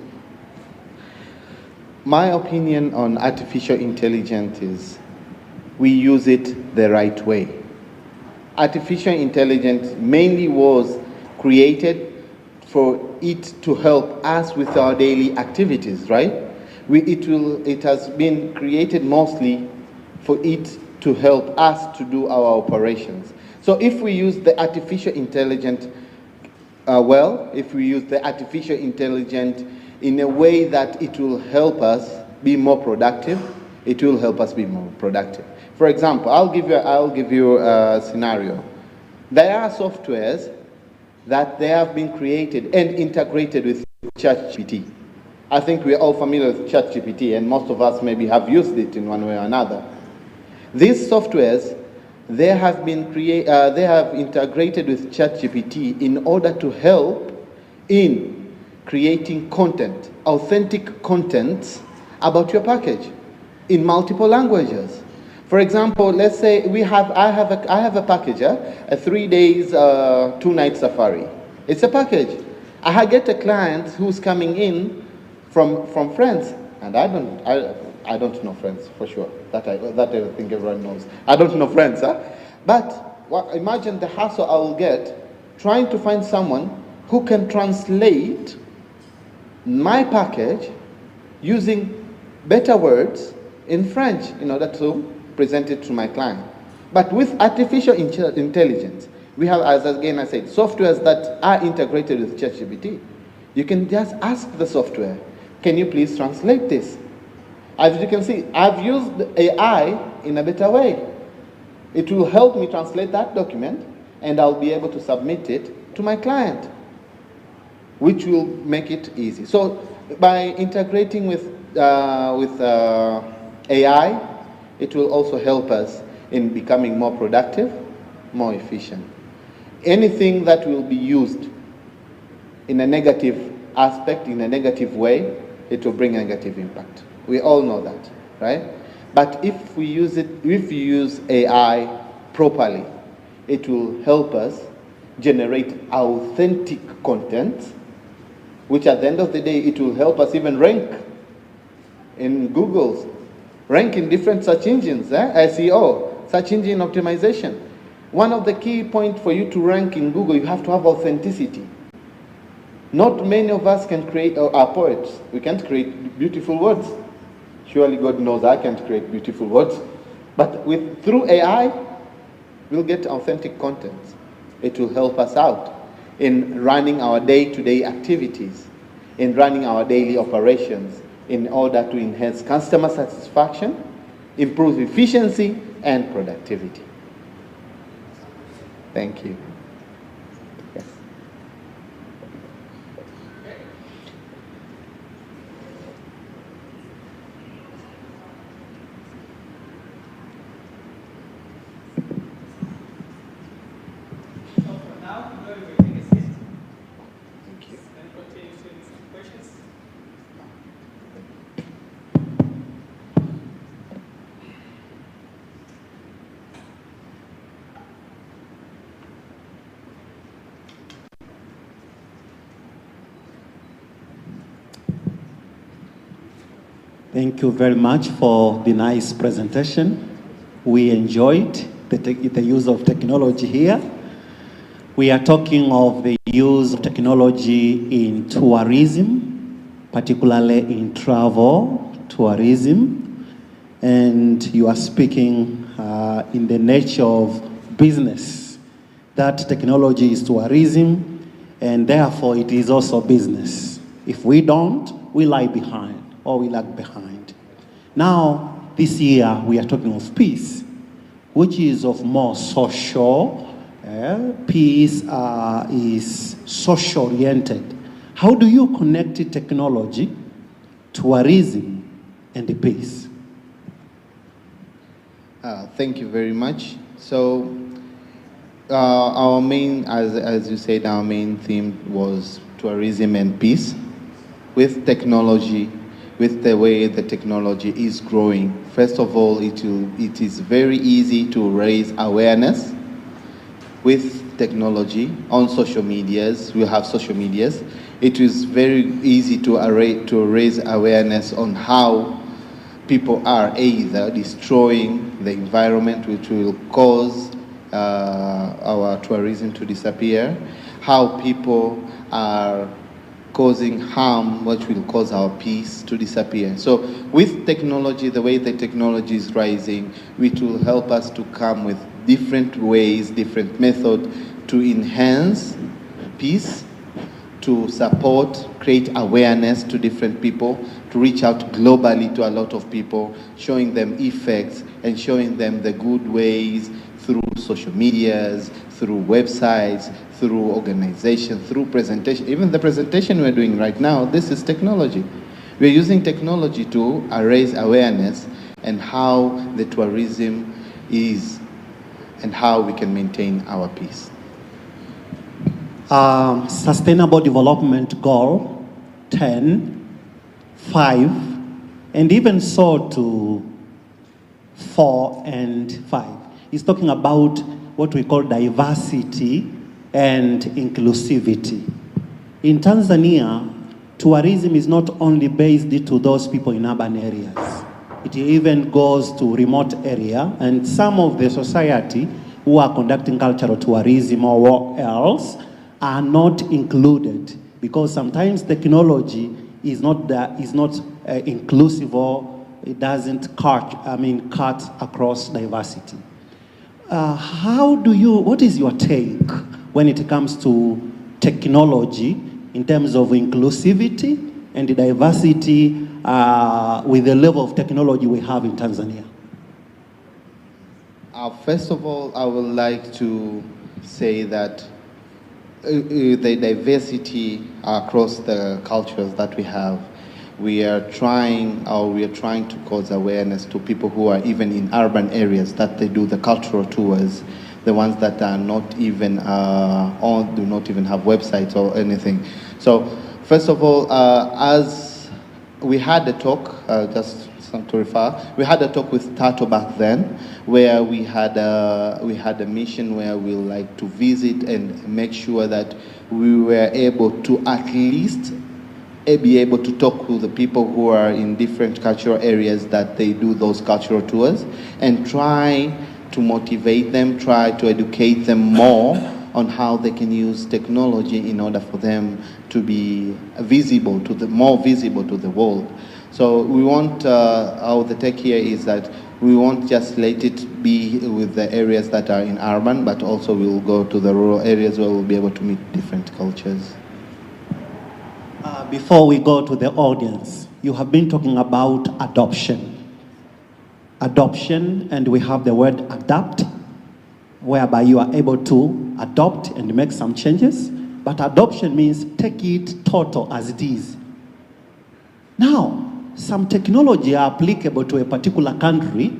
Speaker 15: My opinion on artificial intelligence is we use it the right way. Artificial intelligence mainly was created for it to help us with our daily activities, right? It has been created mostly for it to help us to do our operations. So if we use the artificial intelligence if we use the artificial intelligence in a way that it will help us be more productive, it will help us be more productive. For example, I'll give you a scenario. There are softwares that they have been created and integrated with ChatGPT. I think we're all familiar with ChatGPT, and most of us maybe have used it in one way or another. These softwares, they have integrated with ChatGPT in order to help in creating content, authentic content about your package in multiple languages. For example, let's say I have a package, a 3 days, 2 night safari. It's a package. I get a client who's coming in from France, and I don't know France for sure. That I think everyone knows. I don't know France, but imagine the hassle I will get trying to find someone who can translate my package using better words in French in order to present it to my client. But with artificial intelligence, we have, as again I said, softwares that are integrated with ChatGPT. You can just ask the software, can you please translate this? As you can see, I've used AI in a better way. It will help me translate that document, and I'll be able to submit it to my client, which will make it easy. So by integrating with AI, it will also help us in becoming more productive, more efficient. Anything that will be used in a negative aspect, in a negative way, it will bring a negative impact. We all know that, right? But if we use AI properly, it will help us generate authentic content, which at the end of the day, it will help us even rank in Google's, rank in different search engines, SEO, search engine optimization. One of the key points for you to rank in Google, you have to have authenticity. Not many of us can create, are poets. We can't create beautiful words. Surely God knows I can't create beautiful words. But through AI, we'll get authentic content. It will help us out in running our day-to-day activities, in running our daily operations, in order to enhance customer satisfaction, improve efficiency and productivity. Thank you. Yes.
Speaker 17: Thank you very much for the nice presentation. We enjoyed the use of technology here. We are talking of the use of technology in tourism, particularly in travel, tourism, and you are speaking in the nature of business. That technology is tourism, and therefore it is also business. If we don't, we lie behind, or we lag behind. Now, this year, we are talking of peace, which is of more social. Peace is social-oriented. How do you connect technology, tourism, and the peace?
Speaker 15: Thank you very much. So, our main, as you said, our main theme was tourism and peace. With technology, with the way the technology is growing, first of all, it is very easy to raise awareness. With technology on social medias, we have social medias. It is very easy to raise awareness on how people are either destroying the environment, which will cause our tourism to disappear, how people are causing harm, which will cause our peace to disappear. So with technology, the way the technology is rising, it will help us to come with different ways, different methods to enhance peace, to support, create awareness to different people, to reach out globally to a lot of people, showing them effects and showing them the good ways through social medias, through websites, through organization, through presentation. Even the presentation we're doing right now, this is technology. We're using technology to raise awareness and how the tourism is and how we can maintain our peace.
Speaker 17: Sustainable Development Goal 10, 5, and even so to 4 and 5 is talking about what we call diversity and inclusivity. In Tanzania, tourism is not only based to those people in urban areas. It even goes to remote area, and some of the society who are conducting cultural tourism or what else are not included because sometimes technology is not inclusive or it doesn't cut across diversity. What is your take when it comes to technology in terms of inclusivity and the diversity with the level of technology we have in Tanzania?
Speaker 15: First of all, I would like to say that the diversity across the cultures that we have, we are trying to cause awareness to people who are even in urban areas that they do the cultural tours, the ones that are not even do not even have websites or anything. So first of all, as we had a talk just to refer. We had a talk with Tato back then, where we had a mission where we like to visit and make sure that we were able to at least be able to talk to the people who are in different cultural areas that they do those cultural tours, and try to motivate them, try to educate them more on how they can use technology in order for them to be more visible to the world. So we want, how the tech here is that we won't just let it be with the areas that are in urban, but also we'll go to the rural areas where we'll be able to meet different cultures.
Speaker 17: Before we go to the audience, you have been talking about adoption. Adoption, and we have the word adapt, whereby you are able to adopt and make some changes. But adoption means take it total as it is. Now, some technology are applicable to a particular country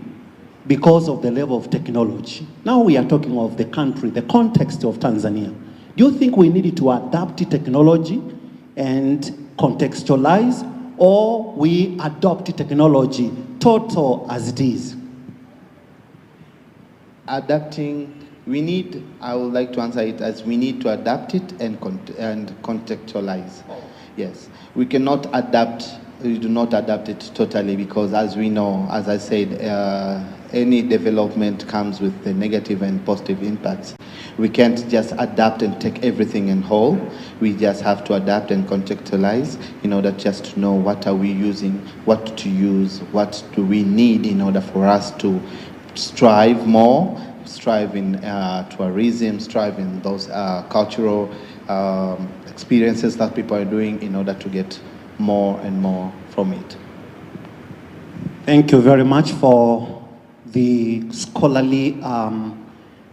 Speaker 17: because of the level of technology. Now we are talking of the country, the context of Tanzania. Do you think we needed to adapt the technology and contextualize, or we adopt the technology total as it is?
Speaker 15: Adapting, I would like to answer it as we need to adapt it and contextualize. Yes, we cannot adapt, we do not adapt it totally, because as we know, as I said, any development comes with the negative and positive impacts. We can't just adapt and take everything in whole. We just have to adapt and contextualize in order just to know what are we using, what to use, what do we need in order for us to strive more, strive in tourism, strive in those cultural experiences that people are doing in order to get more and more from it.
Speaker 17: Thank you very much for the scholarly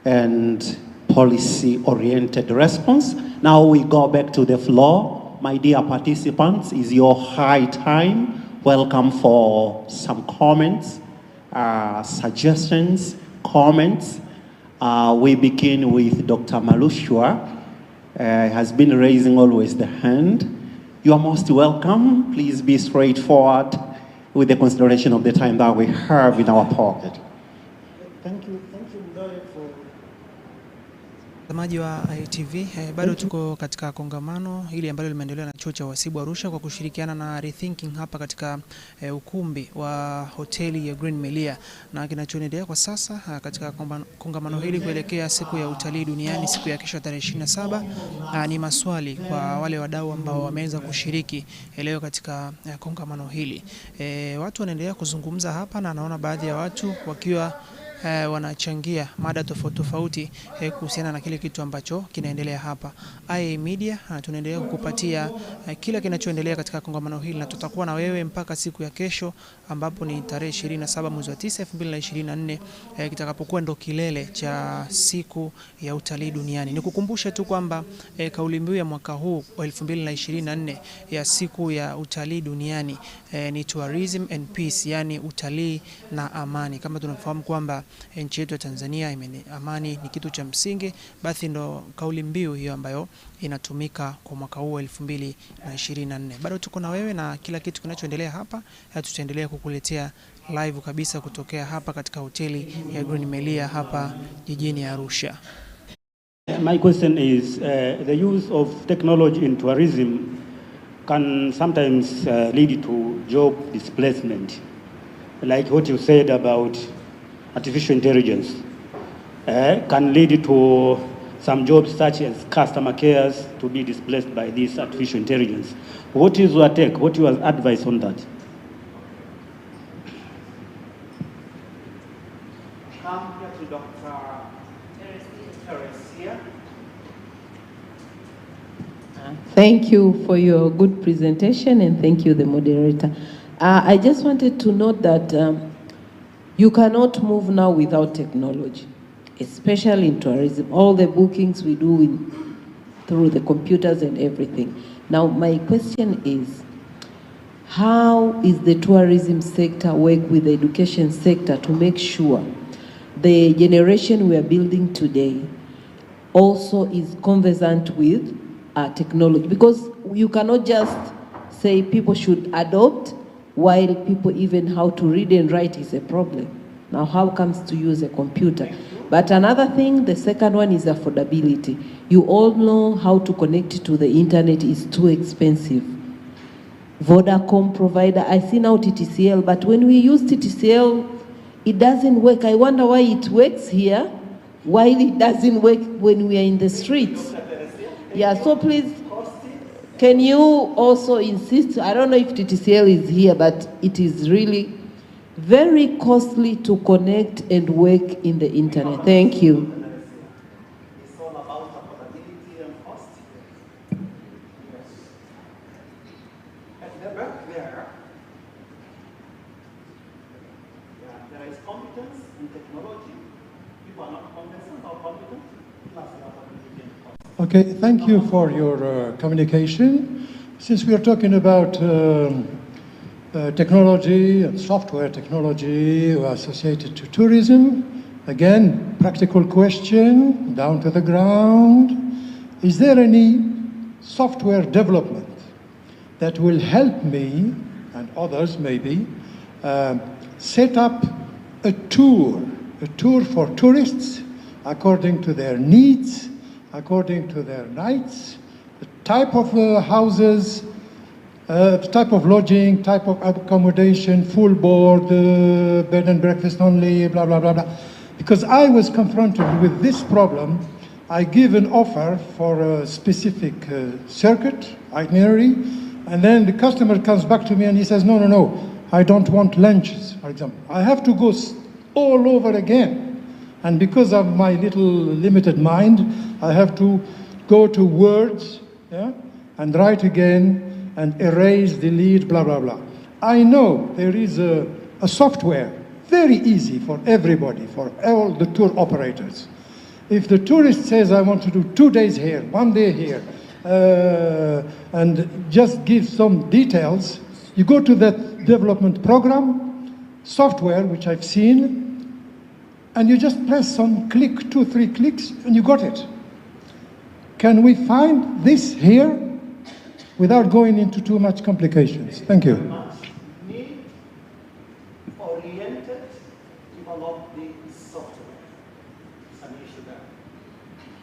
Speaker 17: and policy-oriented response. Now we go back to the floor. My dear participants, it's your high time. Welcome for some comments, suggestions, comments. We begin with Dr. Malushwa. Has been raising always the hand. You are most welcome. Please be straightforward with the consideration of the time that we have in our pocket.
Speaker 14: Thank you Mdoe for
Speaker 5: Mtazamaji wa ITV, bado tuko katika kongamano hili ambalo limeendelea na chuo cha uhasibu Arusha kwa kushirikiana na Rethinking hapa katika ukumbi wa hoteli ya Green Melia, na kinachoendelea kwa sasa katika kongamano hili kuelekea siku ya utalii duniani siku ya kesho tarehe 27 ni maswali kwa wale wadau ambao wameweza kushiriki leo katika kongamano hili. Watu wanaendelea kuzungumza hapa na naona baadhi ya watu wakiwa wanachangia mada tofauti kuhusiana na kile kitu ambacho kinaendelea hapa. IA Media tunaendelea kukupatia kila kinachoendelea katika kongamano hili, na tutakuwa na wewe mpaka siku ya kesho ambapo ni tarehe 27 mwezi wa 9 2024 kitakapokuwa ndo kilele cha siku ya utalii duniani. Nikukumbushe tu kwamba kauli mbiu ya mwaka huu wa 2024 ya siku ya utalii duniani ni tourism and peace, yani utalii na amani. Kama tunafahamu kwamba nchi yetu ya Tanzania amani ni kitu cha msingi, basi ndo kauli mbiu hiyo ambayo inatumika kwa mwaka huu 2024. Bado tuko na wewe na kila kitu kinachoendelea hapa tutaendelea kukuletea live kabisa kutokea hapa katika hoteli ya Green Melia hapa jijini Arusha.
Speaker 18: My question is the use of technology in tourism can sometimes lead to job displacement, like what you said about artificial intelligence can lead to some jobs such as customer cares to be displaced by this artificial intelligence. What is your take? What is your advice on that?
Speaker 5: Come here to Dr. Teresia.
Speaker 7: Thank you for your good presentation, and thank you, the moderator. I just wanted to note that you cannot move now without technology, especially in tourism. All the bookings we do through the computers and everything. Now, my question is, how is the tourism sector work with the education sector to make sure the generation we are building today also is conversant with technology? Because you cannot just say people should adopt while people even how to read and write is a problem. Now how comes to use a computer? But another thing, the second one is affordability. You all know how to connect to the internet is too expensive. Vodacom provider, I see now TTCL, but when we use TTCL, it doesn't work. I wonder why it works here, while it doesn't work when we are in the streets. Yeah, so please, can you also insist, I don't know if TTCL is here, but it is really very costly to connect and work in the internet. Thank you.
Speaker 17: It's all about affordability and cost. At the back there, there is competence in technology. People are not competent or competent, plus affordability and cost.
Speaker 9: Okay, thank you for your communication. Since we are talking about technology and software technology associated to tourism, again, practical question, down to the ground. Is there any software development that will help me, and others maybe, set up a tour for tourists according to their needs, according to their nights, the type of houses, type of lodging, type of accommodation, full board, bed and breakfast only, blah, blah, blah, blah. Because I was confronted with this problem, I give an offer for a specific circuit, itinerary, and then the customer comes back to me and he says, no, no, no, I don't want lunches, for example. I have to go all over again. And because of my little limited mind, I have to go to words, yeah, and write again, and erase, delete, blah, blah, blah. I know there is a software, very easy for everybody, for all the tour operators. If the tourist says, I want to do 2 days here, 1 day here, and just give some details, you go to that development program, software, which I've seen, and you just press some click, 2, 3 clicks, and you got it. Can we find this here without going into too much complications? Thank you.
Speaker 17: Need-oriented develop the software. It's an issue there.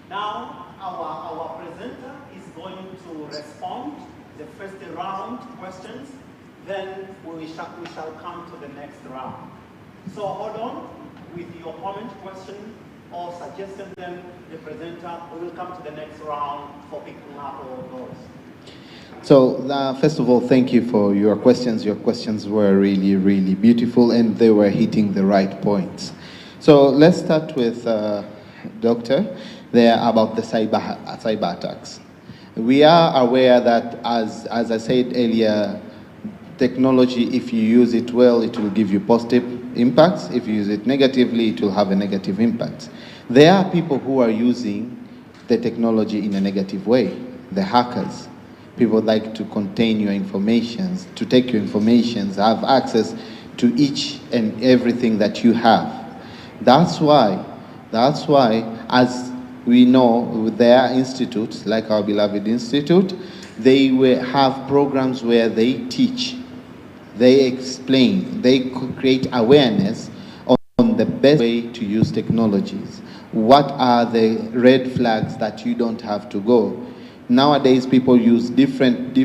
Speaker 17: Now, our presenter is going to respond the first round questions, then we shall come to the next round. So hold on with your comment, question, or suggestion, then the presenter will come to the next round for picking up all those.
Speaker 15: So first of all, thank you for your questions. Your questions were really, really beautiful, and they were hitting the right points. So let's start with Doctor there about the cyber attacks. We are aware that, as I said earlier, technology, if you use it well, it will give you positive impacts. If you use it negatively, it will have a negative impact. There are people who are using the technology in a negative way, the hackers. People like to contain your information, to take your information, have access to each and everything that you have. That's why, as we know, there are institutes, like our beloved institute, they have programs where they teach, they explain, they create awareness on the best way to use technologies. What are the red flags that you don't have to go? Nowadays, people use different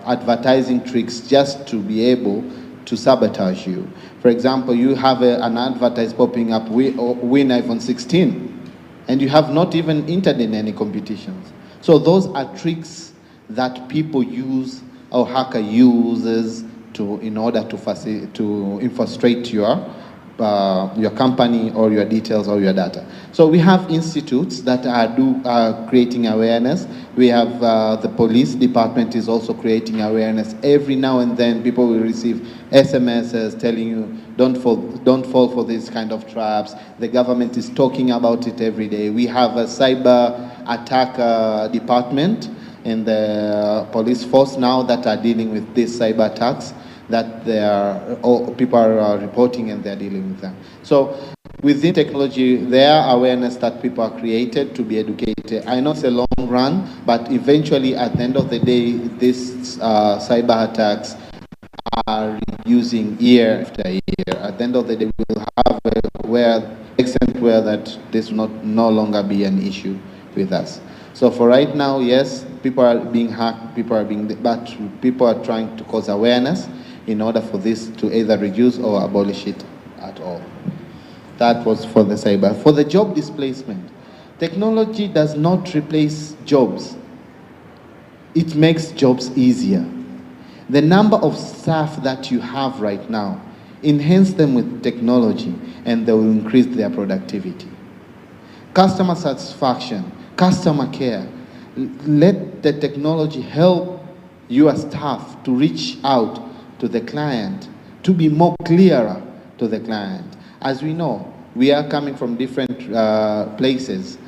Speaker 15: advertising tricks just to be able to sabotage you. For example, you have an advertise popping up, win iPhone 16, and you have not even entered in any competitions. So those are tricks that people use, or hacker uses, in order to infiltrate your company or your details or your data. So we have institutes that are creating awareness. We have the police department is also creating awareness. Every now and then people will receive SMSs telling you don't fall for these kind of traps. The government is talking about it every day. We have a cyber attack department in the police force now that are dealing with these cyber attacks that people are reporting, and they're dealing with them. So within technology, there are awareness that people are created to be educated. I know it's a long run, but eventually at the end of the day, these cyber attacks are reducing year after year. At the end of the day, we'll have extent where that this will no longer be an issue with us. So for right now, yes, people are being hacked, but people are trying to cause awareness in order for this to either reduce or abolish it at all. That was for the cyber. For the job displacement, technology does not replace jobs. It makes jobs easier. The number of staff that you have right now, enhance them with technology and they will increase their productivity. Customer satisfaction, customer care. Let the technology help your staff to reach out to the client, to be more clearer to the client. As we know, we are coming from different places.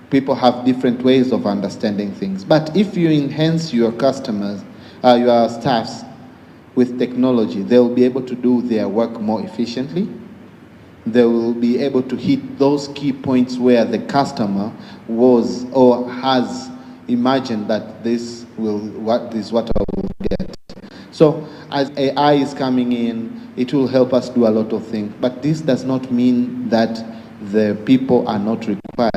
Speaker 15: People have different ways of understanding things. But if you enhance your customers, your staffs with technology, they will be able to do their work more efficiently. They will be able to hit those key points where the customer was or has imagined that this is what I will get. So as AI is coming in, it will help us do a lot of things. But this does not mean that the people are not required.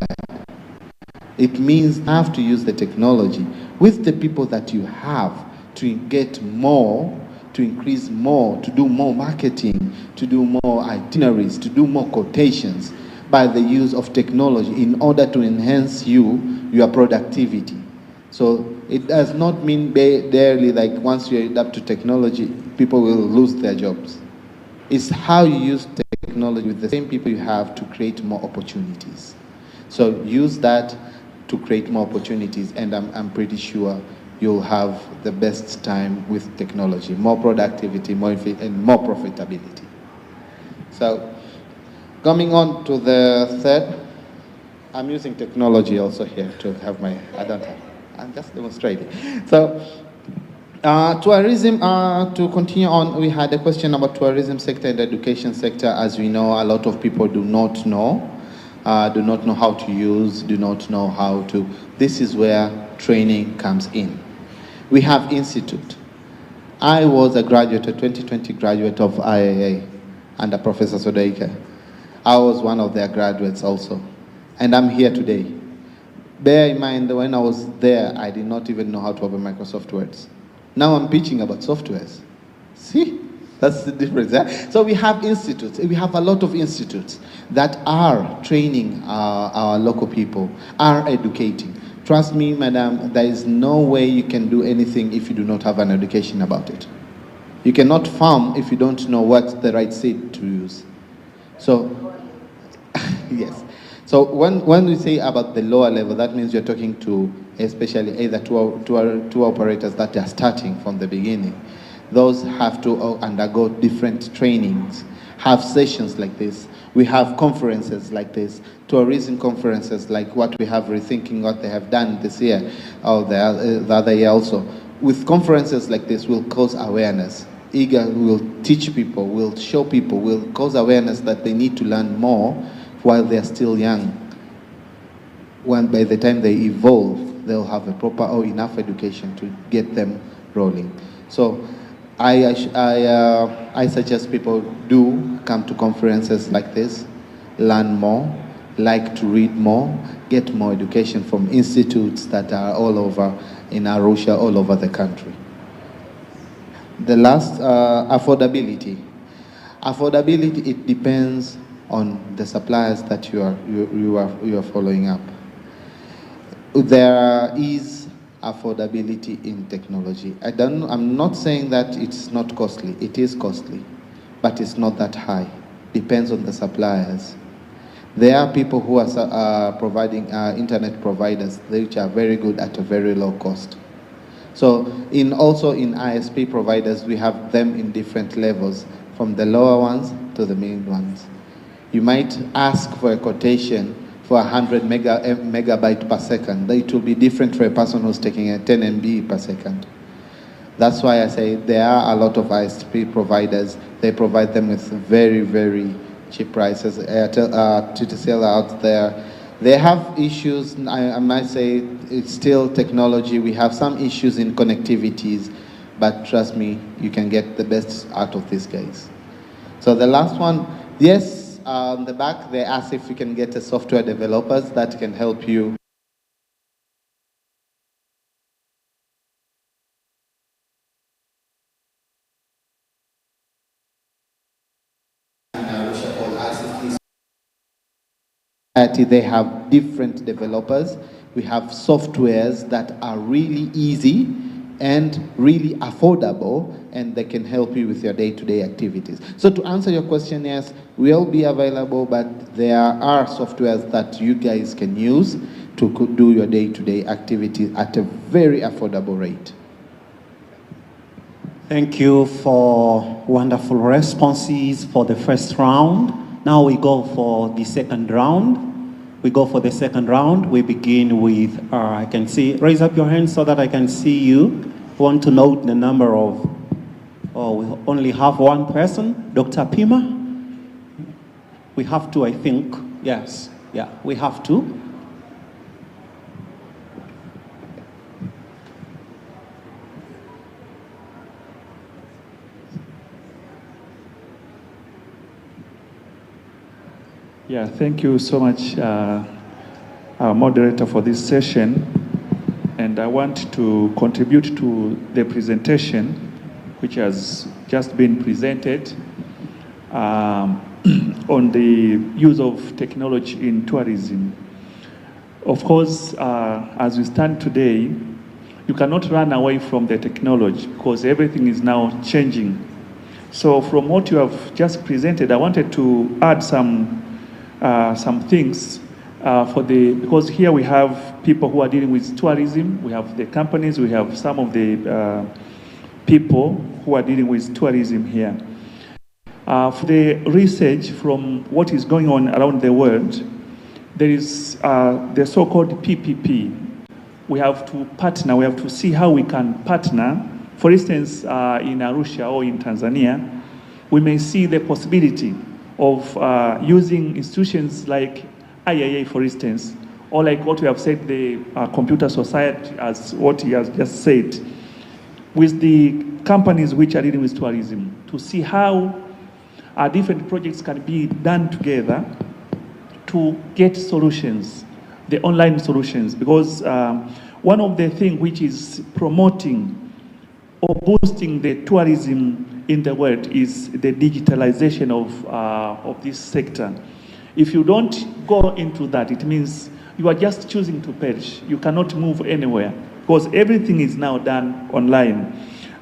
Speaker 15: It means you have to use the technology with the people that you have to get more, to increase more, to do more marketing, to do more itineraries, to do more quotations by the use of technology in order to enhance your productivity. So it does not mean barely like once you adapt to technology, people will lose their jobs. It's how you use technology with the same people you have to create more opportunities. So use that to create more opportunities, and I'm pretty sure you'll have the best time with technology, more productivity, and more profitability. So coming on to the third, I'm using technology also here to have I'm just demonstrating. So tourism, to continue on, we had a question about tourism sector and education sector. As we know, a lot of people do not know how to use, do not know how to. This is where training comes in. We have institute. I was a 2020 graduate of IAA under Professor Sodeika. I was one of their graduates also. And I'm here today. Bear in mind that when I was there, I did not even know how to open Microsoft Words. Now I'm pitching about softwares. See? That's the difference. Eh? So we have institutes. We have a lot of institutes that are training our local people, are educating. Trust me, madam, there is no way you can do anything if you do not have an education about it. You cannot farm if you don't know what the right seed to use. So, yes. So when we say about the lower level, that means you're talking to especially either two operators that are starting from the beginning. Those have to undergo different trainings, have sessions like this. We have conferences like this, tourism conferences like what we have rethinking what they have done this year, or the other year also. With conferences like this, we'll cause awareness. Will teach people, will show people, will cause awareness that they need to learn more while they're still young. When by the time they evolve, they'll have a proper or enough education to get them rolling. So I suggest people do come to conferences like this, learn more, like to read more, get more education from institutes that are all over in Arusha, all over the country. The last, affordability. Affordability, it depends on the suppliers that you are following up. There is affordability in technology. I'm not saying that it's not costly. It is costly, but it's not that high. Depends on the suppliers. There are people who are providing internet providers which are very good at a very low cost. So also in ISP providers, we have them in different levels, from the lower ones to the main ones. You might ask for a quotation for 100 megabyte per second. It will be different for a person who's taking a 10 MB per second. That's why I say there are a lot of ISP providers. They provide them with very, very cheap prices. TTCL out there, they have issues. I might say it's still technology. We have some issues in connectivities, but trust me, you can get the best out of these guys. So the last one, yes, on the back, they ask if we can get a software developers that can help you. They have different developers. We have softwares that are really easy and really affordable, and they can help you with your day-to-day activities. So to answer your question, yes, we'll be available, but there are softwares that you guys can use to do your day-to-day activities at a very affordable rate.
Speaker 17: Thank you for wonderful responses for the first round. Now we go for the second round. We begin with, I can see, raise up your hand so that I can see you. Want to note the number of, we only have one person, Dr. Pima. We have to, I think, yes, yeah, we have to.
Speaker 1: Yeah, thank you so much, our moderator, for this session. And I want to contribute to the presentation, which has just been presented on the use of technology in tourism. Of course, as we stand today, you cannot run away from the technology because everything is now changing. So from what you have just presented, I wanted to add some things because here we have people who are dealing with tourism, we have the companies, we have some of the people who are dealing with tourism here. For the research from what is going on around the world, there is the so-called PPP. We have to partner, we have to see how we can partner. For instance, in Arusha or in Tanzania, we may see the possibility of using institutions like IAA, for instance, or like what we have said, the Computer Society, as what he has just said, with the companies which are dealing with tourism, to see how different projects can be done together to get solutions, the online solutions, because one of the things which is promoting or boosting the tourism in the world is the digitalization of this sector. If you don't go into that, it means you are just choosing to perish. You cannot move anywhere because everything is now done online.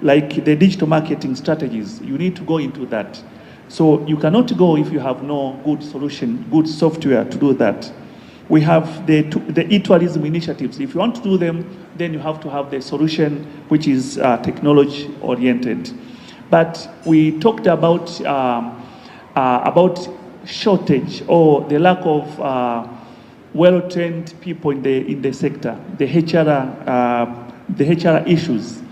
Speaker 1: Like the digital marketing strategies, you need to go into that. So you cannot go if you have no good solution, good software to do that. We have the e-tourism initiatives. If you want to do them, then you have to have the solution which is technology oriented. But we talked about shortage or the lack of well-trained people in the sector, the HR issues.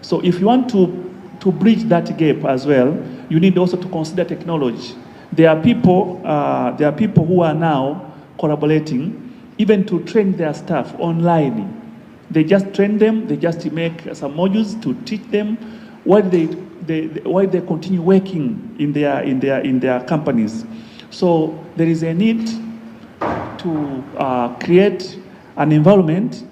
Speaker 1: So if you want to bridge that gap as well, you need also to consider technology. There are people who are now collaborating, even to train their staff online. They just train them, they just make some modules to teach them while they continue working in their companies. So there is a need to create an environment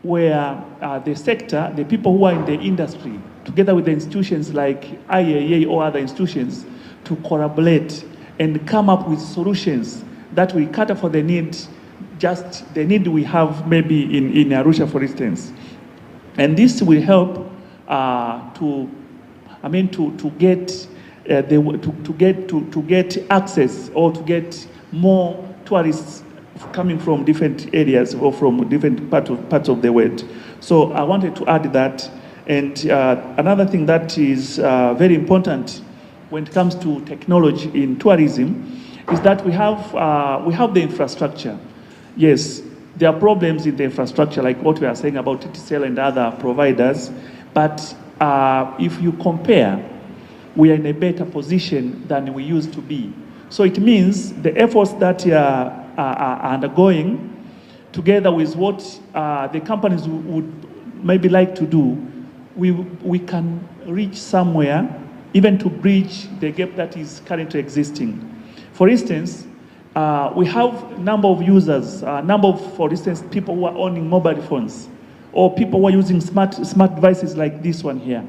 Speaker 1: where the sector, the people who are in the industry, together with the institutions like IAA or other institutions, to collaborate and come up with solutions that will cater for the need, just the need we have maybe in Arusha, for instance. And this will help to get access or to get more tourists coming from different areas or from different parts of the world. So I wanted to add that. And another thing that is very important when it comes to technology in tourism is that we have the infrastructure. Yes, there are problems in the infrastructure, like what we are saying about TTCL and other providers. But if you compare, we are in a better position than we used to be. So it means the efforts that are undergoing, together with what the companies would maybe like to do, we can reach somewhere, even to bridge the gap that is currently existing. For instance, we have number of users, for instance, people who are owning mobile phones, or people who are using smart devices like this one here,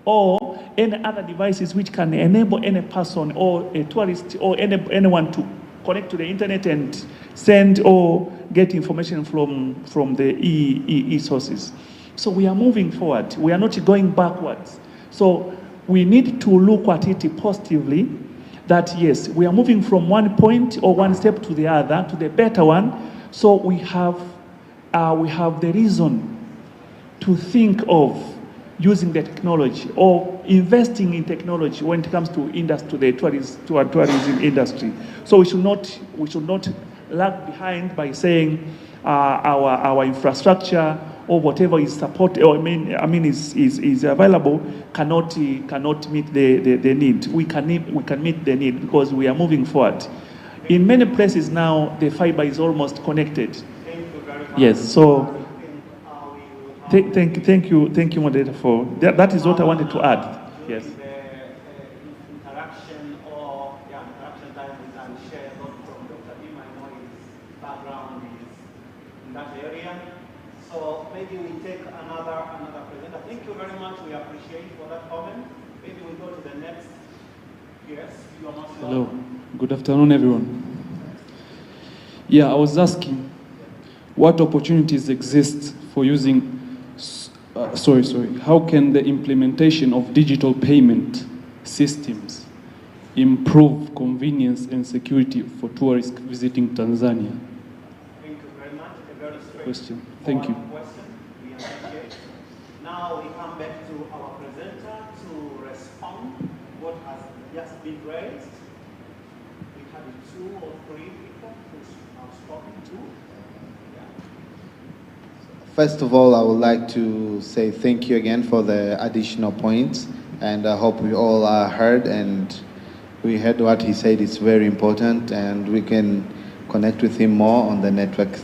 Speaker 1: or any other devices which can enable any person or a tourist or anyone to connect to the internet and send or get information from the e-sources. So we are moving forward. We are not going backwards. So we need to look at it positively, that yes, we are moving from one point or one step to the other, to the better one. So we have the reason to think of using the technology or investing in technology when it comes to industry, to our tourism industry. So we should not lag behind by saying our infrastructure or whatever is supported, or is available, cannot meet the need. We can meet the need because we are moving forward. In many places now, the fiber is almost connected.
Speaker 18: Thank you very much.
Speaker 1: Yes. So. Thank you, moderator, for that is what I wanted to add. Yes.
Speaker 18: Interaction time we can share a lot from Dr. Im. I know his background is in that area. So maybe we take another presenter. Thank you very much. We appreciate for that comment. Maybe we go to the next. Yes, you are most welcome.
Speaker 19: Hello. Good afternoon, everyone. Yeah, I was asking what opportunities exist for using how can the implementation of digital payment systems improve convenience and security for tourists visiting Tanzania?
Speaker 18: Thank you very much. A very straight
Speaker 19: question. Thank you.
Speaker 18: Question. We appreciate. Now we come back to our presenter to respond what has just been raised. We have 2 or 3 people who have spoken to.
Speaker 15: First of all, I would like to say thank you again for the additional points, and I hope we all heard and we heard what he said. It's very important, and we can connect with him more on the networking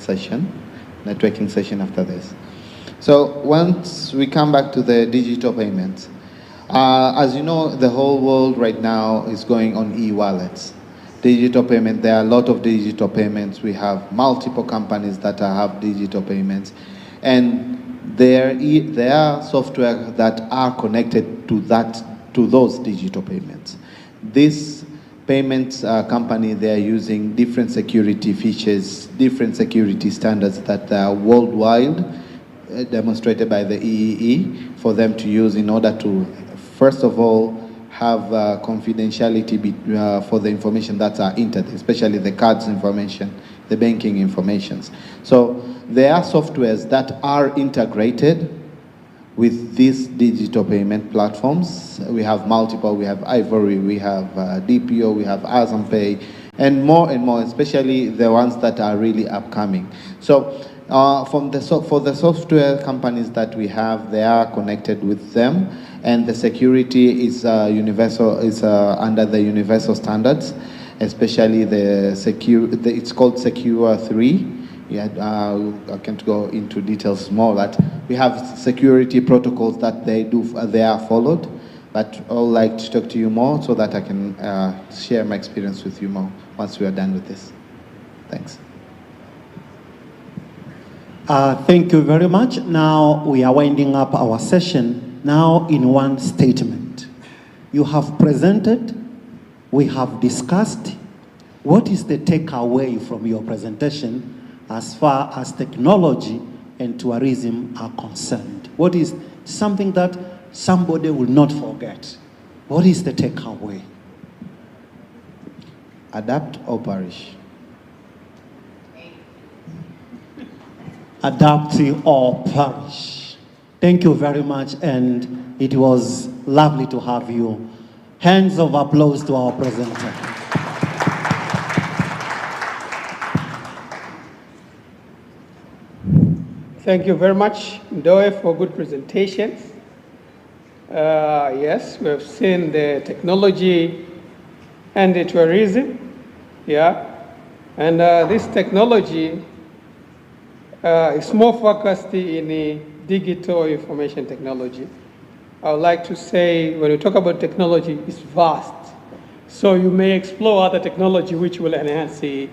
Speaker 15: session after this. So once we come back to the digital payments, as you know, the whole world right now is going on e-wallets. Digital payment, there are a lot of digital payments. We have multiple companies that have digital payments. And there are software that are connected to those digital payments. This payments company, they are using different security features, different security standards that are worldwide, demonstrated by the EEE, for them to use in order to, first of all, have confidentiality for the information that are entered, especially the cards information, the banking informations. So there are softwares that are integrated with these digital payment platforms. We have multiple. We have Ivory, we have DPO, we have Azam Pay, and more, especially the ones that are really upcoming. So for the software companies that we have, they are connected with them, and the security is universal, under the universal standards, especially it's called Secure 3. Yeah, I can't go into details more, but we have security protocols that they are followed. But I would like to talk to you more so that I can share my experience with you more once we are done with this. Thanks.
Speaker 17: Thank you very much. Now we are winding up our session. Now in one statement. You have presented, we have discussed. What is the takeaway from your presentation as far as technology and tourism are concerned? What is something that somebody will not forget? What is the takeaway?
Speaker 15: Adapt or perish.
Speaker 17: Adapt or perish. Thank you very much, and it was lovely to have you. Hands of applause to our presenter.
Speaker 2: Thank you very much, Ndoe, for good presentations. Yes, we have seen the technology and the tourism. Yeah, and this technology is more focused in the digital information technology. I would like to say, when we talk about technology, it's vast. So you may explore other technology which will enhance the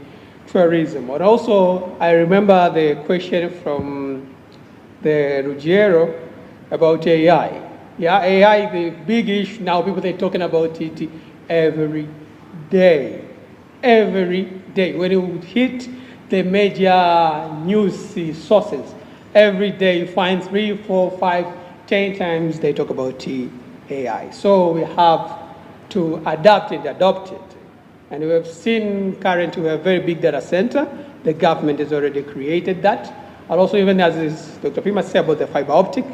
Speaker 2: tourism. But also, I remember the question from the Ruggiero about AI. Yeah, AI, the big issue now, people they're talking about it every day. Every day. When you hit the major news sources, every day you find 3, 4, 5, 10 times they talk about AI. So we have to adapt and adopt it. And we have seen currently we have a very big data center. The government has already created that. And also even as Dr. Pima said about the fiber optic,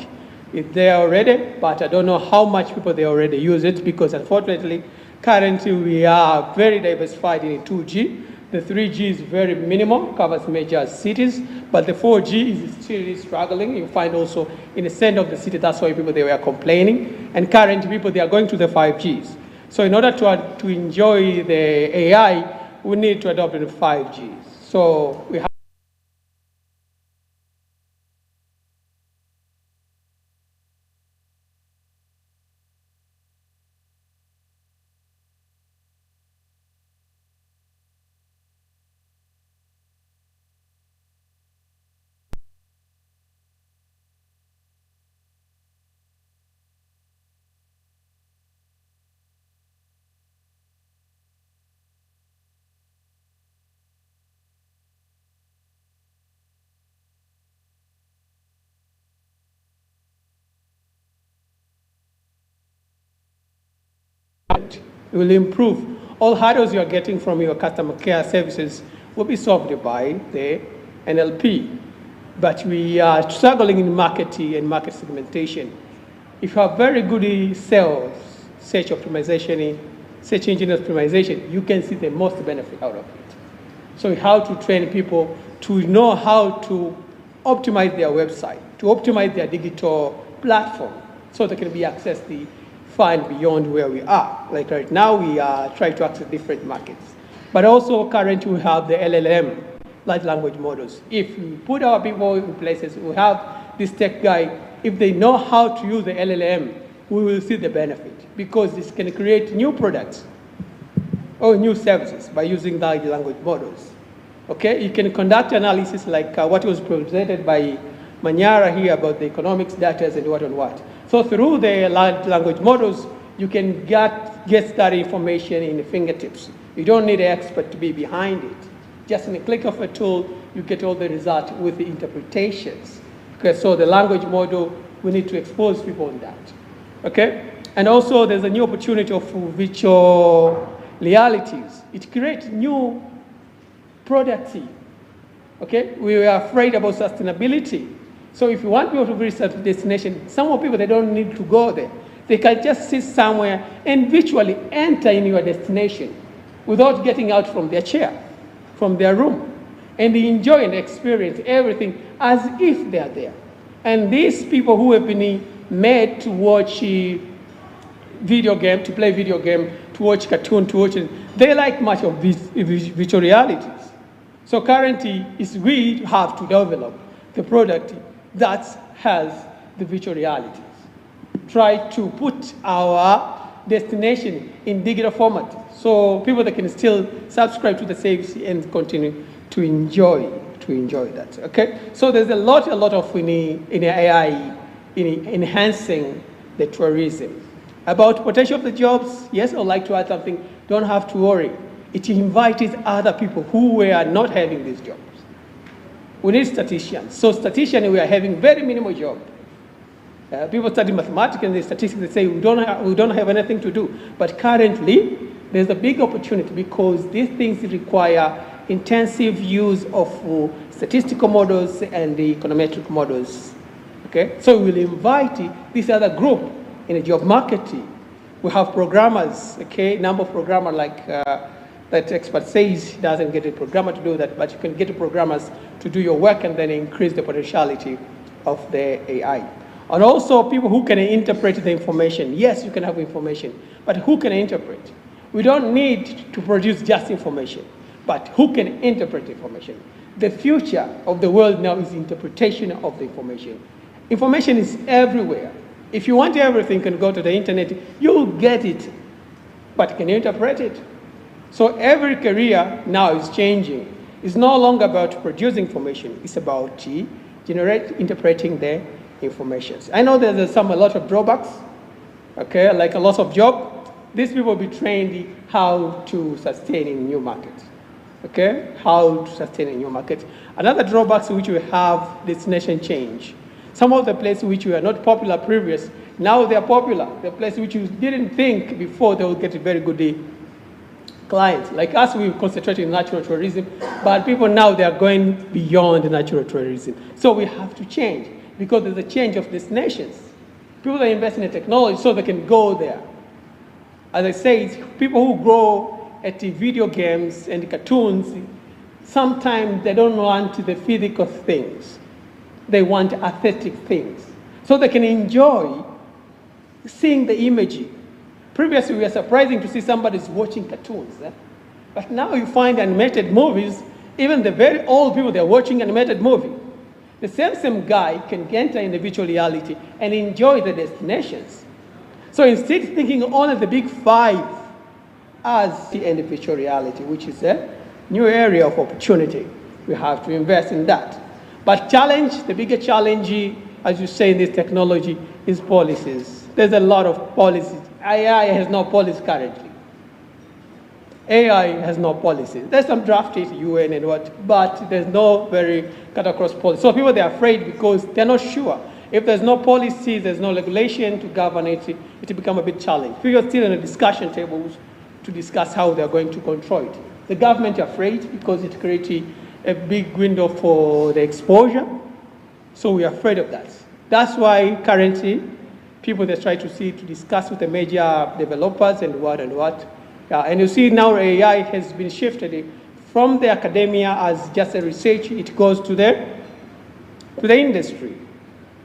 Speaker 2: it's there already, but I don't know how much people they already use it because unfortunately, currently we are very diversified in 2G. The 3G is very minimal, covers major cities, but the 4G is still struggling. You find also in the center of the city, that's why people they were complaining. And currently people, they are going to the 5Gs. So in order to enjoy the AI, we need to adopt the 5Gs. So we have it will improve. All hurdles you are getting from your customer care services will be solved by the NLP. But we are struggling in marketing and market segmentation. If you have very good sales, search optimization, search engine optimization, you can see the most benefit out of it. So how to train people to know how to optimize their website, to optimize their digital platform, so they can be accessed the far beyond where we are. Like right now, we are trying to access different markets. But also currently we have the LLM, large language models. If we put our people in places, we have this tech guy, if they know how to use the LLM, we will see the benefit because this can create new products or new services by using large language models. Okay, you can conduct analysis like what was presented by Manyara here about the economics data and what and what. So through the large language models, you can get that information in the fingertips. You don't need an expert to be behind it. Just in a click of a tool, you get all the results with the interpretations. Okay, so the language model, we need to expose people on that. Okay, and also there's a new opportunity of virtual realities. It creates new products. Okay, we are afraid about sustainability. So if you want people to visit a destination, some of people, they don't need to go there. They can just sit somewhere and virtually enter in your destination without getting out from their chair, from their room, and they enjoy and experience everything as if they're there. And these people who have been made to watch video game, to play video game, to watch cartoon, to watch it, they like much of these virtual realities. So currently, it's we have to develop the product that has the virtual realities. Try to put our destination in digital format so people that can still subscribe to the service and continue to enjoy that. Okay, so there's a lot of in AI in enhancing the tourism. About potential of the jobs, yes, I would like to add something. Don't have to worry. It invites other people who were not having these jobs. We need statisticians. So statisticians, we are having very minimal job. People study mathematics and the statistics, they say we don't have anything to do. But currently, there's a big opportunity because these things require intensive use of statistical models and the econometric models. Okay, so we'll invite this other group in a job marketing. We have programmers, okay, number of programmers like that expert says doesn't get a programmer to do that, but you can get programmers to do your work and then increase the potentiality of the AI. And also people who can interpret the information. Yes, you can have information, but who can interpret? We don't need to produce just information. but who can interpret information? The future of the world now is interpretation of the information. Information is everywhere. If you want everything, you can go to the internet, you'll get it, but can you interpret it? So every career now is changing. It's no longer about producing information, it's about interpreting the information. I know there's a lot of drawbacks, okay, like a loss of job. These people will be trained how to sustain in new markets, okay, how to sustain in new markets. Another drawbacks which we have, destination change. Some of the places which were not popular previous, now they are popular. The places which you didn't think before they will get a very good clients. Like us, we concentrate in natural tourism, but people now, they are going beyond natural tourism. So we have to change because there's a change of destinations. People are investing in technology so they can go there. As I say, it's people who grow at the video games and cartoons, sometimes they don't want the physical things. They want aesthetic things. So they can enjoy seeing the imagery. Previously, we were surprising to see somebody's watching cartoons. But now you find animated movies, even the very old people, they're watching animated movie. The same guy can enter in the virtual reality and enjoy the destinations. So instead of thinking only the big five as the end of virtual reality, which is a new area of opportunity, we have to invest in that. But the bigger challenge, as you say in this technology, is policies. There's a lot of policies. AI has no policy currently. AI has no policy. There's some drafted UN and what, but there's no very cut-across policy. So people, they're afraid because they're not sure. If there's no policy, there's no regulation to govern it, it will become a big challenge. People are still in the discussion tables to discuss how they're going to control it. The government are afraid because it creates a big window for the exposure. So we are afraid of that. That's why currently, people that try to discuss with the major developers and what. And you see now AI has been shifted from the academia as just a research, it goes to the industry.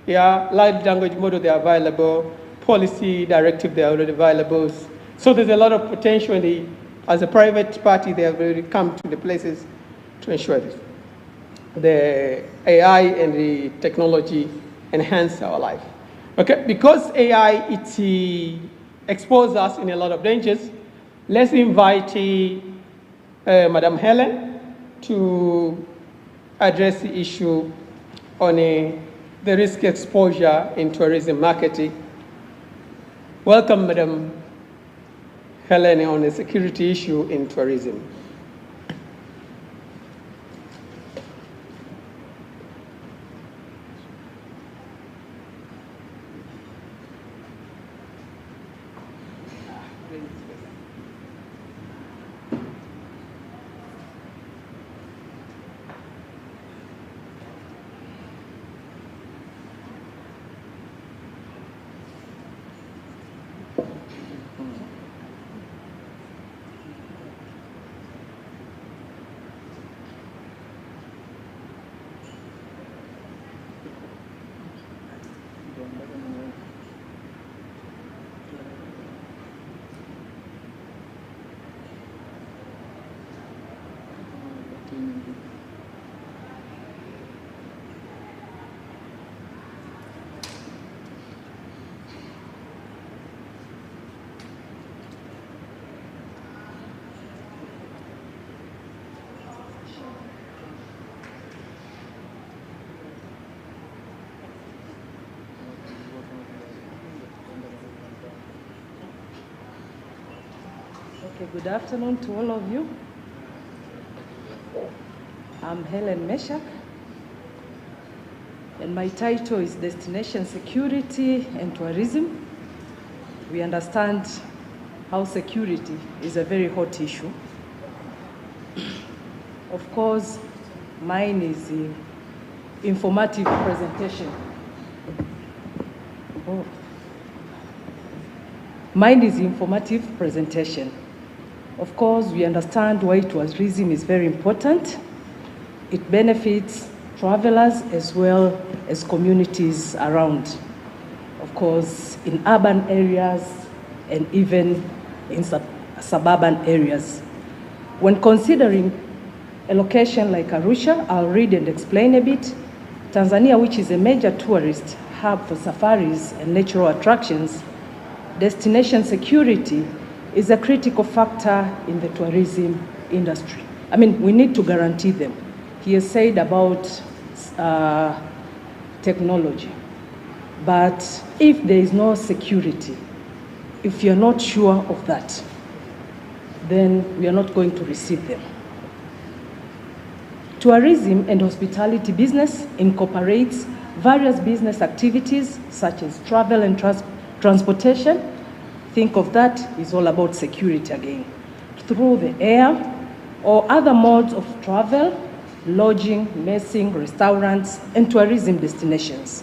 Speaker 2: Yeah, large language model, they are available. Policy directive, they are already available. So there's a lot of potential as a private party, they have already come to the places to ensure this. The AI and the technology enhance our life. Okay, because AI, it exposes us in a lot of dangers, let's invite Madam Helen to address the issue on the risk exposure in tourism marketing. Welcome, Madam Helen, on the security issue in tourism.
Speaker 3: Good afternoon to all of you. I'm Helen Meshak, and my title is Destination Security and Tourism. We understand how security is a very hot issue. Of course, mine is the informative presentation. Mine is the informative presentation. Of course, we understand why tourism is very important. It benefits travelers as well as communities around. Of course, in urban areas and even in suburban areas. When considering A location like Arusha, I'll read and explain a bit. Tanzania, which is a major tourist hub for safaris and natural attractions, destination security is a critical factor in the tourism industry. I mean, we need to guarantee them. He has said about technology, but if there is no security, if you're not sure of that, then we are not going to receive them. Tourism and hospitality business incorporates various business activities such as travel and transportation. Think of that, it's all about security again. Through the air or other modes of travel, lodging, messing, restaurants, and tourism destinations.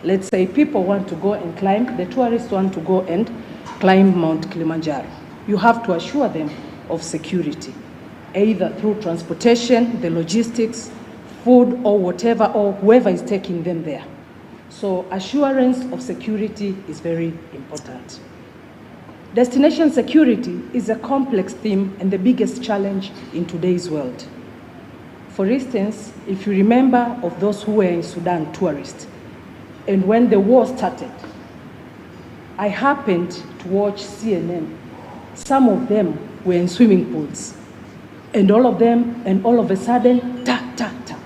Speaker 3: Let's say people want to go and climb, the tourists want to go and climb Mount Kilimanjaro. You have to assure them of security, either through transportation, the logistics, food, or whatever, or whoever is taking them there. So assurance of security is very important. Destination security is a complex theme and the biggest challenge in today's world. For instance, if you remember of those who were in Sudan, tourists, and when the war started, I happened to watch CNN. Some of them were in swimming pools, and all of a sudden, ta, ta, ta.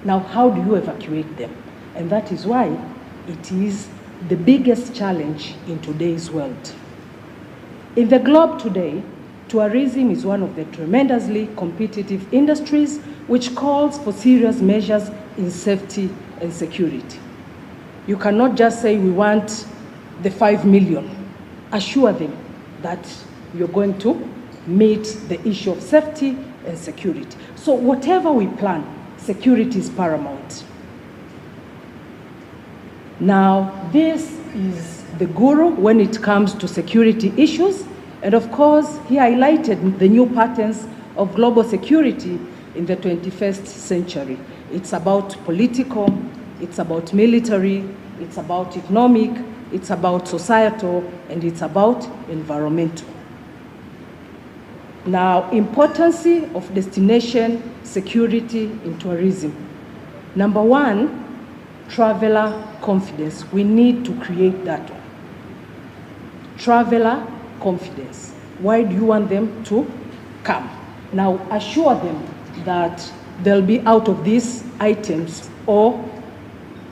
Speaker 3: Now, how do you evacuate them? And that is why it is the biggest challenge in today's world. In the globe today, tourism is one of the tremendously competitive industries which calls for serious measures in safety and security. You cannot just say we want the 5 million. Assure them that you're going to meet the issue of safety and security. So whatever we plan, security is paramount. Now, this is the guru when it comes to security issues. And of course, he highlighted the new patterns of global security in the 21st century. It's about political, it's about military, it's about economic, it's about societal, and it's about environmental. Now, importance of destination security in tourism. Number one, traveler confidence. We need to create that one. Traveler confidence. Why do you want them to come? Now, assure them that they'll be out of these items or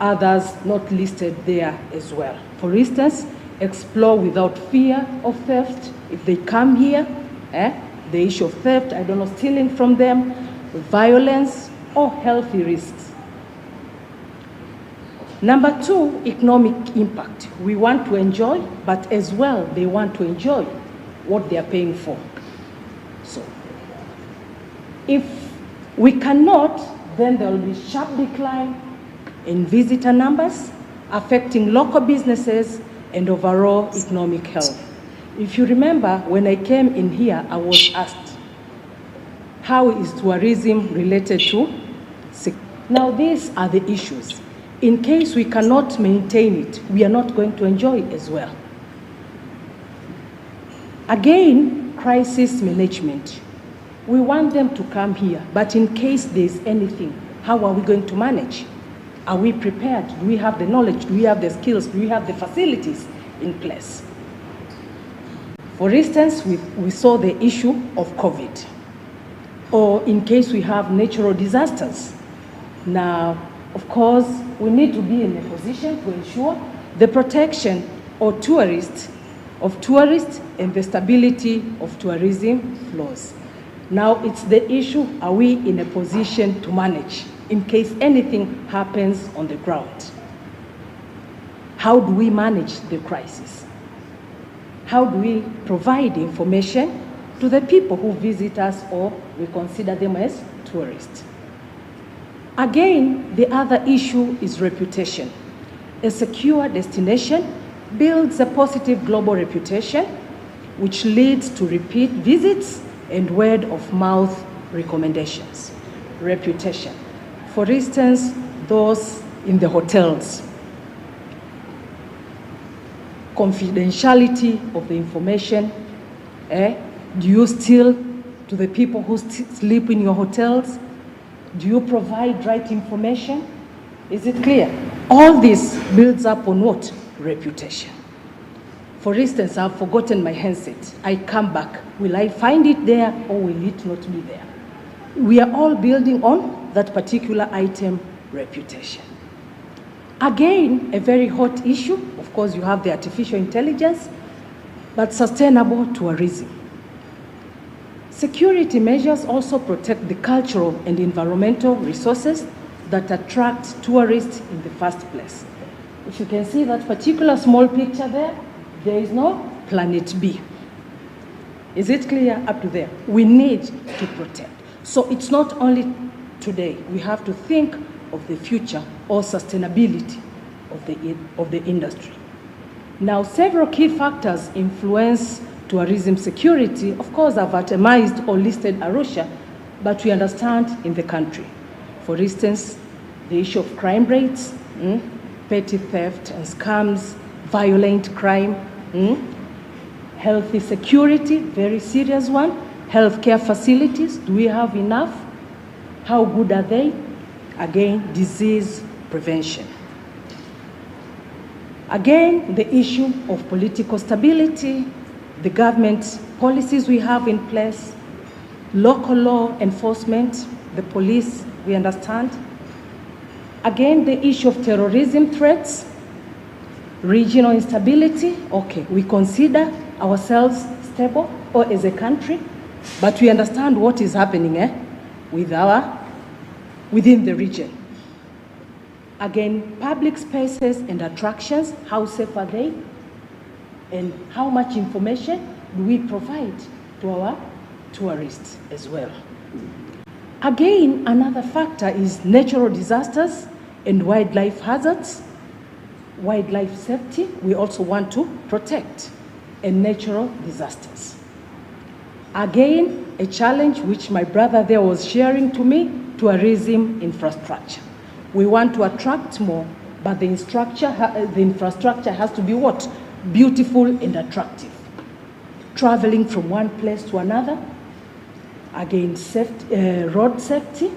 Speaker 3: others not listed there as well. For instance, explore without fear of theft. If they come here, the issue of theft, I don't know, stealing from them, violence, or healthy risks. Number two, economic impact. We want to enjoy, but as well, they want to enjoy what they are paying for. So, if we cannot, then there will be sharp decline in visitor numbers, affecting local businesses and overall economic health. If you remember, when I came in here, I was asked, how is tourism related to security? Now, these are the issues. In case we cannot maintain it, we are not going to enjoy it as well. Again, crisis management. We want them to come here, but in case there's anything, how are we going to manage? Are we prepared? Do we have the knowledge? Do we have the skills? Do we have the facilities in place? For instance, we saw the issue of COVID, or in case we have natural disasters. Now, of course, we need to be in a position to ensure the protection of tourists and the stability of tourism flows. Now, it's the issue, are we in a position to manage in case anything happens on the ground? How do we manage the crisis? How do we provide information to the people who visit us or we consider them as tourists? Again, the other issue is reputation. A secure destination builds a positive global reputation, which leads to repeat visits and word-of-mouth recommendations. Reputation. For instance, those in the hotels. Confidentiality of the information. Do you still to the people who sleep in your hotels? Do you provide right information? Is it clear? All this builds up on what? Reputation. For instance, I've forgotten my handset. I come back. Will I find it there or will it not be there? We are all building on that particular item reputation. Again, a very hot issue. Of course, you have the artificial intelligence, but sustainable tourism. Security measures also protect the cultural and environmental resources that attract tourists in the first place. If you can see that particular small picture there, there is no Planet B. Is it clear up to there? We need to protect. So it's not only today, we have to think of the future or sustainability of the industry. Now, several key factors influence tourism security. Of course, I've itemized or listed Arusha, but we understand in the country. For instance, the issue of crime rates, petty theft and scams, violent crime, healthy security, very serious one, healthcare facilities, do we have enough? How good are they? Again, disease prevention. Again, the issue of political stability, the government policies we have in place, local law enforcement, the police, we understand. Again, the issue of terrorism threats, regional instability. Okay, we consider ourselves stable or as a country, but we understand what is happening within the region. Again, public spaces and attractions, how safe are they? And how much information do we provide to our tourists as well? Again, another factor is natural disasters and wildlife hazards. Wildlife safety, we also want to protect, and natural disasters. Again, a challenge which my brother there was sharing to me, tourism infrastructure. We want to attract more, but the infrastructure has to be what? Beautiful and attractive. Traveling from one place to another. Again, safety, road safety,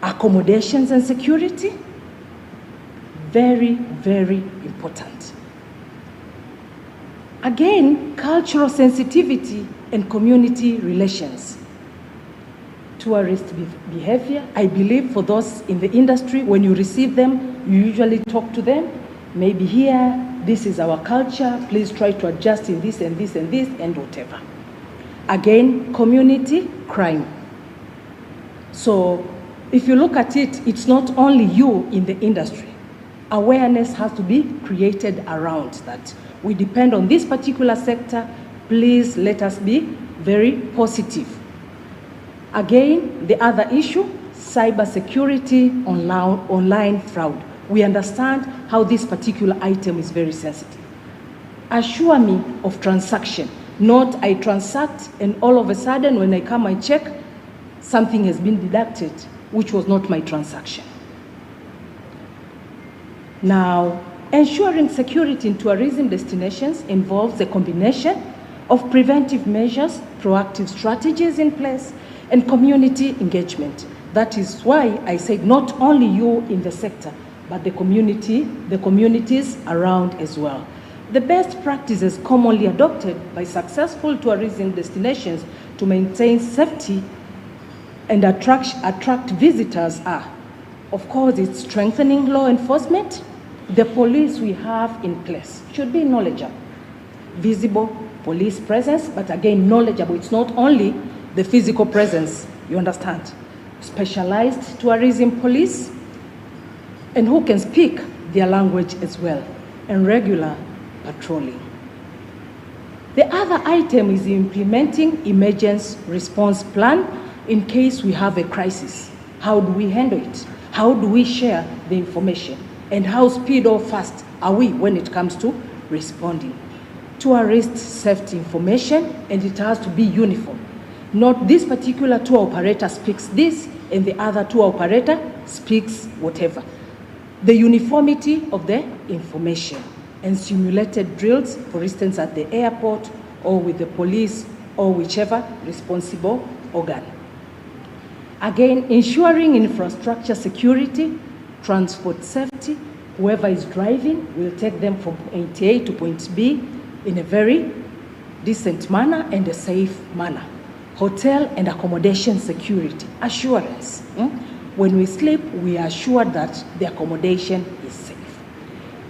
Speaker 3: accommodations and security. Very, very important. Again, cultural sensitivity and community relations. Tourist behavior, I believe for those in the industry, when you receive them, you usually talk to them. Maybe here, this is our culture, please try to adjust in this and this and this and whatever. Again, community crime. So if you look at it, it's not only you in the industry. Awareness has to be created around that. We depend on this particular sector. Please let us be very positive. Again, the other issue, cybersecurity, online fraud. We understand how this particular item is very sensitive. Assure me of transaction, not I transact and all of a sudden when I come and check, something has been deducted, which was not my transaction. Now, ensuring security in tourism destinations involves a combination of preventive measures, proactive strategies in place, and community engagement. That is why I said not only you in the sector, but the communities around as well. The best practices commonly adopted by successful tourism destinations to maintain safety and attract visitors are, of course, it's strengthening law enforcement. The police we have in place should be knowledgeable, visible police presence, but again, knowledgeable. It's not only the physical presence, you understand. Specialized tourism police, and who can speak their language as well, and regular patrolling. The other item is implementing emergency response plan in case we have a crisis. How do we handle it? How do we share the information? And how speed or fast are we when it comes to responding? Tourist safety information, and it has to be uniform. Not this particular tour operator speaks this, and the other tour operator speaks whatever. The uniformity of the information and simulated drills, for instance, at the airport or with the police or whichever responsible organ. Again, ensuring infrastructure security, transport safety. Whoever is driving will take them from point A to point B in a very decent manner and a safe manner. Hotel and accommodation security, assurance. When we sleep, we are assured that the accommodation is safe.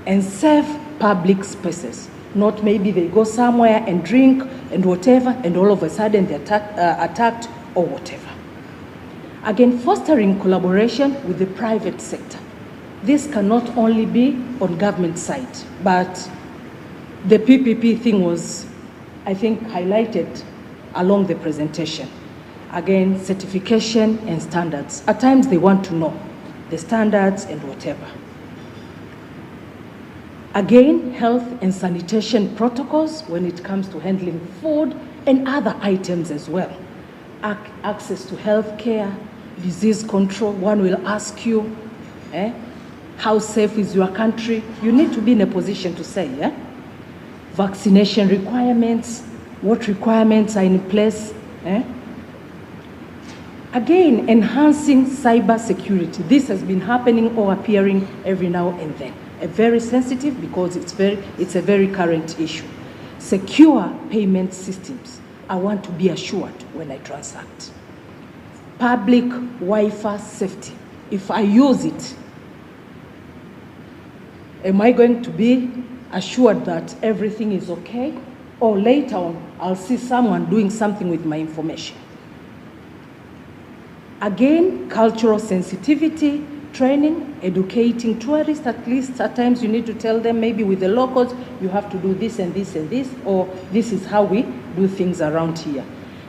Speaker 3: And safe public spaces. Not maybe they go somewhere and drink and whatever, and all of a sudden they're attacked or whatever. Again, fostering collaboration with the private sector. This cannot only be on government side, but the PPP thing was, I think, highlighted along the presentation. Again, certification and standards. At times they want to know the standards and whatever. Again, health and sanitation protocols when it comes to handling food and other items as well. Access to health care, disease control. One will ask you, how safe is your country? You need to be in a position to say, vaccination requirements, what requirements are in place. Again, enhancing cyber security. This has been happening or appearing every now and then. Very sensitive because it's a very current issue. Secure payment systems. I want to be assured when I transact. Public Wi-Fi safety. If I use it, am I going to be assured that everything is okay? Or later on, I'll see someone doing something with my information. Again, cultural sensitivity, training, educating tourists. At least at times you need to tell them, maybe with the locals, you have to do this and this and this, or this is how we do things around here.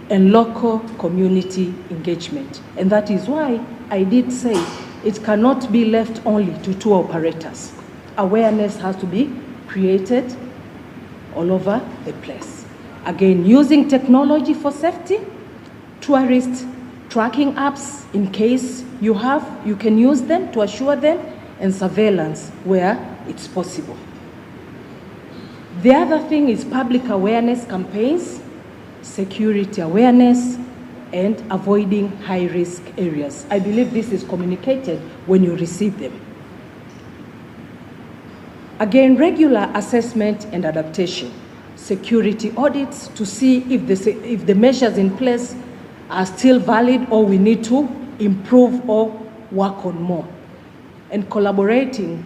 Speaker 3: And local community engagement. And that is why I did say it cannot be left only to tour operators. Awareness has to be created all over the place. Again, using technology for safety, tourist tracking apps in case you can use them to assure them, and surveillance where it's possible. The other thing is public awareness campaigns, security awareness, and avoiding high-risk areas. I believe this is communicated when you receive them. Again, regular assessment and adaptation. Security audits to see if the measures in place are still valid or we need to improve or work on more. And collaboration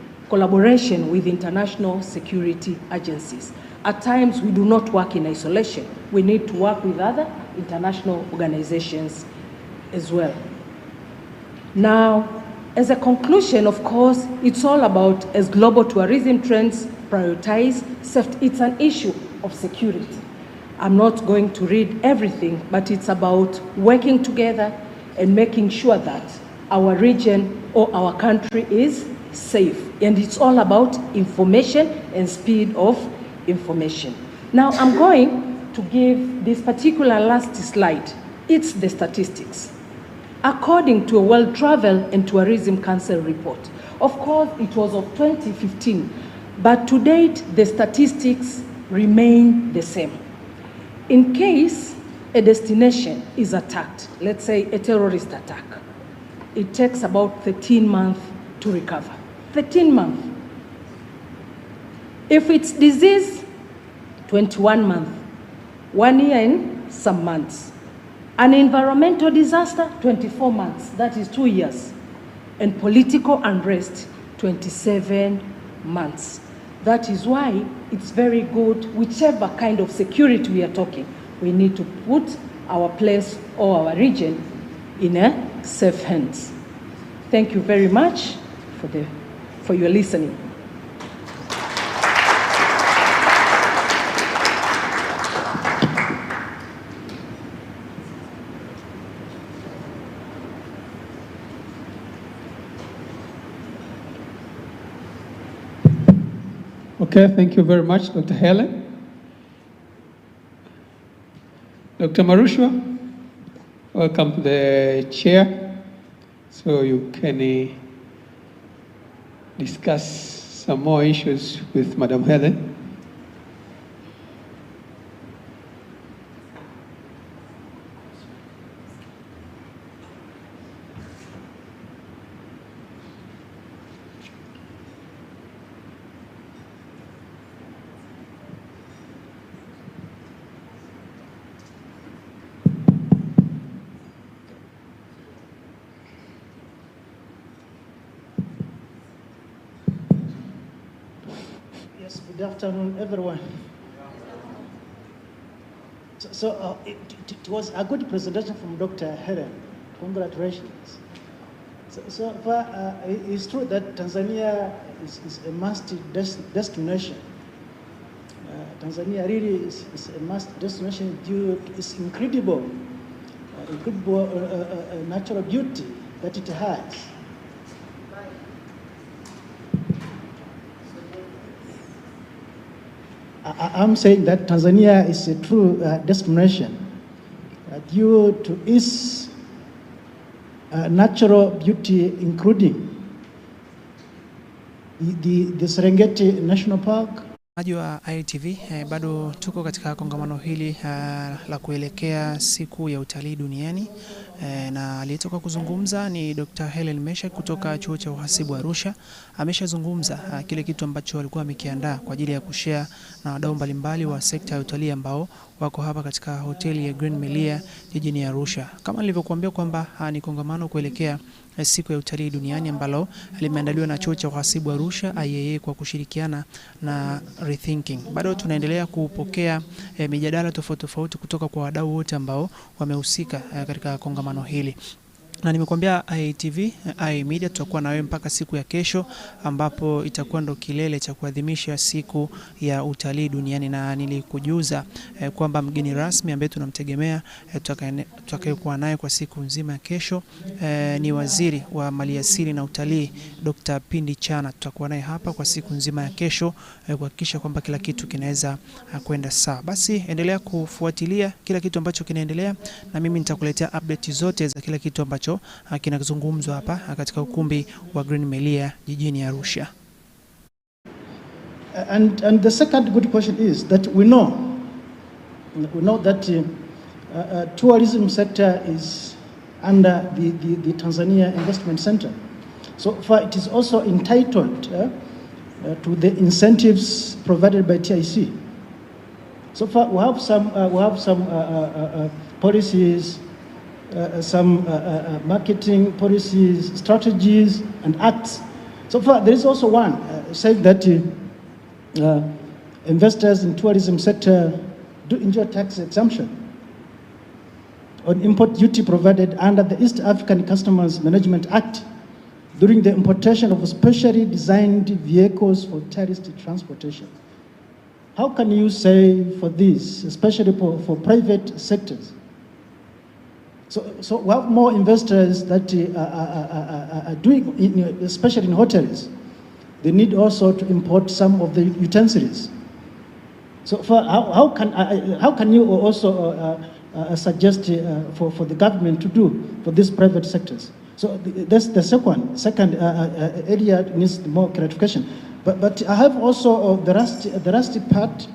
Speaker 3: with international security agencies. At times, we do not work in isolation. We need to work with other international organizations as well. Now, as a conclusion, of course, it's all about, as global tourism trends prioritize safety, it's an issue of security. I'm not going to read everything, but it's about working together and making sure that our region or our country is safe. And it's all about information and speed of information. Now I'm going to give this particular last slide. It's the statistics. According to a World Travel and Tourism Council report, of course it was of 2015, but to date the statistics remain the same. In case a destination is attacked, let's say a terrorist attack, it takes about 13 months to recover. 13 months. If it's disease, 21 months. 1 year and some months. An environmental disaster, 24 months. That is 2 years. And political unrest, 27 months. That is why it's very good, whichever kind of security we are talking, we need to put our place or our region in a safe hands. Thank you very much for your listening.
Speaker 2: Okay, thank you very much, Dr. Helen. Dr. Arusha, welcome to the chair, so you can discuss some more issues with Madam Helen.
Speaker 20: Yes, good afternoon, everyone. It was a good presentation from Dr. Helen. Congratulations. So far, it's true that Tanzania is a must destination. Tanzania really is a must destination due to its incredible natural beauty that it has. I'm saying that Tanzania is a true destination due to its natural beauty, including the Serengeti National Park.
Speaker 5: Wa ITV bado tuko katika kongamano hili la kuelekea siku ya utalii duniani na aliyetoka kuzungumza ni Dr. Helen Mesha kutoka chuo cha uhasibu Arusha. Ameshazungumza kile kitu ambacho alikuwa amekiandaa kwa ajili ya kushare na wadau mbalimbali wa sekta ya utalii ambao wako hapa katika hoteli ya Green Melia jijini Arusha. Kama nilivyokuambia kwamba ni kongamano kuelekea siku ya utalii duniani ambalo limeandaliwa na chuo cha uhasibu Arusha IAA kwa kushirikiana na Rethinking. Bado tunaendelea kupokea mijadala tofauti kutoka kwa wadau wote ambao wamehusika katika kongamano hili. Na nimekuambia ITV, Media tutakuwa na wewe mpaka siku ya kesho ambapo itakuwa ndo kilele cha kuadhimisha siku ya utalii duniani, na nilikujuza kwamba mgeni rasmi ambaye tunamtegemea tutakayekuwa naye kwa siku nzima ya kesho ni waziri wa maliasili na utalii Dr. Pindi Chana. Tutakuwa naye hapa kwa siku nzima ya kesho kuhakikisha kwamba kila kitu kinaweza kwenda sawa. Basi endelea kufuatilia kila kitu ambacho kinaendelea na mimi nitakuletea update zote za kila kitu ambacho kinazungumzwa hapa katika ukumbi wa Green Melia jijini Arusha.
Speaker 20: And the second good question is that we know that tourism sector is under the Tanzania Investment Center. So far it is also entitled to the incentives provided by TIC. So far we have some policies, some marketing policies, strategies, and acts. So far, there is also one saying that investors in tourism sector do enjoy tax exemption on import duty provided under the East African Customs Management Act during the importation of specially designed vehicles for tourist transportation. How can you say for this, especially for private sectors? So we have more investors that are doing, especially in hotels. They need also to import some of the utensils. So how can you also suggest for the government to do for these private sectors? So that's the second area needs more clarification. But I have also the rusty part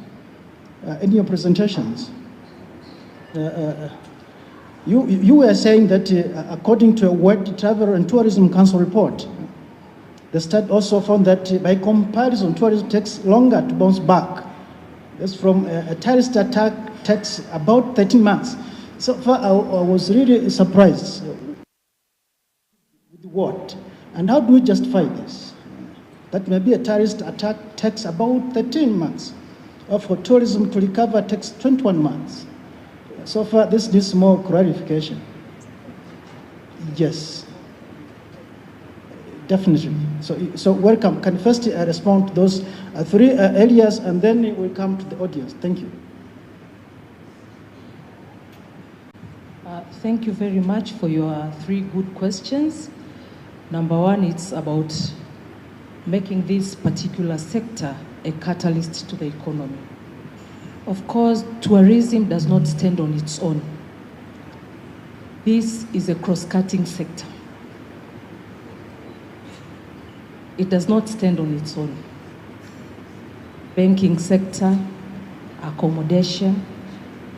Speaker 20: in your presentations. You were saying that according to a World Travel and Tourism Council report, the study also found that by comparison, tourism takes longer to bounce back. That's from a terrorist attack takes about 13 months. So far, I was really surprised with what? And how do we justify this? That maybe a terrorist attack takes about 13 months, or for tourism to recover takes 21 months. So far, this needs more clarification. Yes, definitely. So welcome. Can first respond to those three areas, and then we come to the audience. Thank you.
Speaker 3: Thank you very much for your three good questions. Number one, it's about making this particular sector a catalyst to the economy. Of course, tourism does not stand on its own. This is a cross-cutting sector. It does not stand on its own. Banking sector, accommodation,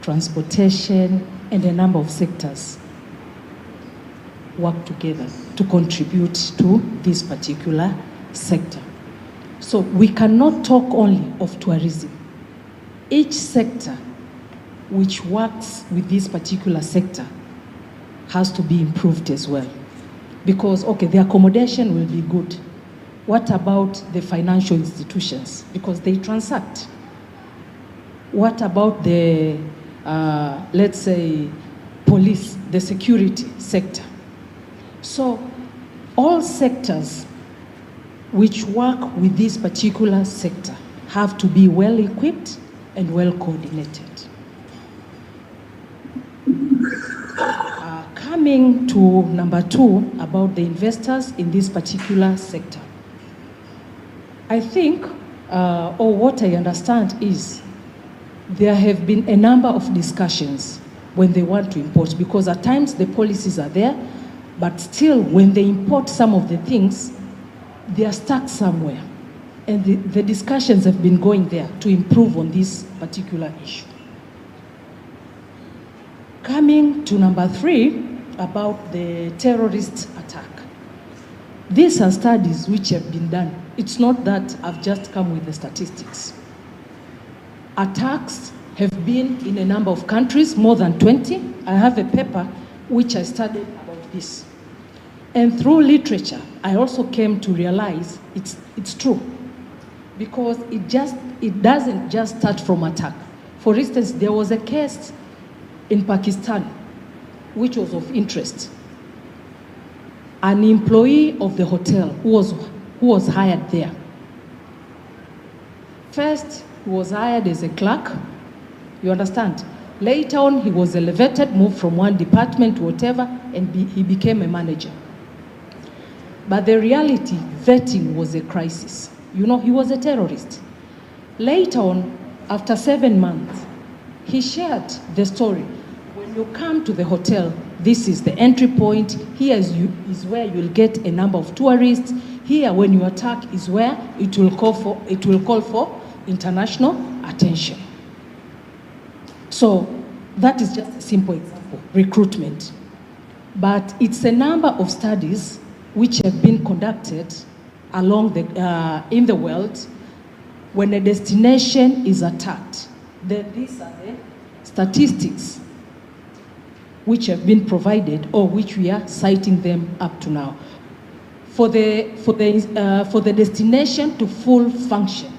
Speaker 3: transportation, and a number of sectors work together to contribute to this particular sector. So we cannot talk only of tourism. Each sector which works with this particular sector has to be improved as well. Because, okay, the accommodation will be good, what about the financial institutions? Because they transact. What about the, let's say, police, the security sector? So all sectors which work with this particular sector have to be well equipped and well coordinated. Coming to number 2 about the investors in this particular sector. I think, or what I understand is, there have been a number of discussions when they want to import, because at times the policies are there, but still when they import some of the things, they are stuck somewhere. And the discussions have been going there to improve on this particular issue. Coming to number 3, about the terrorist attack. These are studies which have been done. It's not that I've just come with the statistics. Attacks have been in a number of countries, more than 20. I have a paper which I studied about this. And through literature, I also came to realize it's true. Because it doesn't just start from attack. For instance, there was a case in Pakistan which was of interest. An employee of the hotel who was hired there. First, he was hired as a clerk, you understand? Later on, he was elevated, moved from one department to whatever, and he became a manager. But the reality, vetting was a crisis. You know, he was a terrorist. Later on, after 7 months, he shared the story. When you come to the hotel, this is the entry point. Here is where you'll get a number of tourists. Here, when you attack, is where it will call for international attention. So that is just a simple example, recruitment. But it's a number of studies which have been conducted along in the world. When a destination is attacked, then these are the statistics which have been provided or which we are citing them up to now. For the destination to full function,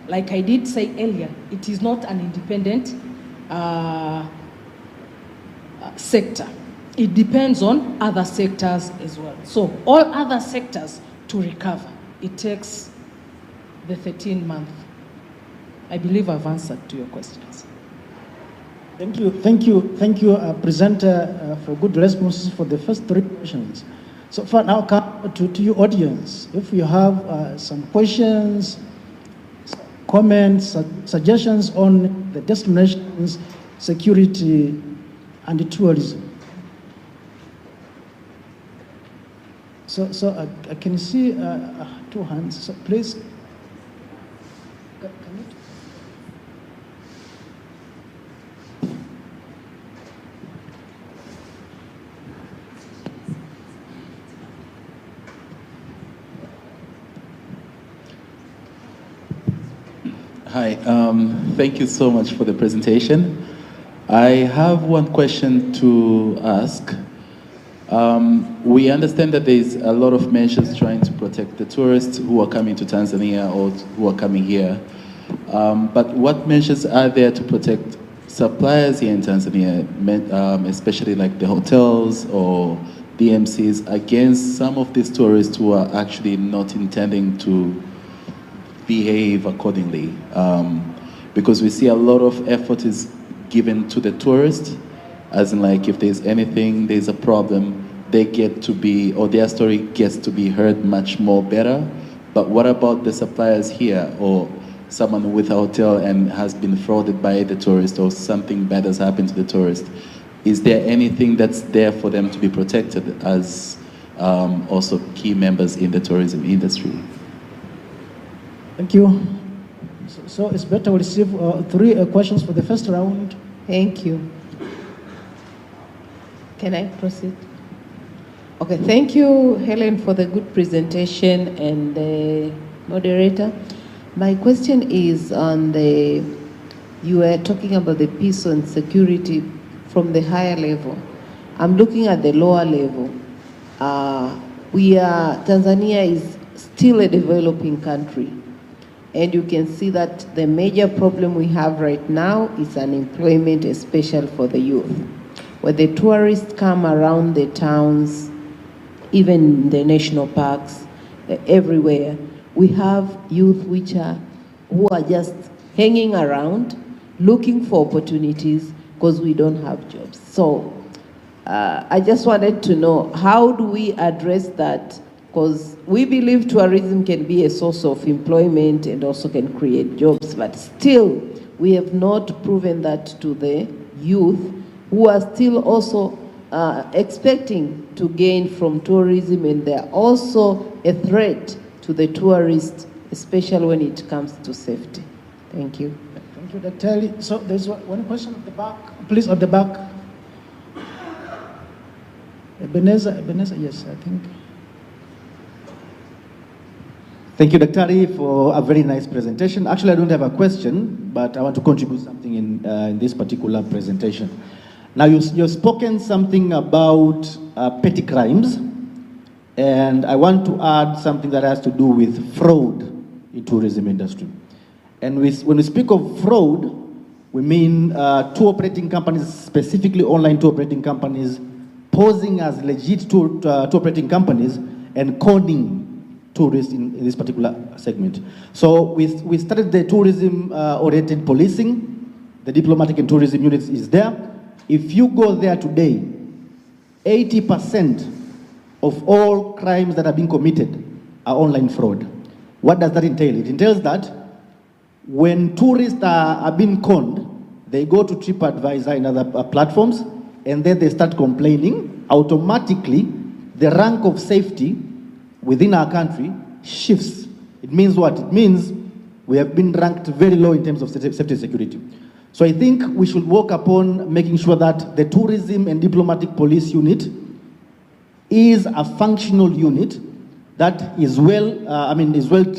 Speaker 3: like I did say earlier, it is not an independent sector. It depends on other sectors as well. So all other sectors to recover, it takes the 13 months. I believe I've answered to your questions.
Speaker 20: Thank you, presenter, for good responses for the first 3 questions. So for now, come to your audience. If you have some questions, comments, suggestions on the destinations, security, and the tourism. So I can see 2 hands. So please.
Speaker 21: Hi, thank you so much for the presentation. I have one question to ask. We understand that there is a lot of measures trying to protect the tourists who are coming to Tanzania or who are coming here. But what measures are there to protect suppliers here in Tanzania, especially like the hotels or DMCs, against some of these tourists who are actually not intending to behave accordingly? Because we see a lot of effort is given to the tourists, as in like if there's anything, there's a problem, they get to be, or their story gets to be heard much more better. But what about the suppliers here, or someone with a hotel and has been frauded by the tourist, or something bad has happened to the tourist? Is there anything that's there for them to be protected as also key members in the tourism industry?
Speaker 20: Thank you. So it's better we receive 3 questions for the first round.
Speaker 7: Thank you. Can I proceed? Okay, thank you, Helen, for the good presentation and the moderator. My question is on you were talking about the peace and security from the higher level. I'm looking at the lower level. Tanzania is still a developing country. And you can see that the major problem we have right now is unemployment, especially for the youth. When the tourists come around the towns, even the national parks, everywhere, we have youth who are just hanging around, looking for opportunities because we don't have jobs. So I just wanted to know, how do we address that? Because we believe tourism can be a source of employment and also can create jobs, but still we have not proven that to the youth who are still also expecting to gain from tourism, and they're also a threat to the tourists, especially when it comes to safety. Thank you.
Speaker 20: Thank you, Dr. Ali. So there's one question at the back. Please, at the back. Ebenezer, yes, I think.
Speaker 10: Thank you, Dr. Ali, for a very nice presentation. Actually, I don't have a question, but I want to contribute something in this particular presentation. Now, you've spoken something about petty crimes, and I want to add something that has to do with fraud in tourism industry. And when we speak of fraud, we mean tour operating companies, specifically online tour operating companies, posing as legit tour operating companies and conning tourists in this particular segment. So we started the tourism-oriented policing. The diplomatic and tourism units is there. If you go there today, 80% of all crimes that are being committed are online fraud. What does that entail? It entails that when tourists are being conned, they go to TripAdvisor and other platforms, and then they start complaining. Automatically, the rank of safety within our country shifts. It means what? It means we have been ranked very low in terms of safety and security. So I think we should work upon making sure that the tourism and diplomatic police unit is a functional unit that is well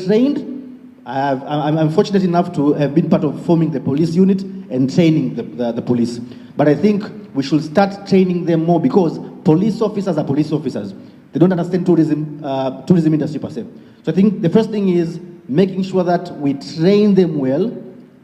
Speaker 10: trained. I'm fortunate enough to have been part of forming the police unit and training the police. But I think we should start training them more, because police officers are police officers. They don't understand tourism industry per se. So I think the first thing is making sure that we train them well,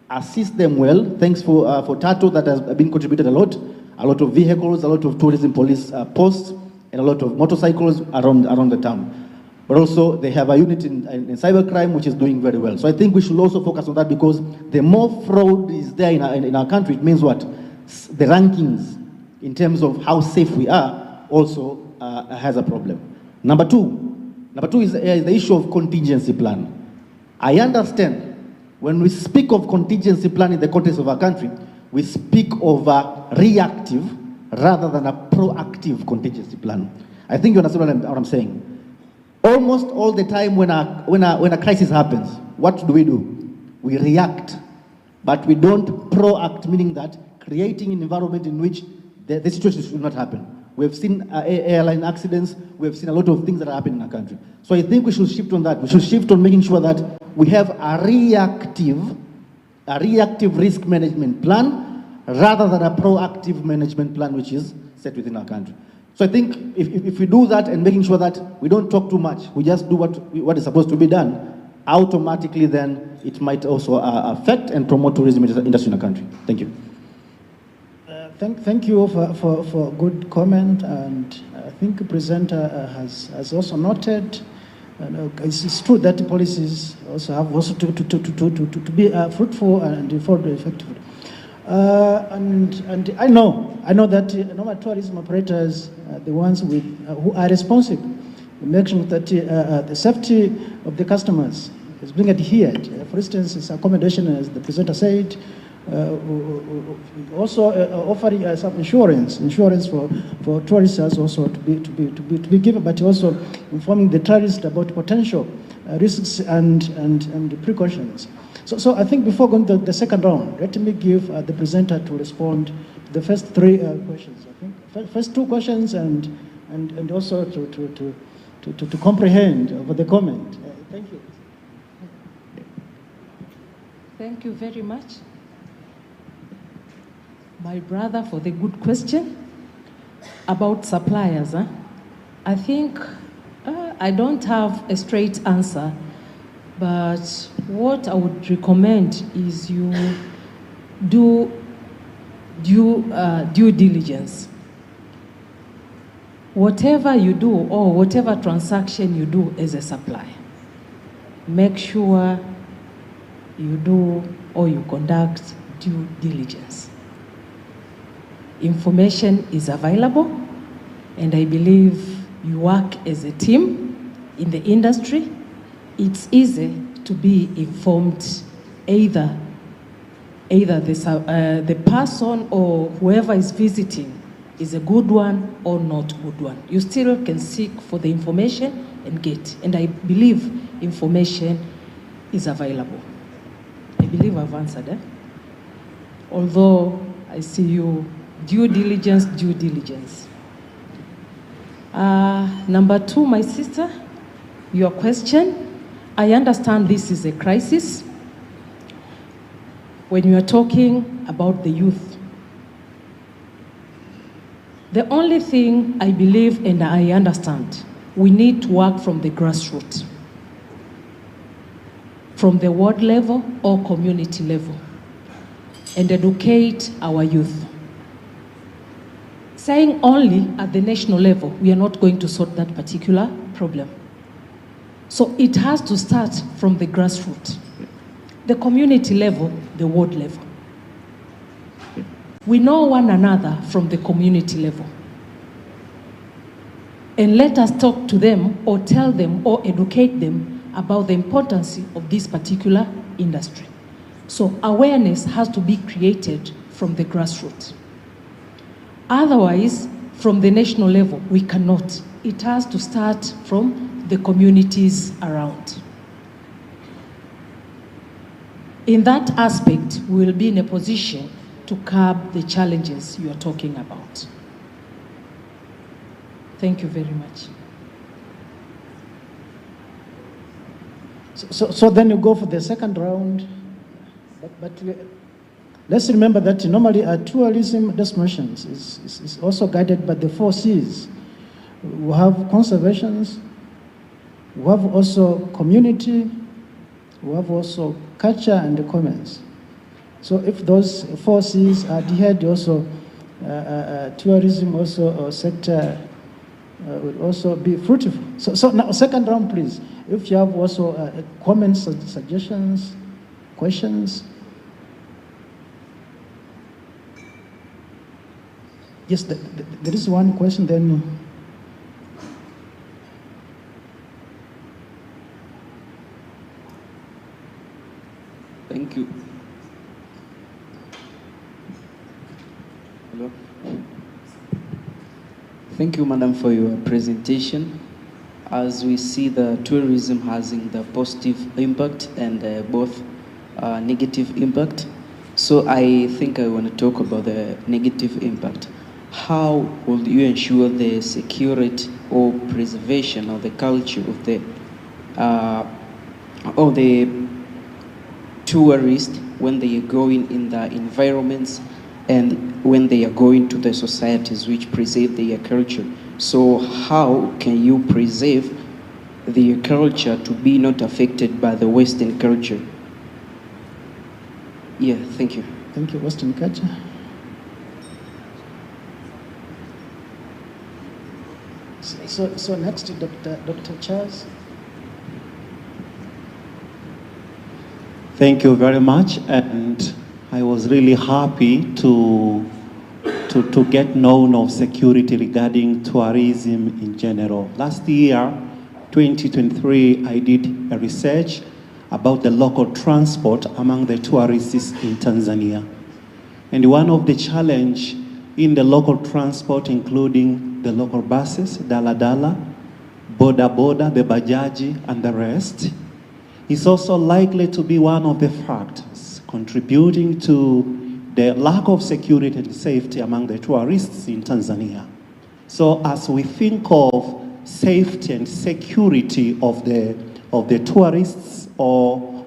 Speaker 10: assist them well. Thanks for Tato, that has been contributed a lot of vehicles, a lot of tourism police posts, and a lot of motorcycles around the town. But also they have a unit in cybercrime which is doing very well. So I think we should also focus on that, because the more fraud is there in our country, it means what? The rankings in terms of how safe we are also has a problem. Number two is the issue of contingency plan. I understand when we speak of contingency plan in the context of our country, we speak of a reactive rather than a proactive contingency plan. I think you understand what I'm saying. Almost all the time when a crisis happens, what do? We react, but we don't proact, meaning that creating an environment in which the situation should not happen. We have seen airline accidents. We have seen a lot of things that are happening in our country. So I think we should shift on that. We should shift on making sure that we have a reactive risk management plan rather than a proactive management plan which is set within our country. So I think if we do that and making sure that we don't talk too much, we just do what is supposed to be done, automatically then it might also affect and promote tourism industry in our country. Thank you.
Speaker 20: Thank you for good comment, and I think the presenter has also noted. It's true that policies also have to be fruitful and effective. And I know that normal tourism operators are the ones who are responsible in making sure that the safety of the customers is being adhered. For instance, it's accommodation, as the presenter said. Also offering some insurance for tourists also to be given, but also informing the tourists about potential risks and precautions. So I think before going to the second round, let me give the presenter to respond to the first three questions. I think first two questions and also to comprehend over the comment. Thank you.
Speaker 3: Thank you very much, my brother, for the good question about suppliers. I think I don't have a straight answer, but what I would recommend is you do due diligence. Whatever you do or whatever transaction you do as a supplier, make sure you do or you conduct due diligence. Information is available, and I believe you work as a team in the industry. It's easy to be informed, either the person or whoever is visiting is a good one or not good one. You still can seek for the information and get. And I believe information is available. I believe I've answered it. Although I see you, due diligence. Number two, my sister, your question. I understand this is a crisis. When you are talking about the youth, the only thing I believe and I understand, we need to work from the grassroots, from the ward level or community level, and educate our youth. Saying only at the national level, we are not going to sort that particular problem. So it has to start from the grassroots, the community level, the ward level. We know one another from the community level. And let us talk to them or tell them or educate them about the importance of this particular industry. So awareness has to be created from the grassroots. Otherwise, from the national level, we cannot. It has to start from the communities around. In that aspect, we will be in a position to curb the challenges you are talking about. Thank you very much.
Speaker 20: So then you go for the second round, but let's remember that normally our tourism destinations is also guided by the 4 C's. We have conservations, we have also community, we have also culture and commerce. So if those 4 C's are adhered, also tourism also sector will also be fruitful. So now second round, please. If you have also comments, suggestions, questions. Yes, there is one question then.
Speaker 11: Thank you. Hello. Thank you, Madam, for your presentation. As we see, the tourism having the positive impact and both negative impact. So I think I want to talk about the negative impact. How will you ensure the security or preservation of the culture of the tourists when they are going in the environments and when they are going to the societies which preserve their culture? So how can you preserve their culture to be not affected by the Western culture? Yeah, thank you.
Speaker 20: Thank you, Western culture. So next, Dr. Charles.
Speaker 17: Thank you very much, and I was really happy to get known of security regarding tourism in general. Last year, 2023, I did a research about the local transport among the tourists in Tanzania. And one of the challenge in the local transport, including the local buses, Dala, Boda Boda, the Bajaji, and the rest, is also likely to be one of the factors contributing to the lack of security and safety among the tourists in Tanzania. So as we think of safety and security of the tourists or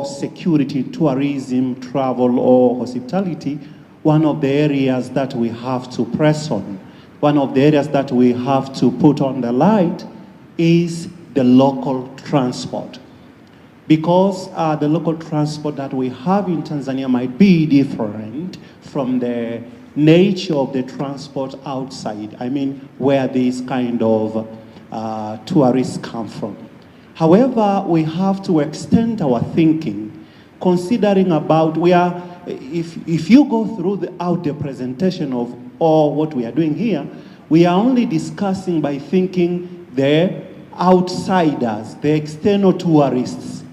Speaker 17: security, tourism, travel, or hospitality, one of the areas that we have to press on, one of the areas that we have to put on the light is the local transport. Because the local transport that we have in Tanzania might be different from the nature of the transport outside, I mean, where these kind of tourists come from. However, we have to extend our thinking, considering about if you go throughout the presentation of all what we are doing here, we are only discussing by thinking the outsiders, the external tourists,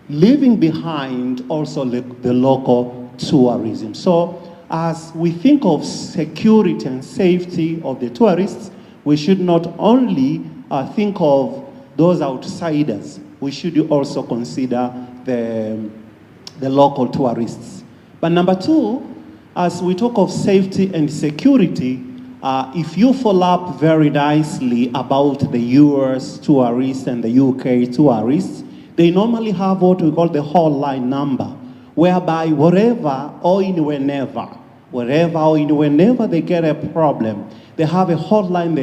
Speaker 17: leaving behind also the local tourism. So as we think of security and safety of the tourists, we should not only think of those outsiders, we should also consider the local tourists. But number two, as we talk of safety and security, if you follow up very nicely about the US tourists and the UK tourists, they normally have what we call the hotline number, whereby wherever or in whenever they get a problem, they have a hotline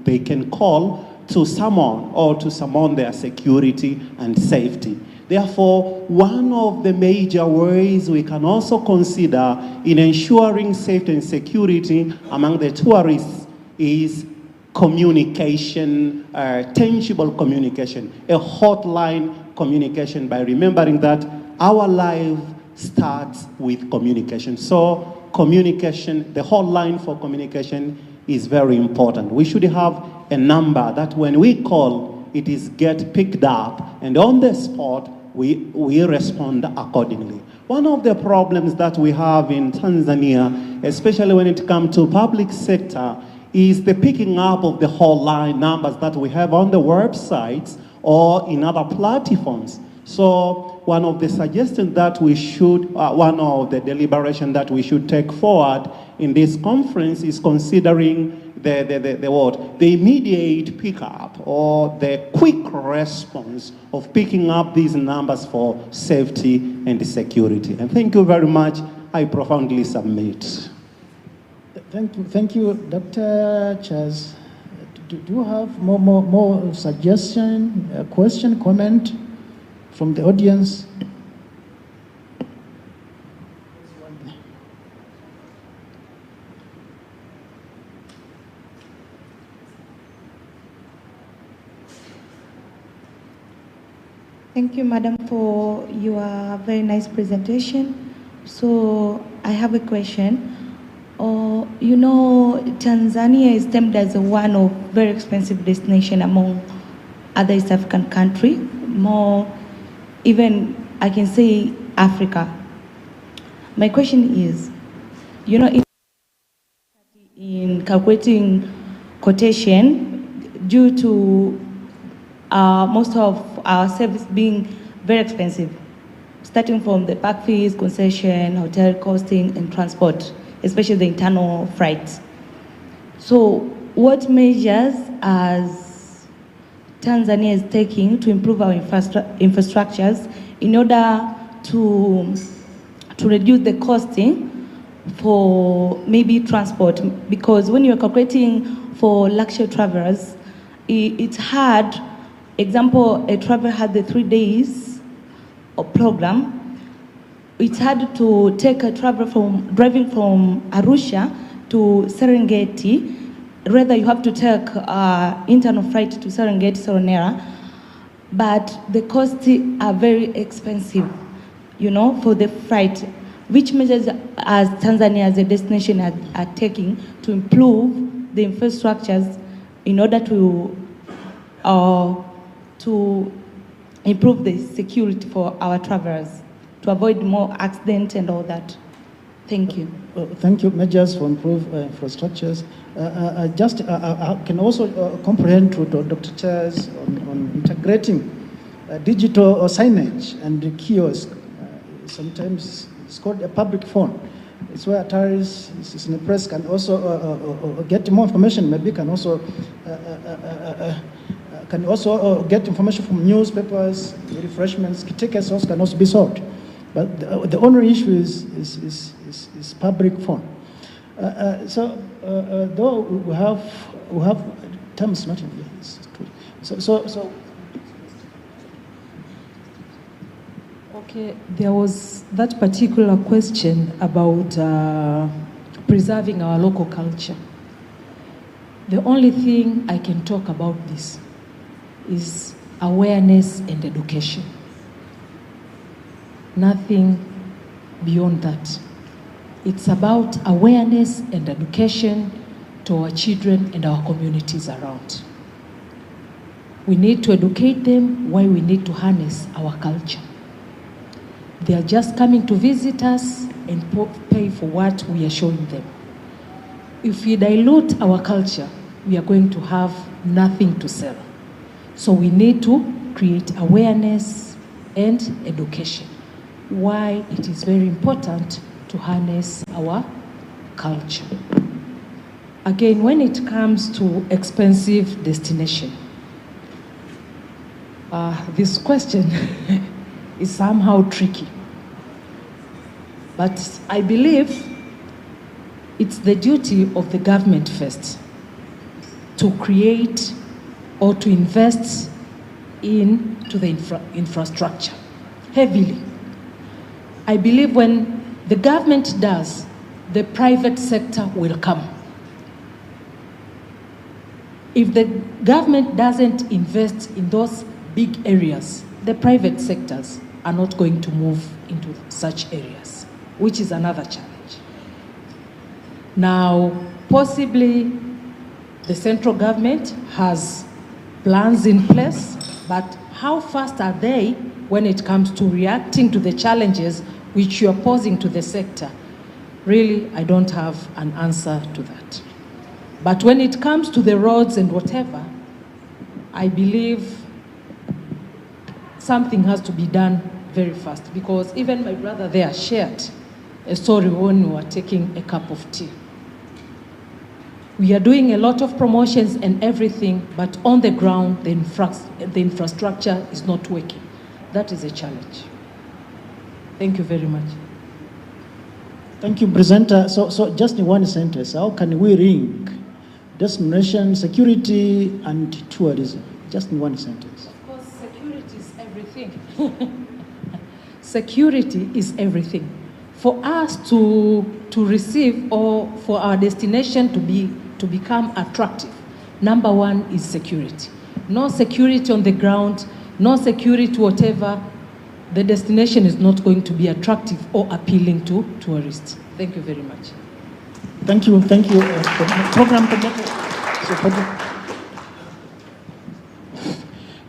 Speaker 17: they can call to someone or to summon their security and safety. Therefore, one of the major ways we can also consider in ensuring safety and security among the tourists is communication, tangible communication, a hotline communication, by remembering that our life starts with communication. So communication, the hotline for communication is very important. We should have a number that when we call, it is get picked up, and on the spot, we respond accordingly. One of the problems that we have in Tanzania, especially when it comes to public sector, is the picking up of the hotline numbers that we have on the websites or in other platforms. So one of the suggestions that we should, one of the deliberation that we should take forward in this conference is considering the immediate pickup or the quick response of picking up these numbers for safety and security. And thank you very much. I profoundly submit.
Speaker 20: Thank you, Dr. Chaz. Do you have more suggestion, question, comment from the audience?
Speaker 12: Thank you, Madam, for your very nice presentation. So I have a question. You know, Tanzania is termed as one of very expensive destination among other East African countries, more even I can say Africa. My question is, you know, in calculating quotation due to most of our service being very expensive, starting from the park fees, concession, hotel costing, and transport, especially the internal flights. So what measures as Tanzania is taking to improve our infrastructures in order to reduce the costing for maybe transport? Because when you're calculating for luxury travelers, it's hard. Example, a traveler had the 3 days of program. It's hard to take a traveler driving from Arusha to Serengeti. Rather, you have to take internal flight to Serengeti, Soronera. But the costs are very expensive, you know, for the flight. Which measures as Tanzania as a destination are taking to improve the infrastructures in order to improve the security for our travelers, to avoid more accidents and all that? Thank you.
Speaker 20: Thank you. Measures for improve infrastructures. I can also comprehend to Dr. Chaz on integrating digital signage and the kiosk. Sometimes it's called a public phone. It's where tourists in the press can also get more information. Maybe can also get information from newspapers, refreshments, tickets also can also be sold. But the only issue is public phone. Though we have terms not in here.
Speaker 3: Okay, there was that particular question about preserving our local culture. The only thing I can talk about this is awareness and education. Nothing beyond that. It's about awareness and education to our children and our communities around. We need to educate them why we need to harness our culture. They are just coming to visit us and pay for what we are showing them. If we dilute our culture, we are going to have nothing to sell. So we need to create awareness and education, why it is very important to harness our culture. Again, when it comes to expensive destination, this question is somehow tricky. But I believe it's the duty of the government first to create or to invest into the infrastructure heavily. I believe when the government does, the private sector will come. If the government doesn't invest in those big areas, the private sectors are not going to move into such areas, which is another challenge. Now, possibly the central government has plans in place, but how fast are they when it comes to reacting to the challenges which you are posing to the sector? Really, I don't have an answer to that. But when it comes to the roads and whatever, I believe something has to be done very fast, because even my brother there shared a story when we were taking a cup of tea. We are doing a lot of promotions and everything, but on the ground, the infrastructure is not working. That is a challenge. Thank you very much.
Speaker 20: Thank you, presenter. So just in one sentence, how can we link destination, security, and tourism? Just in one sentence.
Speaker 3: Of course, security is everything. Security is everything. For us to receive, or for our destination to become attractive, number one is security. No security on the ground, no security whatever, the destination is not going to be attractive or appealing to tourists. Thank you very much.
Speaker 20: Thank you. Program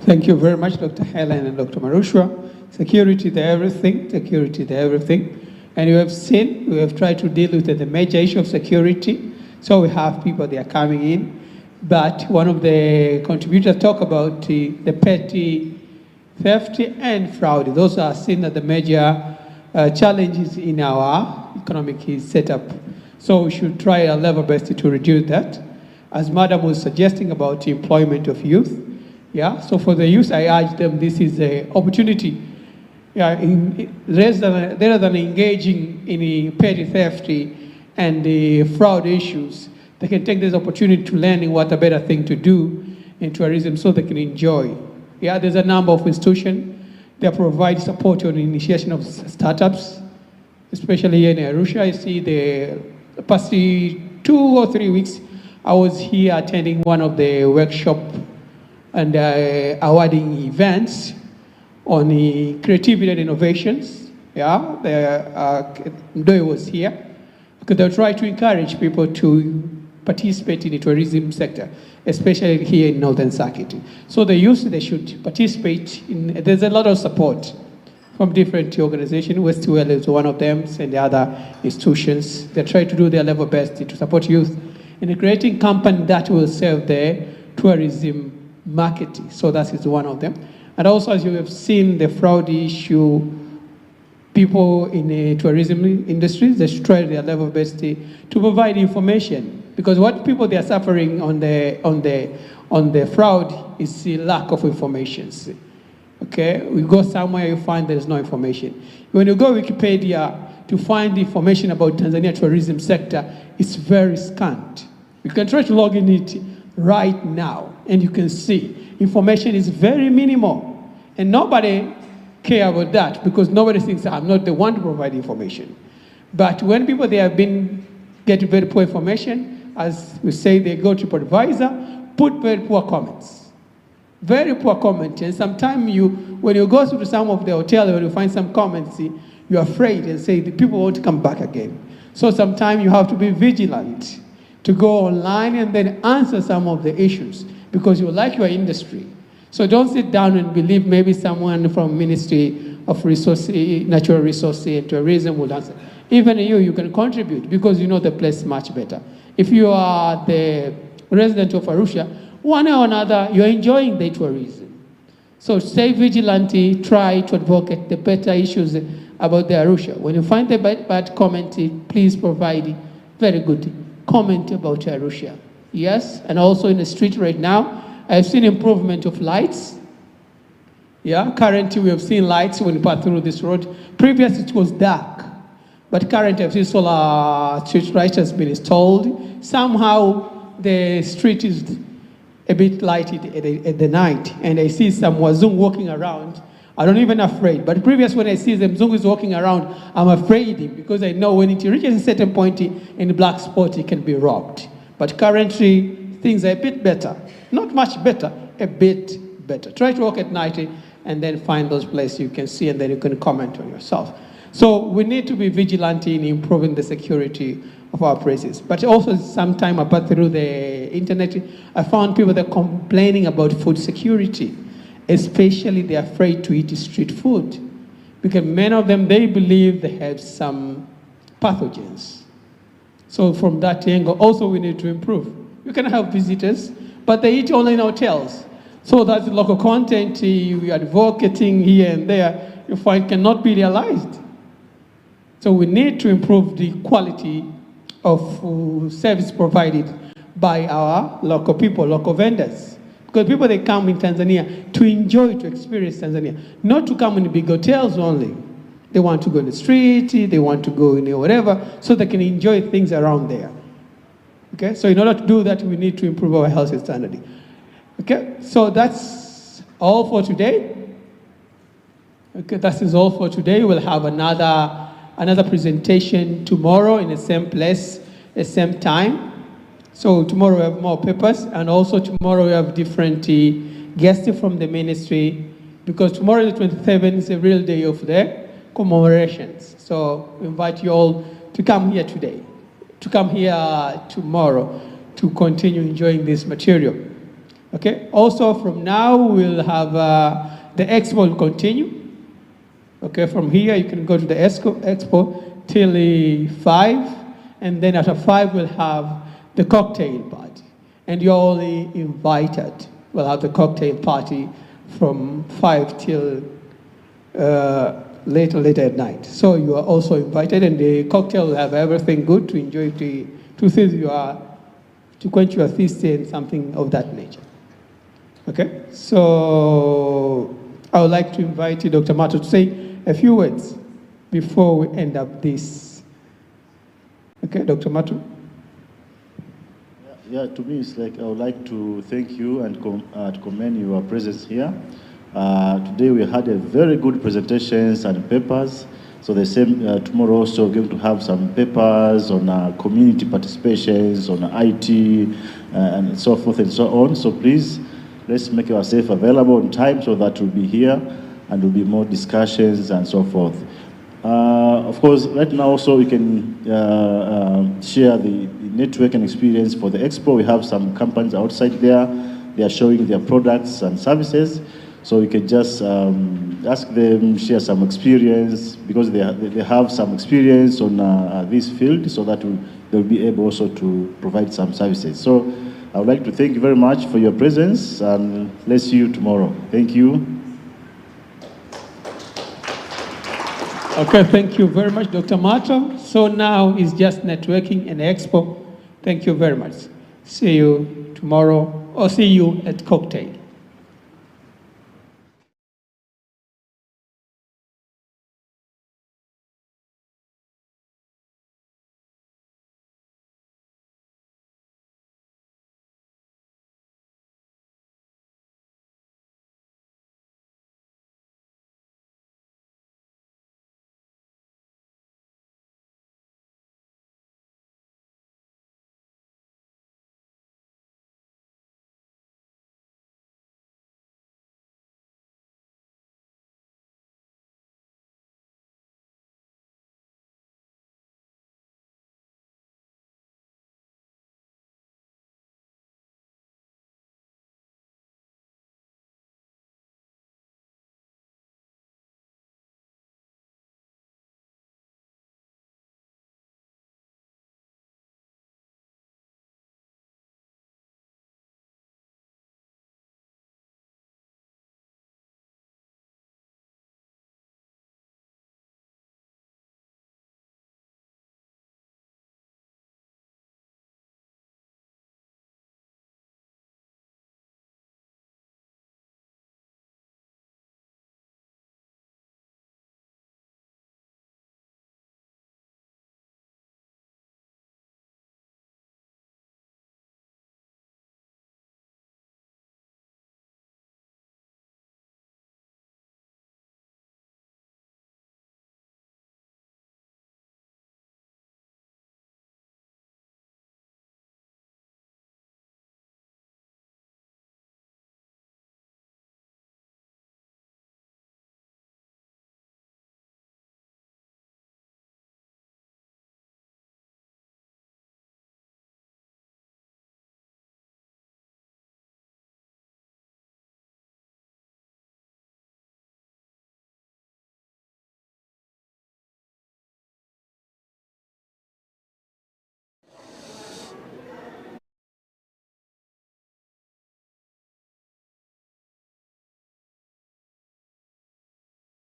Speaker 2: Thank you very much, Dr. Helen and Dr. Arusha. Security, the everything. Security, the everything. And you have seen, we have tried to deal with the major issue of security. So we have people, they are coming in. But one of the contributors talk about the petty theft and fraud. Those are seen as the major challenges in our economic setup. So we should try our level best to reduce that. As Madam was suggesting about the employment of youth. Yeah, so for the youth, I urge them, this is an opportunity. Yeah, rather than engaging in petty theft and the fraud issues, they can take this opportunity to learn what a better thing to do in tourism so they can enjoy. Yeah, there's a number of institutions that provide support on the initiation of startups, especially here in Arusha. I see the past 2 or 3 weeks, I was here attending one of the workshop and awarding events on the creativity and innovations. Yeah, Mdoe was here because they try to encourage people to participate in the tourism sector, especially here in Northern Circuit. So the youth, they should participate in, there's a lot of support from different organizations. Westwell is one of them, and the other institutions. They try to do their level best to support youth in creating company that will serve the tourism market. So that is one of them. And also, as you have seen, the fraud issue, people in the tourism industry, they should try their level best to provide information. Because what people they are suffering on the fraud is the lack of information. Okay, we go somewhere, you find there is no information. When you go Wikipedia to find information about Tanzania tourism sector, it's very scant. You can try to log in it right now. And you can see information is very minimal. And nobody care about that because nobody thinks I'm not the one to provide information. But when people they have been getting very poor information, as we say, they go to TripAdvisor, put very poor comments. Very poor comment. And sometimes when you go to some of the hotels, when you find some comments, you're afraid and say the people won't come back again. So sometimes you have to be vigilant to go online and then answer some of the issues because you like your industry. So don't sit down and believe maybe someone from Ministry of Resources, Natural Resources and Tourism will answer. Even you can contribute because you know the place much better. If you are the resident of Arusha, one or another, you're enjoying the tourism. So stay vigilant, try to advocate the better issues about the Arusha. When you find the bad comment, please provide very good comment about Arusha. Yes, and also in the street right now, I've seen improvement of lights. Yeah, currently we have seen lights when you pass through this road. Previously it was dark, but currently I've seen solar street light has been installed. Somehow the street is a bit lighted at the night, and I see some Wazungu walking around. I don't even afraid, but previous when I see them Zungus walking around, I'm afraid because I know when it reaches a certain point in the black spot, it can be robbed. But currently, things are a bit better. Not much better, a bit better. Try to walk at night and then find those places you can see and then you can comment on yourself. So we need to be vigilant in improving the security of our places. But also sometime apart through the internet, I found people that are complaining about food security. Especially they're afraid to eat street food. Because many of them, they believe they have some pathogens. So from that angle, also we need to improve. You can have visitors, but they eat only in hotels. So that's local content we are advocating here and there, you find cannot be realized. So we need to improve the quality of service provided by our local people, local vendors. Because people, they come in Tanzania to enjoy, to experience Tanzania, not to come in big hotels only. They want to go in the street, they want to go in whatever, so they can enjoy things around there. Okay, so in order to do that, we need to improve our health standard. Okay, so that's all for today. Okay, that is all for today. We'll have another presentation tomorrow in the same place, the same time. So tomorrow we have more papers, and also tomorrow we have different guests from the ministry, because tomorrow the 27th is a real day of the commemorations. So we invite you all to come here today, to come here tomorrow, to continue enjoying this material. Okay, also from now we'll have the Expo will continue. Okay, from here you can go to the Expo till 5, and then after 5 we'll have the cocktail party, and you're all invited. We'll have the cocktail party from 5 till later at night. So you are also invited, and the cocktail will have everything good to enjoy, to quench your thirst and something of that nature. Okay, so I would like to invite you, Dr. Mato, to say a few words before we end up this. Okay, Dr. Mato.
Speaker 8: Yeah, to me, it's like I would like to thank you and commend your presence here. Today we had a very good presentations and papers. So the same tomorrow also we're going to have some papers on community participations, on IT, and so forth and so on. So please, let's make ourselves available on time so that we'll be here and there'll be more discussions and so forth. Of course, right now also we can share the networking experience for the Expo. We have some companies outside there. They are showing their products and services. So you can just ask them, share some experience, because they have some experience on this field, so that they'll be able also to provide some services. So I would like to thank you very much for your presence, and let's see you tomorrow. Thank you.
Speaker 2: Okay, thank you very much, Dr. Mato. So now it's just networking and Expo. Thank you very much. See you tomorrow, or see you at cocktail.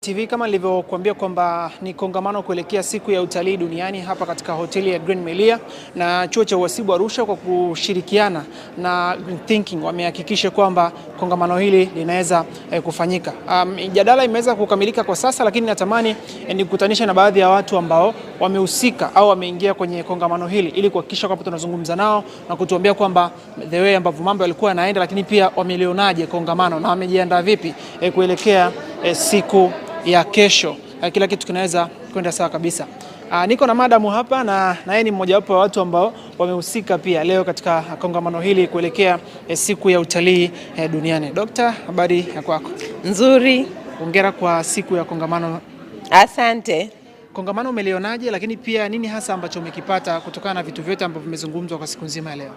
Speaker 5: TV kama nilivyokuambia kwamba ni kongamano kuelekea siku ya utalii duniani hapa katika hoteli ya Green Melia, na chuo cha uhasibu Arusha kwa kushirikiana na Green Thinking wamehakikisha kwamba kongamano hili linaweza kufanyika. Mjadala imeweza kukamilika kwa sasa, lakini natamani nikutanisha na baadhi ya watu ambao wamehusika au wameingia kwenye kongamano hili ili kuhakikisha kwamba tunazungumza nao na kutuambia kwamba the way ambavyo mambo yalikuwa yanaenda, lakini pia wamelionaje kongamano na wamejiandaa vipi kuelekea siku ya kesho. Kila kitu kinaweza kwenda sawa kabisa. Niko na madamu hapa na yeye ni mmoja wapo wa watu ambao wamehusika pia leo katika kongamano hili kuelekea siku ya utalii duniani. Dr. habari ya kwako?
Speaker 4: Nzuri.
Speaker 5: Hongera kwa siku ya kongamano.
Speaker 4: Asante.
Speaker 5: Kongamano umelionaje, lakini pia nini hasa ambacho umekipata kutokana na vitu vyote ambavyo vimezungumzwa kwa siku nzima ya leo?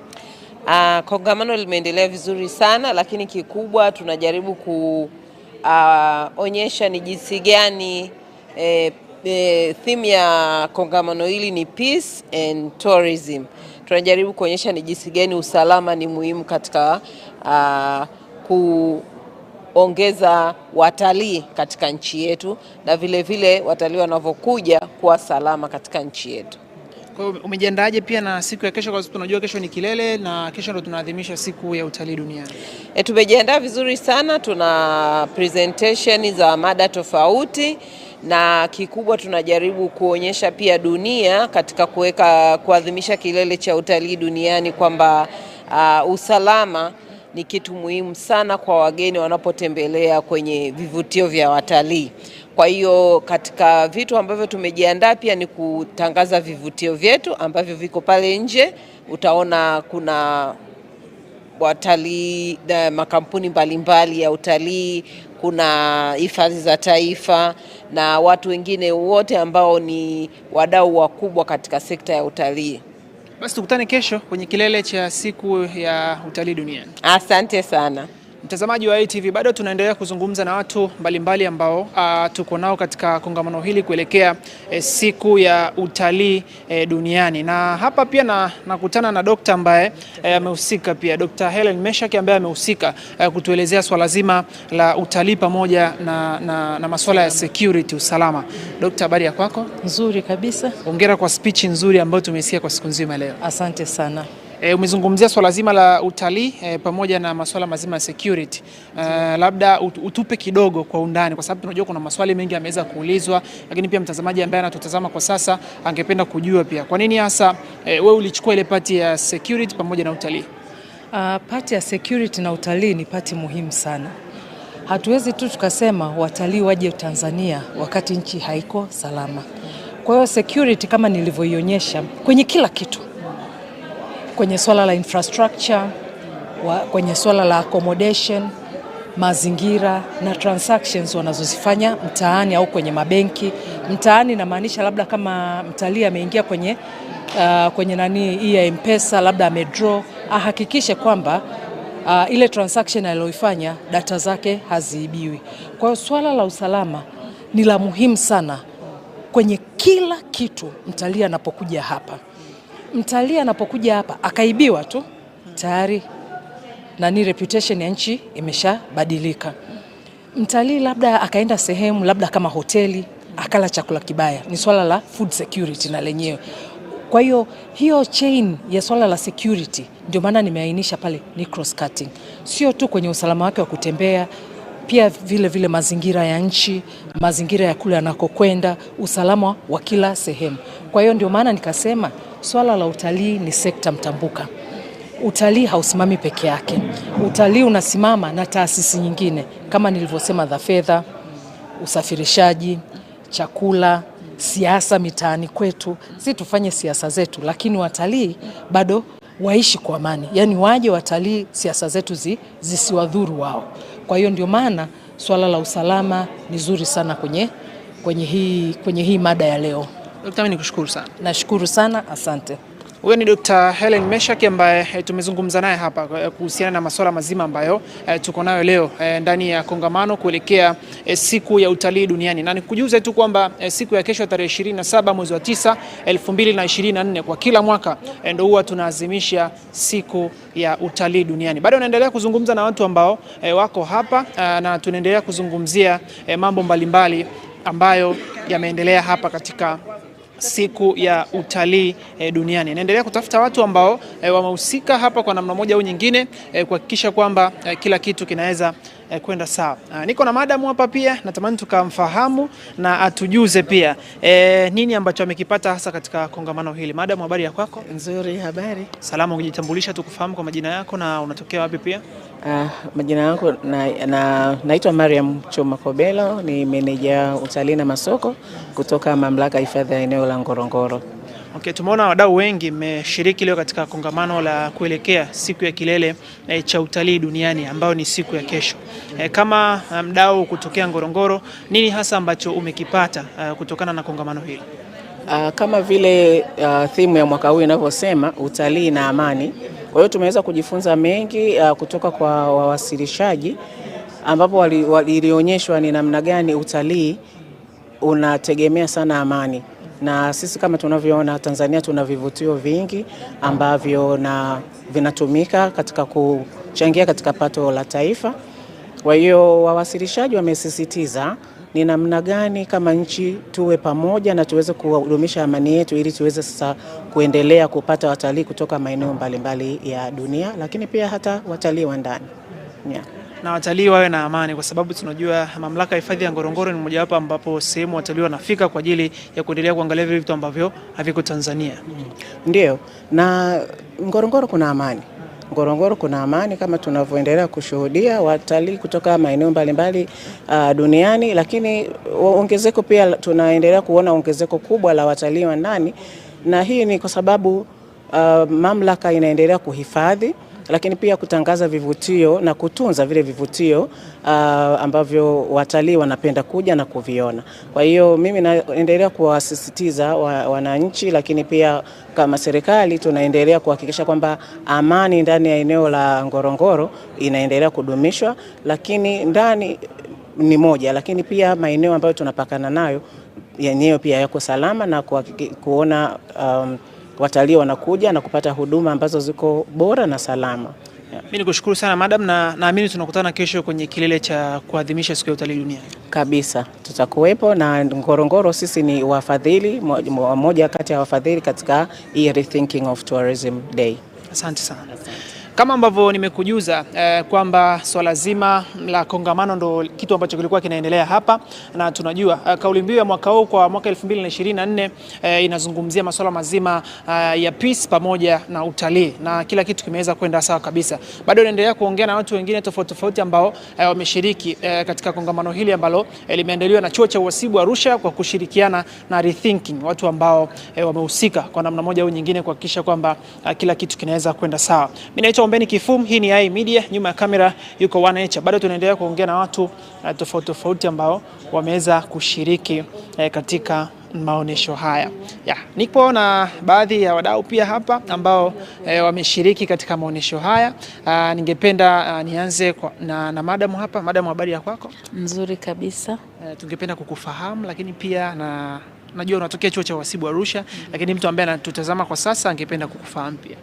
Speaker 4: Kongamano limeendelea vizuri sana, lakini kikubwa tunajaribu onyesha ni jinsi gani theme ya kongamano hili ni peace and tourism. Tunajaribu kuonyesha ni jinsi gani usalama ni muhimu katika kuongeza watalii katika nchi yetu, na vile vile watalii wanavyokuja kuwa salama katika nchi yetu.
Speaker 5: Kwa hiyo umejiandaaje pia na siku ya kesho, kwa sababu tunajua kesho ni kilele na kesho ndo tunaadhimisha siku ya utalii duniani?
Speaker 4: Tumejiandaa vizuri sana, tuna presentation za mada tofauti, na kikubwa tunajaribu kuonyesha pia dunia katika kuadhimisha kilele cha utalii duniani kwamba usalama ni kitu muhimu sana kwa wageni wanapotembelea kwenye vivutio vya watalii. Kwa hiyo katika vitu ambavyo tumejiandaa pia ni kutangaza vivutio vyetu ambavyo viko pale nje. Utaona kuna watalii na makampuni mbalimbali ya utalii, kuna hifadhi za taifa na watu wengine wote ambao ni wadau wakubwa katika sekta ya utalii.
Speaker 5: Basi tukutane kesho kwenye kilele cha siku ya utalii duniani.
Speaker 4: Asante sana.
Speaker 5: Mtazamaji wa ITV, bado tunaendelea kuzungumza na watu mbalimbali ambao tuko nao katika kongamano hili kuelekea siku ya utalii duniani. Na hapa pia nakutana na dokta ambaye amehusika pia, Dr. Helen Meshaki ambaye amehusika kutuelezea swala zima la utalii pamoja na masuala ya security, usalama. Dokta, habari ya kwako?
Speaker 3: Nzuri kabisa.
Speaker 5: Hongera kwa speech nzuri ambayo tumesikia kwa siku nzima leo.
Speaker 3: Asante sana.
Speaker 5: Umezungumzia swala zima la utalii pamoja na masuala mazima ya security. Labda utupe kidogo kwa undani, kwa sababu tunajua kuna maswali mengi yameweza kuulizwa, lakini pia mtazamaji ambaye anatutazama kwa sasa angependa kujua pia kwa nini hasa wewe ulichukua ile pati ya security pamoja na utalii?
Speaker 3: Pati ya security na utalii ni pati muhimu sana. Hatuwezi tu tukasema watalii waje Tanzania wakati nchi haiko salama. Kwa hiyo security kama nilivyoionyesha kwenye kila kitu, kwenye swala la infrastructure, kwenye swala la accommodation, mazingira na transactions wanazozifanya mtaani au kwenye mabenki. Mtaani inamaanisha labda kama mtalii ameingia kwenye hii ya M-Pesa, labda amedraw, ahakikishe kwamba ile transaction aliyoifanya data zake haziibiwi. Kwa hiyo swala la usalama ni la muhimu sana kwenye kila kitu mtalii anapokuja hapa. Mtalii anapokuja hapa akaibiwa tu, tayari reputation ya nchi imeshabadilika. Mtalii labda akaenda sehemu labda kama hoteli akala chakula kibaya, ni swala la food security na lenyewe. Kwa hiyo chain ya swala la security ndio maana nimeainisha pale ni cross cutting. Sio tu kwenye usalama wake wa kutembea, pia vile mazingira ya nchi, mazingira ya kule anakokwenda, usalama wa kila sehemu. Kwa hiyo ndio maana nikasema swala la utalii ni sekta mtambuka. Utalii hausimami peke yake. Utalii unasimama na taasisi nyingine kama nilivyosema, za fedha, usafirishaji, chakula, siasa mitaani kwetu. Si tufanye siasa zetu, lakini watalii bado waishi kwa amani. Yaani waje watalii, siasa zetu zisiwadhuru wao. Kwa hiyo ndio maana swala la usalama ni zuri sana kwenye hii mada ya leo.
Speaker 5: Dr. mimi nikushukuru sana.
Speaker 3: Nashukuru sana, asante.
Speaker 5: Huyo ni Dr. Helen Meshaki ambaye tumezungumza naye hapa kuhusiana na masuala mazima ambayo tuko nayo leo ndani ya kongamano kuelekea siku ya utalii duniani. Na nikujuze tu kwamba siku ya kesho tarehe 27 mwezi wa 9 2024 kwa kila mwaka ndio huwa tunaazimisha siku ya utalii duniani. Bado naendelea kuzungumza na watu ambao wako hapa na tunaendelea kuzungumzia mambo mbalimbali ambayo yameendelea hapa katika siku ya utalii duniani. Naendelea kutafuta watu ambao wamehusika hapa kwa namna moja au nyingine kuhakikisha kwamba kila kitu kinaweza kwenda sawa. Niko na madam hapa pia, natamani tukamfahamu na atujuze pia nini ambacho amekipata hasa katika kongamano hili. Madam, habari ya kwako?
Speaker 6: Nzuri, habari.
Speaker 5: Salama, ukijitambulisha tukufahamu kwa majina yako na unatokea wapi pia?
Speaker 6: Majina yangu naitwa Mariam Choma Kobelo, ni meneja utalii na masoko kutoka mamlaka hifadhi ya eneo la Ngorongoro.
Speaker 5: Okay, tumeona wadau wengi mmeshiriki leo katika kongamano la kuelekea siku ya kilele cha utalii duniani ambao ni siku ya kesho. Kama mdau kutokea Ngorongoro, nini hasa ambacho umekipata kutokana na kongamano hili?
Speaker 6: Kama vile theme ya mwaka huu inavyosema, utalii na amani. Kwa hiyo tumeweza kujifunza mengi kutoka kwa wawasilishaji ambapo walionyeshwa ni namna gani utalii unategemea sana amani. Na sisi kama tunavyoona Tanzania tuna vivutio vingi ambavyo vinatumika katika kuchangia katika pato la taifa. Kwa hiyo wawasilishaji wamesisitiza ni namna gani kama nchi tuwe pamoja na tuweze kudumisha amani yetu ili tuweze sasa kuendelea kupata watalii kutoka maeneo mbalimbali ya dunia, lakini pia hata watalii wa ndani. Yeah.
Speaker 5: Na watalii wawe na amani, kwa sababu tunajua mamlaka ya hifadhi ya Ngorongoro ni mojawapo ambapo sehemu watalii wanafika kwa ajili ya kuendelea kuangalia vile vitu ambavyo haviko Tanzania.
Speaker 6: Ndio. Na Ngorongoro kuna amani. Ngorongoro kuna amani kama tunavyoendelea kushuhudia watalii kutoka maeneo mbalimbali duniani, lakini ongezeko pia tunaendelea kuona ongezeko kubwa la watalii wa ndani, na hii ni kwa sababu mamlaka inaendelea kuhifadhi lakini pia kutangaza vivutio na kutunza vile vivutio ambavyo watalii wanapenda kuja na kuviona. Kwa hiyo mimi naendelea kuwasisitiza wananchi, lakini pia kama serikali tunaendelea kuhakikisha kwamba amani ndani ya eneo la Ngorongoro inaendelea kudumishwa, lakini ndani ni moja, lakini pia maeneo ambayo tunapakana nayo yenyewe pia yako salama na kuona watalii wanakuja na kupata huduma ambazo ziko bora na salama.
Speaker 5: Yeah. Mimi nikushukuru sana madam, na naamini tunakutana kesho kwenye kilele cha kuadhimisha siku ya utalii duniani.
Speaker 6: Kabisa, tutakuwepo na Ngorongoro sisi ni wafadhili, moja kati ya wafadhili katika Rethinking of Tourism Day.
Speaker 5: Asante sana. Kama ambavyo nimekujuza kwamba swala zima la kongamano ndo kitu ambacho kilikuwa kinaendelea hapa, na tunajua kauli mbiu ya mwaka huu kwa mwaka 2024 inazungumzia masuala mazima ya peace pamoja na utalii, na kila kitu kimeweza kwenda sawa kabisa. Bado naendelea kuongea na watu wengine tofauti tofauti ambao wameshiriki katika kongamano hili ambalo limeandaliwa na Chuo cha Uhasibu Arusha kwa kushirikiana na Rethinking, watu ambao wamehusika kwa namna moja au nyingine kuhakikisha kwamba kila kitu kinaweza kwenda sawa. Mimi naitwa Ombeni Kifum, hii ni Media, nyuma ya kamera yuko 1H. Bado tunaendelea kuongea na watu tofauti tofauti ambao wameweza kushiriki katika maonesho haya. Nipo na baadhi ya wadau pia hapa ambao wameshiriki katika maonesho haya. Ningependa nianze na madam hapa. Madam, habari ya kwako?
Speaker 22: Nzuri kabisa.
Speaker 5: Tungependa kukufahamu, lakini pia najua unatokea Chuo cha Uhasibu Arusha, lakini mtu ambaye anatutazama kwa sasa angependa kukufahamu pia.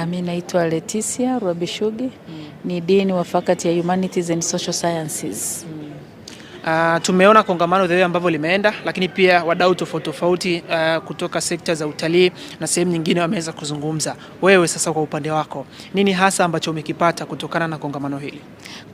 Speaker 22: Mimi naitwa Leticia Rwabishugi, ni Dean wa Faculty ya Humanities and Social Sciences.
Speaker 5: Tumeona kongamano vile ambavyo limeenda, lakini pia wadau tofauti tofauti kutoka sekta za utalii na sehemu nyingine wameweza kuzungumza. Wewe sasa kwa upande wako, nini hasa ambacho umekipata kutokana na kongamano hili?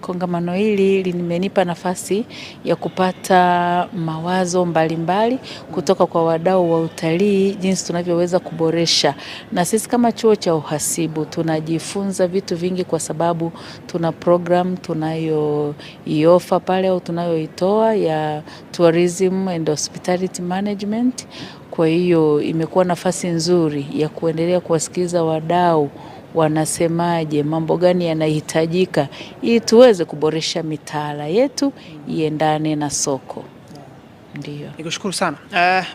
Speaker 22: Kongamano hili limenipa nafasi ya kupata mawazo mbalimbali kutoka kwa wadau wa utalii, jinsi tunavyoweza kuboresha. Na sisi kama chuo cha uhasibu tunajifunza vitu vingi kwa sababu tuna program tunayoiofa pale au tunayoitoa ya Tourism and Hospitality Management. Kwa hiyo imekuwa nafasi nzuri ya kuendelea kuwasikiliza wadau wanasemaje, mambo gani yanahitajika ili tuweze kuboresha mitaala yetu iendane na soko. Ndio.
Speaker 5: Nikushukuru sana.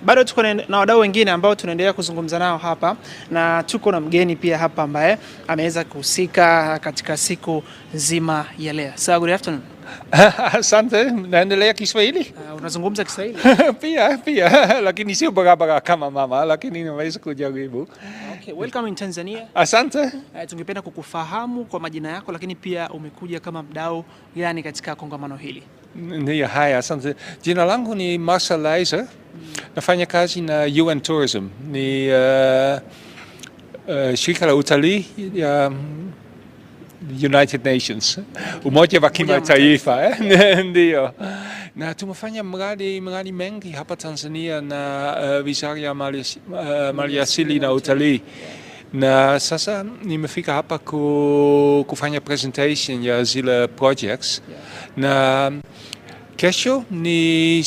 Speaker 5: Bado tuko na wadau wengine ambao tunaendelea kuzungumza nao hapa, na tuko na mgeni pia hapa ambaye ameweza kuhusika katika siku nzima ya leo. So, good afternoon.
Speaker 13: Asante, naendelea Kiswahili.
Speaker 5: Unazungumza Kiswahili?
Speaker 13: Pia, lakini sio barabara kama mama, lakini naweza kujaribu.
Speaker 5: Okay, welcome in Tanzania.
Speaker 13: Asante.
Speaker 5: Tungependa kukufahamu kwa majina yako, lakini pia umekuja kama mdau gani katika kongamano hili?
Speaker 13: Ndio, haya, asante. Jina langu ni Marcel Leiser. Nafanya kazi na UN Tourism. Ni shirika la utalii ya United Nations, Umoja wa Kimataifa. Ndio. Na tumefanya mradi mengi hapa Tanzania na Wizara ya Maliasili na Utalii. Na sasa nimefika hapa kufanya presentation ya zile projects. Na kesho ni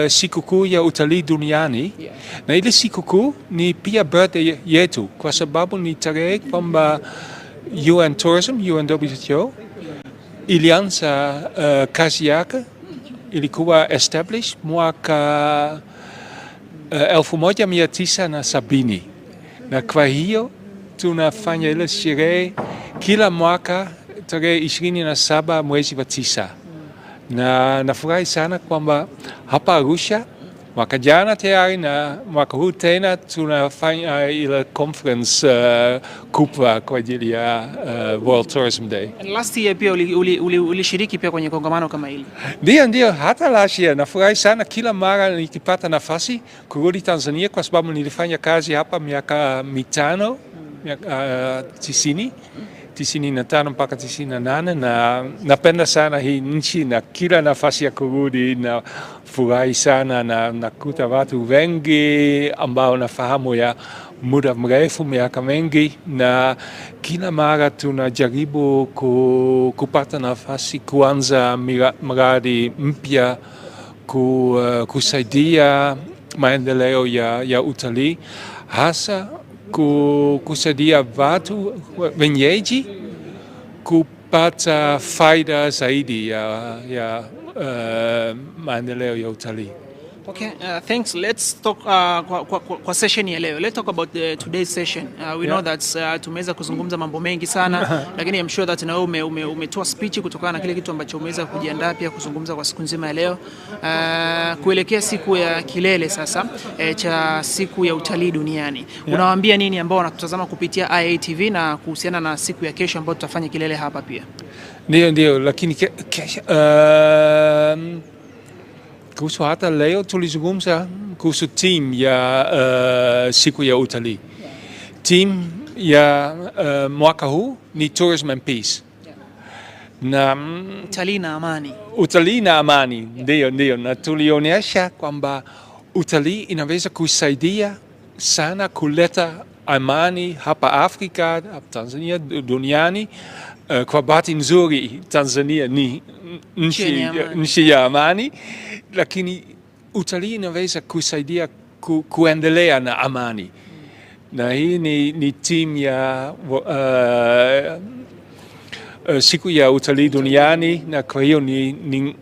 Speaker 13: sikukuu ya utalii duniani. Na ile sikukuu ni pia birthday yetu, kwa sababu ni tarehe kwamba UN Tourism, UNWTO, ilianza kazi yake, ilikuwa established mwaka 1970. Na kwa hiyo tunafanya ile sherehe kila mwaka tarehe 27 mwezi wa 9. Na nafurahi sana kwamba hapa Arusha mwaka jana tayari na mwaka huu tena tunafanya ile conference kubwa kwa ajili ya World Tourism Day.
Speaker 5: And last year pia ulishiriki pia kwenye kongamano kama hili?
Speaker 13: Ndio, hata last year. Nafurahi sana kila mara nikipata nafasi kurudi Tanzania, kwa sababu nilifanya kazi hapa miaka 5, miaka 95 mpaka 98, na napenda sana hii nchi na kila nafasi ya kurudi na furahi sana na nakuta watu wengi ambao nafahamu ya muda mrefu, miaka mengi, na kila mara tunajaribu kupata nafasi kuanza miradi mpya kusaidia maendeleo ya utalii, hasa kusaidia watu wenyeji kupata faida zaidi ya maendeleo ya utalii.
Speaker 5: Okay, thanks. Let's talk kwa session ya leo. Let's talk about today's session. We know that tumeweza kuzungumza mambo mengi sana, lakini I'm sure that na wewe umetoa speech kutokana na kile kitu ambacho umeweza kujiandaa pia kuzungumza kwa siku nzima ya leo. Kuelekea siku ya kilele sasa cha siku ya utalii duniani. Unawaambia nini ambao wanatutazama kupitia IATV na kuhusiana na siku ya kesho ambayo tutafanya kilele hapa pia?
Speaker 13: Ndio, lakini kuhusu hata leo tulizungumza kuhusu team ya siku ya utalii. Team ya mwaka huu ni Tourism and Peace. Na
Speaker 5: utalii na amani.
Speaker 13: Utalii na amani, ndio. Na tulionyesha kwamba utalii inaweza kusaidia sana kuleta amani hapa Afrika, hapa Tanzania, duniani. Kwa bahati nzuri Tanzania ni nchi ya amani, lakini utalii inaweza kusaidia kuendelea na amani. Na hii ni timu ya siku ya utalii duniani, na kwa hiyo ni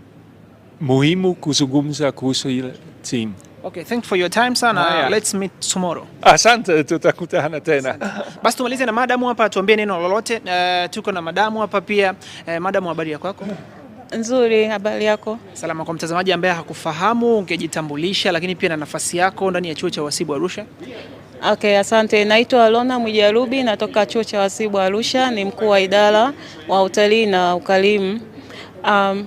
Speaker 13: muhimu kuzungumza kuhusu ile timu.
Speaker 5: Okay, thanks for your time sana. Let's meet tomorrow.
Speaker 13: Asante, tutakutana tena.
Speaker 5: Basi tumalize na madamu hapa, tuambie neno lolote. Tuko na madamu hapa pia. Madamu, habari yako?
Speaker 16: Nzuri, habari yako?
Speaker 5: Salama. Kwa mtazamaji ambaye hakufahamu, ungejitambulisha lakini pia na nafasi yako ndani ya chuo cha uhasibu Arusha?
Speaker 16: Okay, asante. Naitwa Alona Mwijarubi, natoka chuo cha uhasibu Arusha, ni mkuu wa idara wa utalii na ukarimu.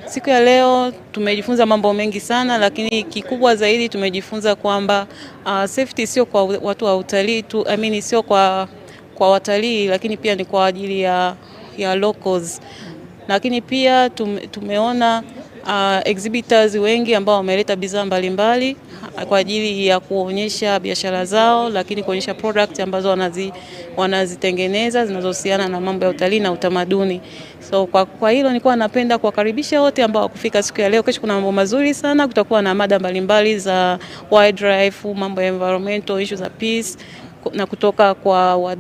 Speaker 16: Siku ya leo tumejifunza mambo mengi sana, lakini kikubwa zaidi tumejifunza kwamba safety sio kwa watu wa utalii tu, sio kwa watalii, lakini pia ni kwa ajili ya locals. Lakini pia tumeona exhibitors wengi ambao wameleta bidhaa mbalimbali kwa ajili ya kuonyesha biashara zao, lakini kuonyesha product ambazo wanazitengeneza zinazohusiana na mambo ya utalii na utamaduni. So kwa hilo nilikuwa napenda kuwakaribisha wote ambao wakufika siku ya leo. Kesho kuna mambo mazuri sana, kutakuwa na mada mbalimbali za wildlife, mambo ya environmental issues za peace, na kutoka kwa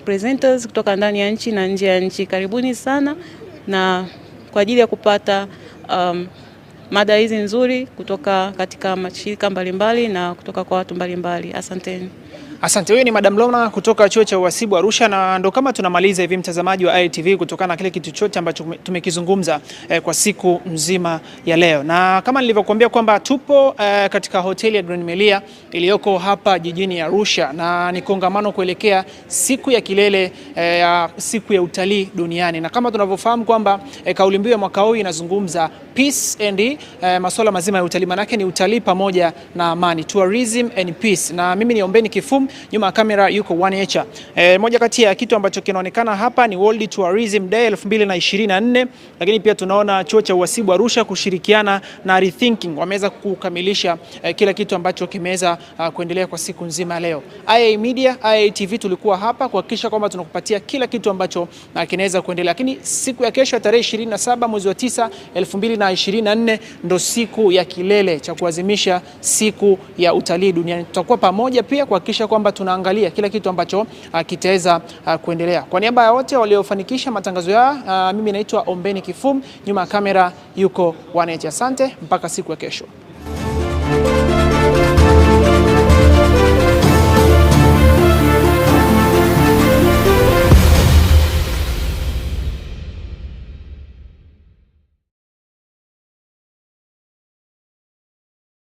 Speaker 16: presenters kutoka ndani ya nchi na nje ya nchi. Karibuni sana na kwa ajili ya kupata mada hizi nzuri kutoka katika mashirika mbalimbali na kutoka kwa watu mbalimbali. Asanteni.
Speaker 5: Asante. Huyu ni Madam Lona kutoka chuo cha uhasibu Arusha, na ndo kama tunamaliza hivi mtazamaji wa ITV kutokana na kile kitu chote ambacho tumekizungumza kwa siku nzima ya leo. Na kama nilivyokuambia kwamba tupo katika hoteli ya Grand Melia iliyoko hapa jijini Arusha, na ni kongamano kuelekea siku ya kilele ya siku ya utalii duniani. Na kama tunavyofahamu kwamba kauli mbiu ya mwaka huu inazungumza peace and masuala mazima ya utalii, manake ni utalii pamoja na amani, tourism and peace. Na mimi ni Ombeni Kifum, nyuma ya kamera yuko Wanecha. Moja kati ya kitu ambacho kinaonekana hapa ni World Tourism Day 2024, lakini pia tunaona chuo cha uhasibu Arusha kushirikiana na Rethinking wameweza kukamilisha kila kitu ambacho kimeweza kuendelea kwa siku nzima leo. IA Media, ITV tulikuwa hapa kuhakikisha kwamba tunakupatia kila kitu ambacho kinaweza kuendelea. Lakini siku ya kesho tarehe 27 mwezi wa 9 2024 ndo siku ya kilele cha kuadhimisha siku ya utalii duniani. Tutakuwa pamoja pia kuhakikisha kwamba tunaangalia kila kitu ambacho kitaweza kuendelea. Kwa niaba ya wote waliofanikisha matangazo haya, mimi naitwa Ombeni Kifum, nyuma ya kamera yuko Wanecha. Asante, mpaka siku ya kesho.